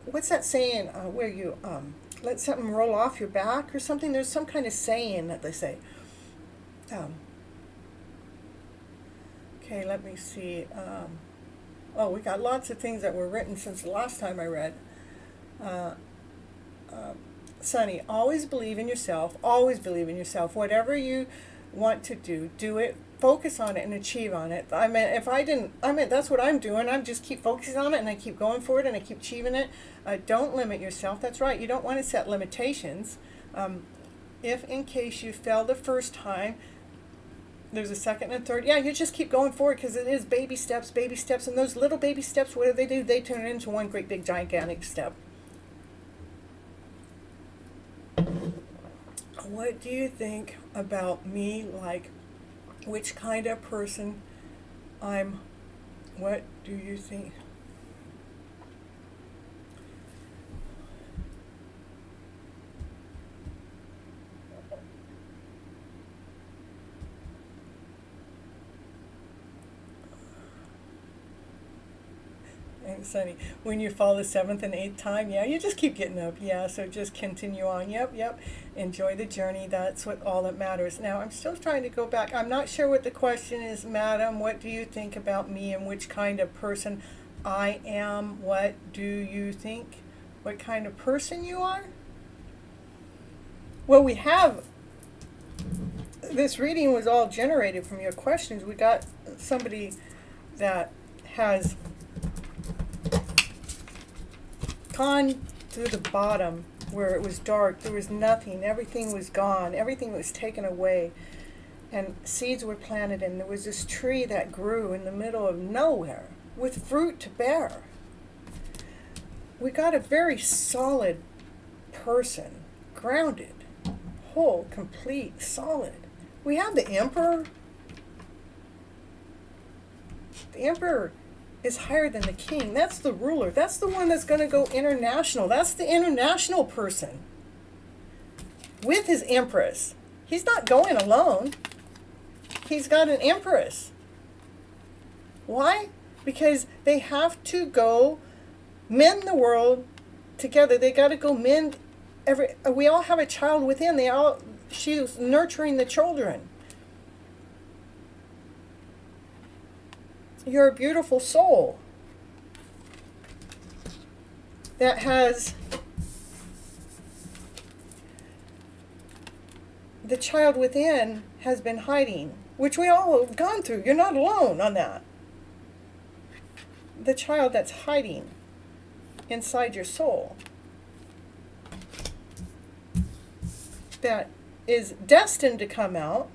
what's that saying? Where you let something roll off your back or something? There's some kind of saying that they say. Okay, let me see. We got lots of things that were written since the last time I read. Sonny, always believe in yourself. Always believe in yourself. Whatever you want to do, do it. Focus on it and achieve on it. That's what I'm doing. I just keep focusing on it and I keep going for it and I keep achieving it. Don't limit yourself. That's right. You don't want to set limitations. If in case you fell the first time, there's a second and third. Yeah, you just keep going forward because it is baby steps. And those little baby steps, what do? They turn into one great big gigantic step. What do you think about me, like, which kind of person I'm. What do you think? And Sunny, when you fall the seventh and eighth time, yeah, you just keep getting up. Yeah, so just continue on. Yep. Enjoy the journey. That's what all that matters. Now, I'm still trying to go back. I'm not sure what the question is, Madam. What do you think about me and which kind of person I am? What do you think? What kind of person you are? Well, we have. This reading was all generated from your questions. We got somebody that has gone to the bottom where it was dark. There was nothing. Everything was gone. Everything was taken away. And seeds were planted, and there was this tree that grew in the middle of nowhere with fruit to bear. We got a very solid person, grounded, whole, complete, solid. We have the Emperor. The Emperor is higher than the king. That's the ruler. That's the one that's going to go international. That's the international person with his empress. He's not going alone. He's got an empress. Why? Because they have to go mend the world together. They got to go mend we all have a child within. She's nurturing the children. You're a beautiful soul that has the child within has been hiding, which we all have gone through. You're not alone on that. The child that's hiding inside your soul that is destined to come out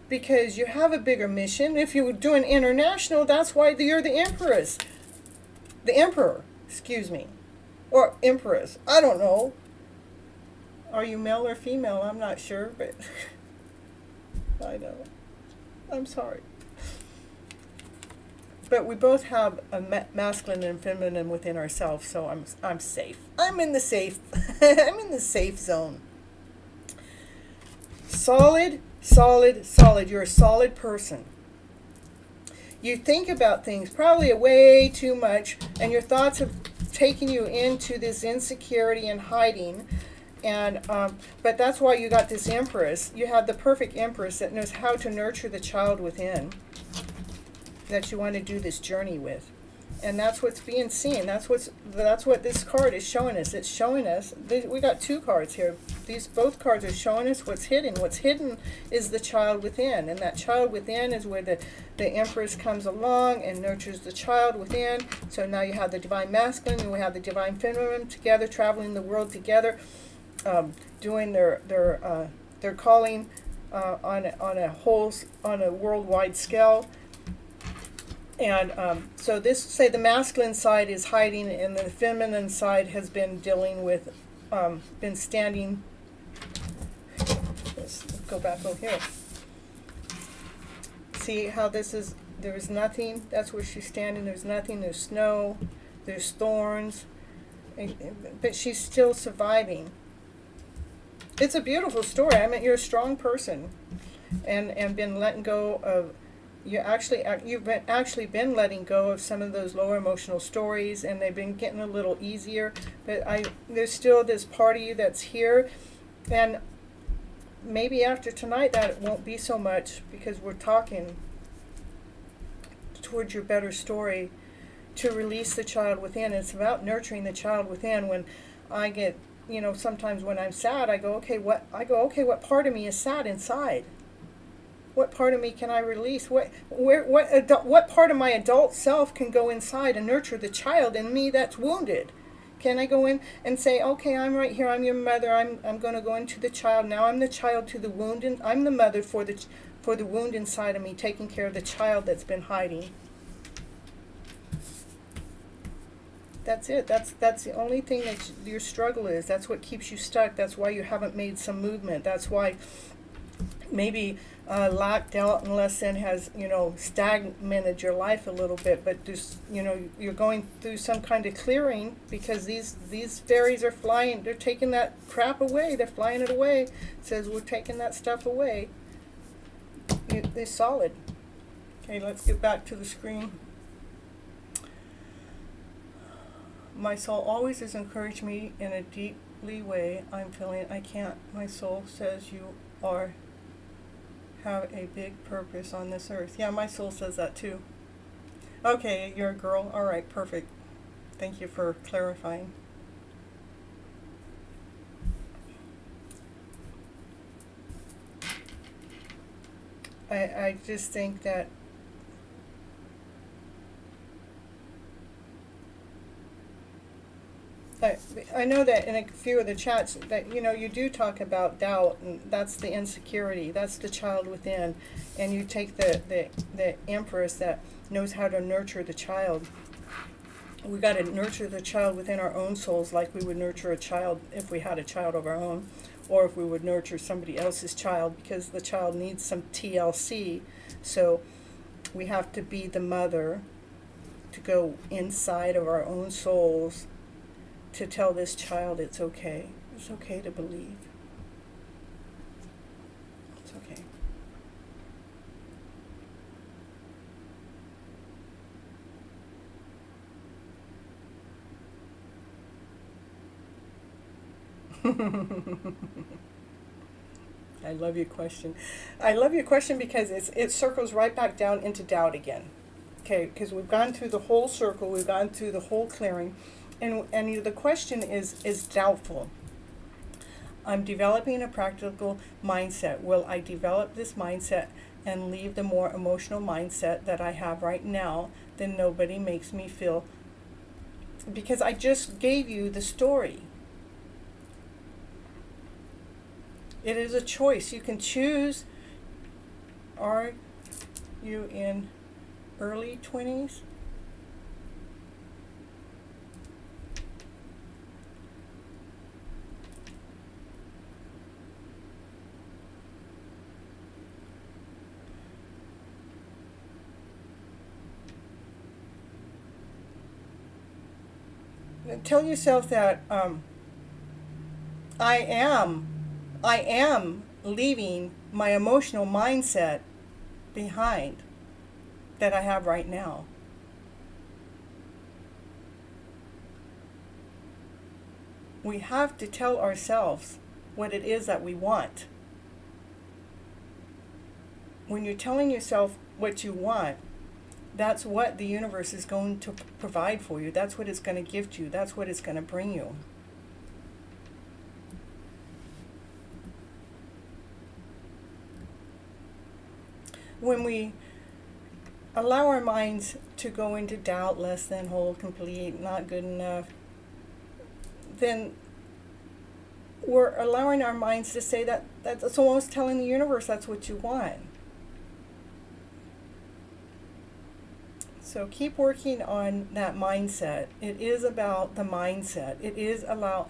because you have a bigger mission. If you were doing international, that's why you're the empress. The emperor, excuse me. Or empress. I don't know. Are you male or female? I'm not sure, but I know. I'm sorry. But we both have a masculine and feminine within ourselves, so I'm safe. I'm in the safe. I'm in the safe zone. Solid. You're a solid person. You think about things probably way too much, and your thoughts have taken you into this insecurity and hiding. And but that's why you got this empress. You have the perfect empress that knows how to nurture the child within that you want to do this journey with. And that's what's being seen. That's what this card is showing us. It's showing us, we got two cards here. Both cards are showing us what's hidden. What's hidden is the child within. And that child within is where the Empress comes along and nurtures the child within. So now you have the Divine Masculine and we have the Divine Feminine together, traveling the world together, doing their calling on a worldwide scale. And so this, say the masculine side is hiding and the feminine side has been dealing with, been standing. Let's go back over here. See how this is, there is nothing. That's where she's standing. There's nothing. There's snow. There's thorns. But she's still surviving. It's a beautiful story. I mean, you're a strong person and been letting go of, you've actually been letting go of some of those lower emotional stories, and they've been getting a little easier. But there's still this part of you that's here, and maybe after tonight that it won't be so much, because we're talking towards your better story to release the child within. It's about nurturing the child within. When I get, sometimes when I'm sad, I go, okay, what part of me is sad inside? What part of me can I release? What part of my adult self can go inside and nurture the child in me that's wounded? Can I go in and say, okay, I'm right here. I'm your mother. I'm going to go into the child. Now I'm the child to the wound, and I'm the mother for the wound inside of me, taking care of the child that's been hiding. That's it. That's the only thing that your struggle is. That's what keeps you stuck. That's why you haven't made some movement. That's why maybe lack, doubt, and less than has, stagnated your life a little bit, but just, you're going through some kind of clearing because these fairies are flying, they're taking that crap away, they're flying it away. It says we're taking that stuff away. They're solid. Okay, let's get back to the screen. My soul always has encouraged me in a deeply way. I'm feeling I can't. My soul says you have a big purpose on this earth. Yeah, my soul says that too. Okay, you're a girl. All right, perfect. Thank you for clarifying. I just think that I know that in a few of the chats that you do talk about doubt, and that's the insecurity, that's the child within, and you take the empress that knows how to nurture the child. We got to nurture the child within our own souls like we would nurture a child if we had a child of our own, or if we would nurture somebody else's child, because the child needs some TLC. So we have to be the mother to go inside of our own souls to tell this child it's okay. It's okay to believe. It's okay. I love your question. I love your question because it circles right back down into doubt again. Okay, because we've gone through the whole circle, we've gone through the whole clearing. And the question is doubtful. I'm developing a practical mindset. Will I develop this mindset and leave the more emotional mindset that I have right now? Then nobody makes me feel, because I just gave you the story. It is a choice. You can choose. Are you in early 20s? Tell yourself that I am leaving my emotional mindset behind that I have right now. We have to tell ourselves what it is that we want. When you're telling yourself what you want, that's what the universe is going to provide for you. That's what it's going to gift you. That's what it's going to bring you. When we allow our minds to go into doubt, less than, whole, complete, not good enough, then we're allowing our minds to say that's almost telling the universe that's what you want. So keep working on that mindset. It is about the mindset. It is about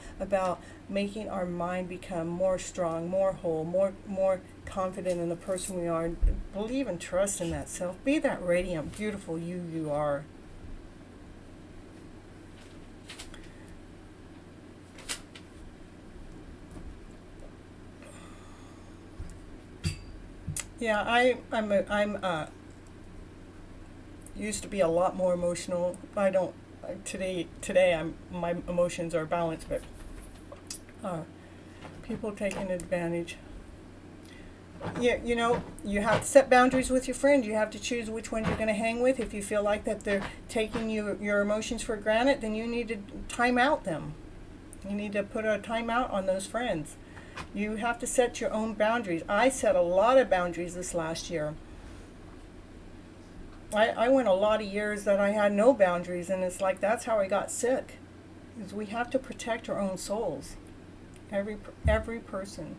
making our mind become more strong, more whole, more confident in the person we are. Believe and trust in that self. Be that radiant, beautiful you are. Yeah, I'm used to be a lot more emotional. I don't today. My emotions are balanced, but people taking advantage. Yeah, you have to set boundaries with your friends. You have to choose which ones you're going to hang with. If you feel like that they're taking your emotions for granted, then you need to time out them. You need to put a time out on those friends. You have to set your own boundaries. I set a lot of boundaries this last year. I went a lot of years that I had no boundaries, and it's like that's how I got sick. Is we have to protect our own souls. Every person.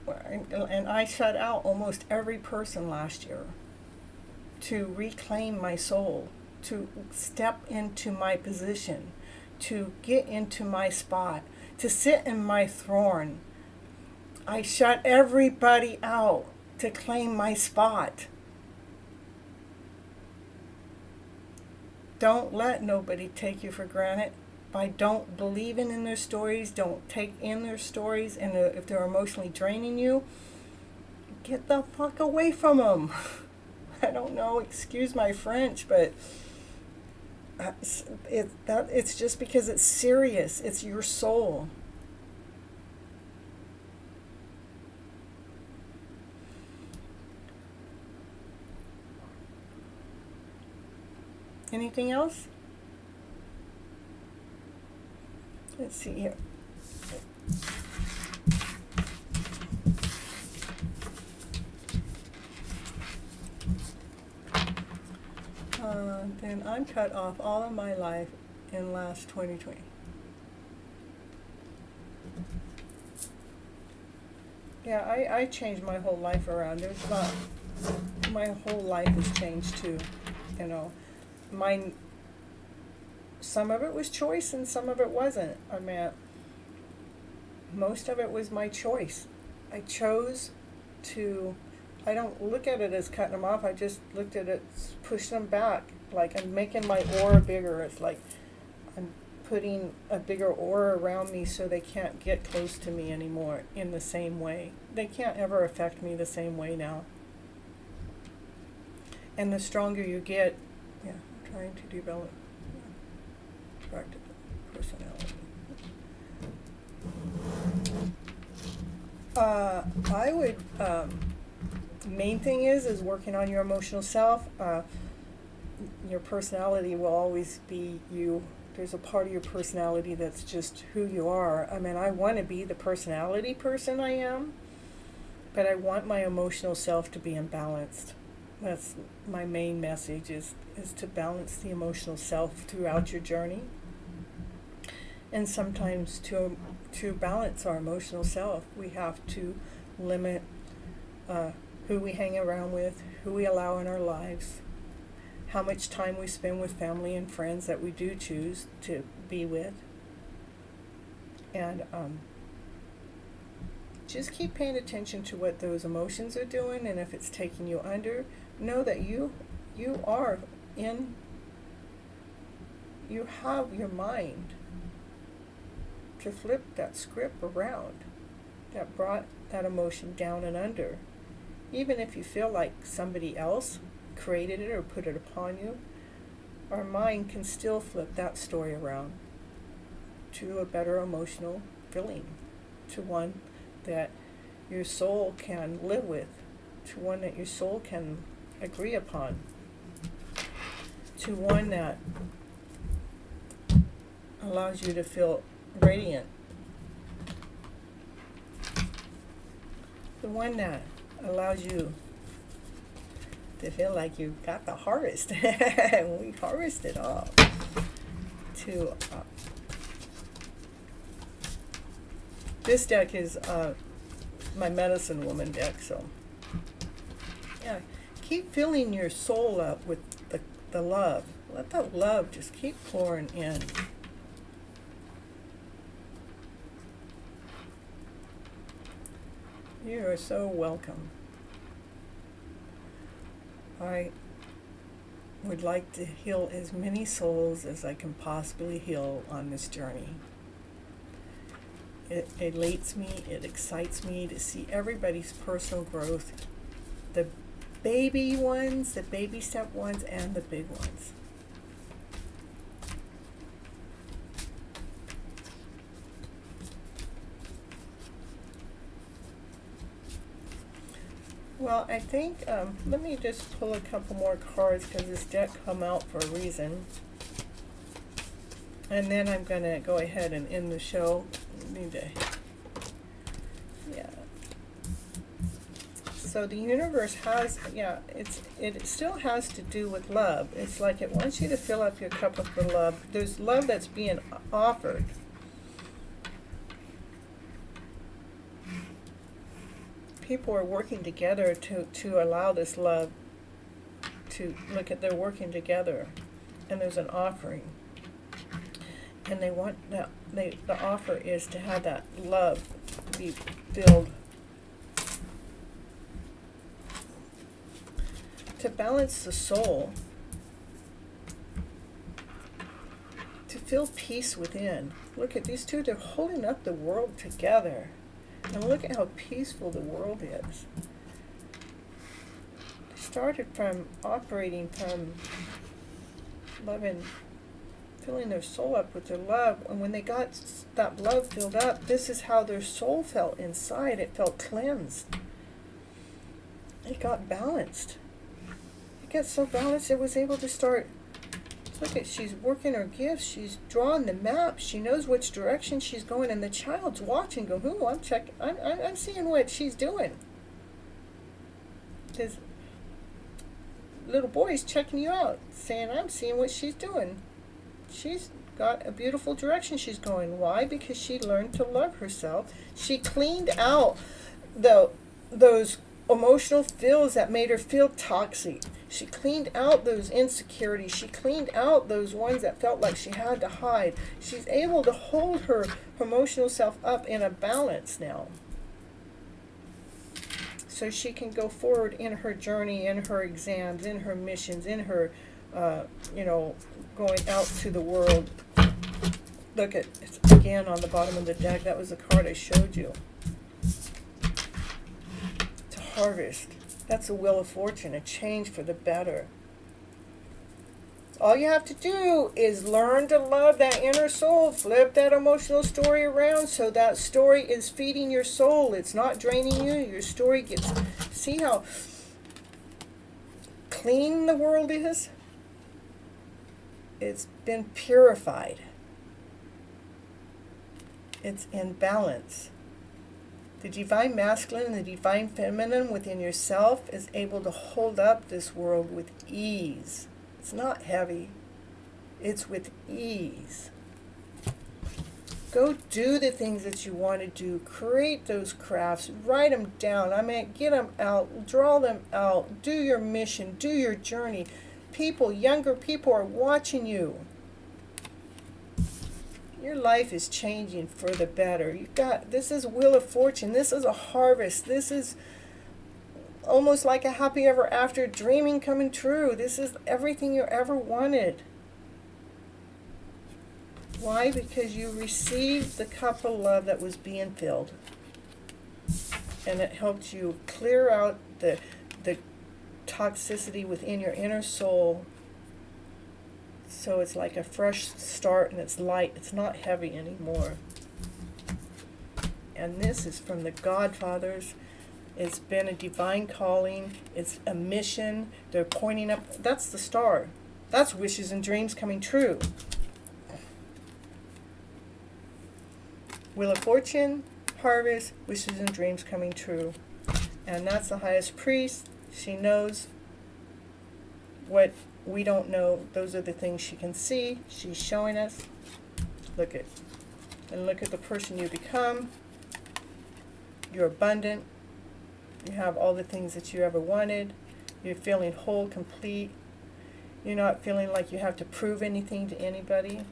And I shut out almost every person last year to reclaim my soul, to step into my position, to get into my spot, to sit in my throne. I shut everybody out to claim my spot. Don't let nobody take you for granted by don't believing in their stories, don't take in their stories, and if they're emotionally draining you, get the fuck away from them. I don't know, excuse my French, but it's just because it's serious. It's your soul. Anything else? Let's see here. Then I'm cut off all of my life in last 2020. Yeah, I changed my whole life around. There's not, my whole life has changed too, you know. Some of it was choice and some of it wasn't. I mean, most of it was my choice. I chose to, I don't look at it as cutting them off, I just looked at it, push them back, like I'm making my aura bigger. It's like I'm putting a bigger aura around me so they can't get close to me anymore in the same way. They can't ever affect me the same way now. And the stronger you get, yeah, I'm trying to develop practical personality. I would, main thing is working on your emotional self. Your personality will always be you. There's a part of your personality that's just who you are. I mean, I want to be the personality person I am, but I want my emotional self to be imbalanced. That's my main message, is to balance the emotional self throughout your journey. And sometimes to balance our emotional self, we have to limit who we hang around with, who we allow in our lives, how much time we spend with family and friends that we do choose to be with. And just keep paying attention to what those emotions are doing, and if it's taking you under, know that you are in, you have your mind to flip that script around that brought that emotion down and under. Even if you feel like somebody else created it or put it upon you, our mind can still flip that story around to a better emotional feeling, to one that your soul can live with, to one that your soul can agree upon, to one that allows you to feel radiant, the one that allows you to feel like you got the harvest and we harvested all. To this deck is my medicine woman deck, so yeah, keep filling your soul up with the love. Let that love just keep pouring in. You are so welcome. I would like to heal as many souls as I can possibly heal on this journey. It elates me, it excites me to see everybody's personal growth, the baby ones, the baby step ones, and the big ones. Well, I think, let me just pull a couple more cards because this deck come out for a reason. And then I'm going to go ahead and end the show. Yeah. So the universe has, yeah, it still has to do with love. It's like it wants you to fill up your cup with the love. There's love that's being offered. People are working together to allow this love to look at, they're working together, and there's an offering, and they want that, the offer is to have that love be filled to balance the soul, to feel peace within. Look at these two, they're holding up the world together. And look at how peaceful the world is. They started from operating from loving, filling their soul up with their love. And when they got that love filled up, this is how their soul felt inside. It felt cleansed. It got balanced. It got so balanced it was able to start. Look at, she's working her gifts. She's drawing the map. She knows which direction she's going, and the child's watching. Go, ooh, I'm seeing what she's doing. This little boy's checking you out, saying, I'm seeing what she's doing. She's got a beautiful direction she's going. Why? Because she learned to love herself. She cleaned out those emotional feels that made her feel toxic. She cleaned out those insecurities. She cleaned out those ones that felt like she had to hide. She's able to hold her emotional self up in a balance now. So she can go forward in her journey, in her exams, in her missions, in her, going out to the world. Look at, it's again on the bottom of the deck. That was the card I showed you. To harvest. That's a wheel of fortune, a change for the better. All you have to do is learn to love that inner soul. Flip that emotional story around so that story is feeding your soul. It's not draining you. Your story gets... See how clean the world is? It's been purified. It's in balance. The divine masculine and the divine feminine within yourself is able to hold up this world with ease. It's not heavy. It's with ease. Go do the things that you want to do. Create those crafts. Write them down. Get them out. Draw them out. Do your mission. Do your journey. People, younger people are watching you. Your life is changing for the better. This is Wheel of Fortune. This is a harvest. This is almost like a happy ever after, dreaming coming true. This is everything you ever wanted. Why? Because you received the cup of love that was being filled. And it helped you clear out the toxicity within your inner soul. So it's like a fresh start, and it's light. It's not heavy anymore. And this is from the Godfathers. It's been a divine calling. It's a mission. They're pointing up. That's the star. That's wishes and dreams coming true. Wheel of Fortune, harvest, wishes and dreams coming true. And that's the highest priest. She knows what we don't know. Those are the things she can see. She's showing us. Look at the person you become. You're abundant. You have all the things that you ever wanted. You're feeling whole, complete. You're not feeling like you have to prove anything to anybody.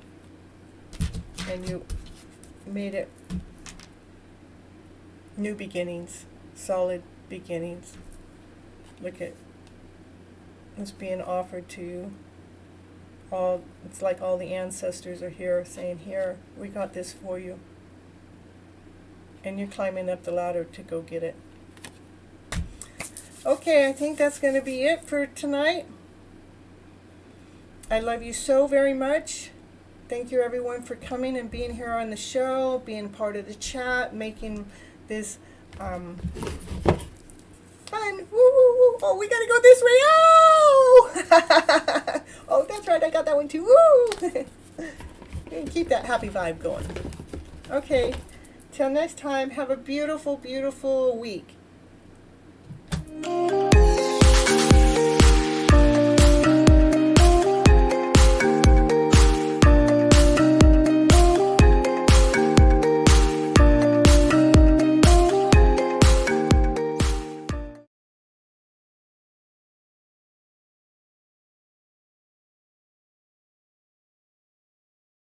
And you made it new beginnings, solid beginnings. Look at it's being offered to you. It's like all the ancestors are here saying, here, we got this for you. And you're climbing up the ladder to go get it. Okay, I think that's going to be it for tonight. I love you so very much. Thank you everyone for coming and being here on the show, being part of the chat, making this fun. Woo, woo, woo. Oh, we gotta go this way. Oh! Oh, that's right, I got that one too. Woo! Keep that happy vibe going. Okay, till next time, have a beautiful, beautiful week.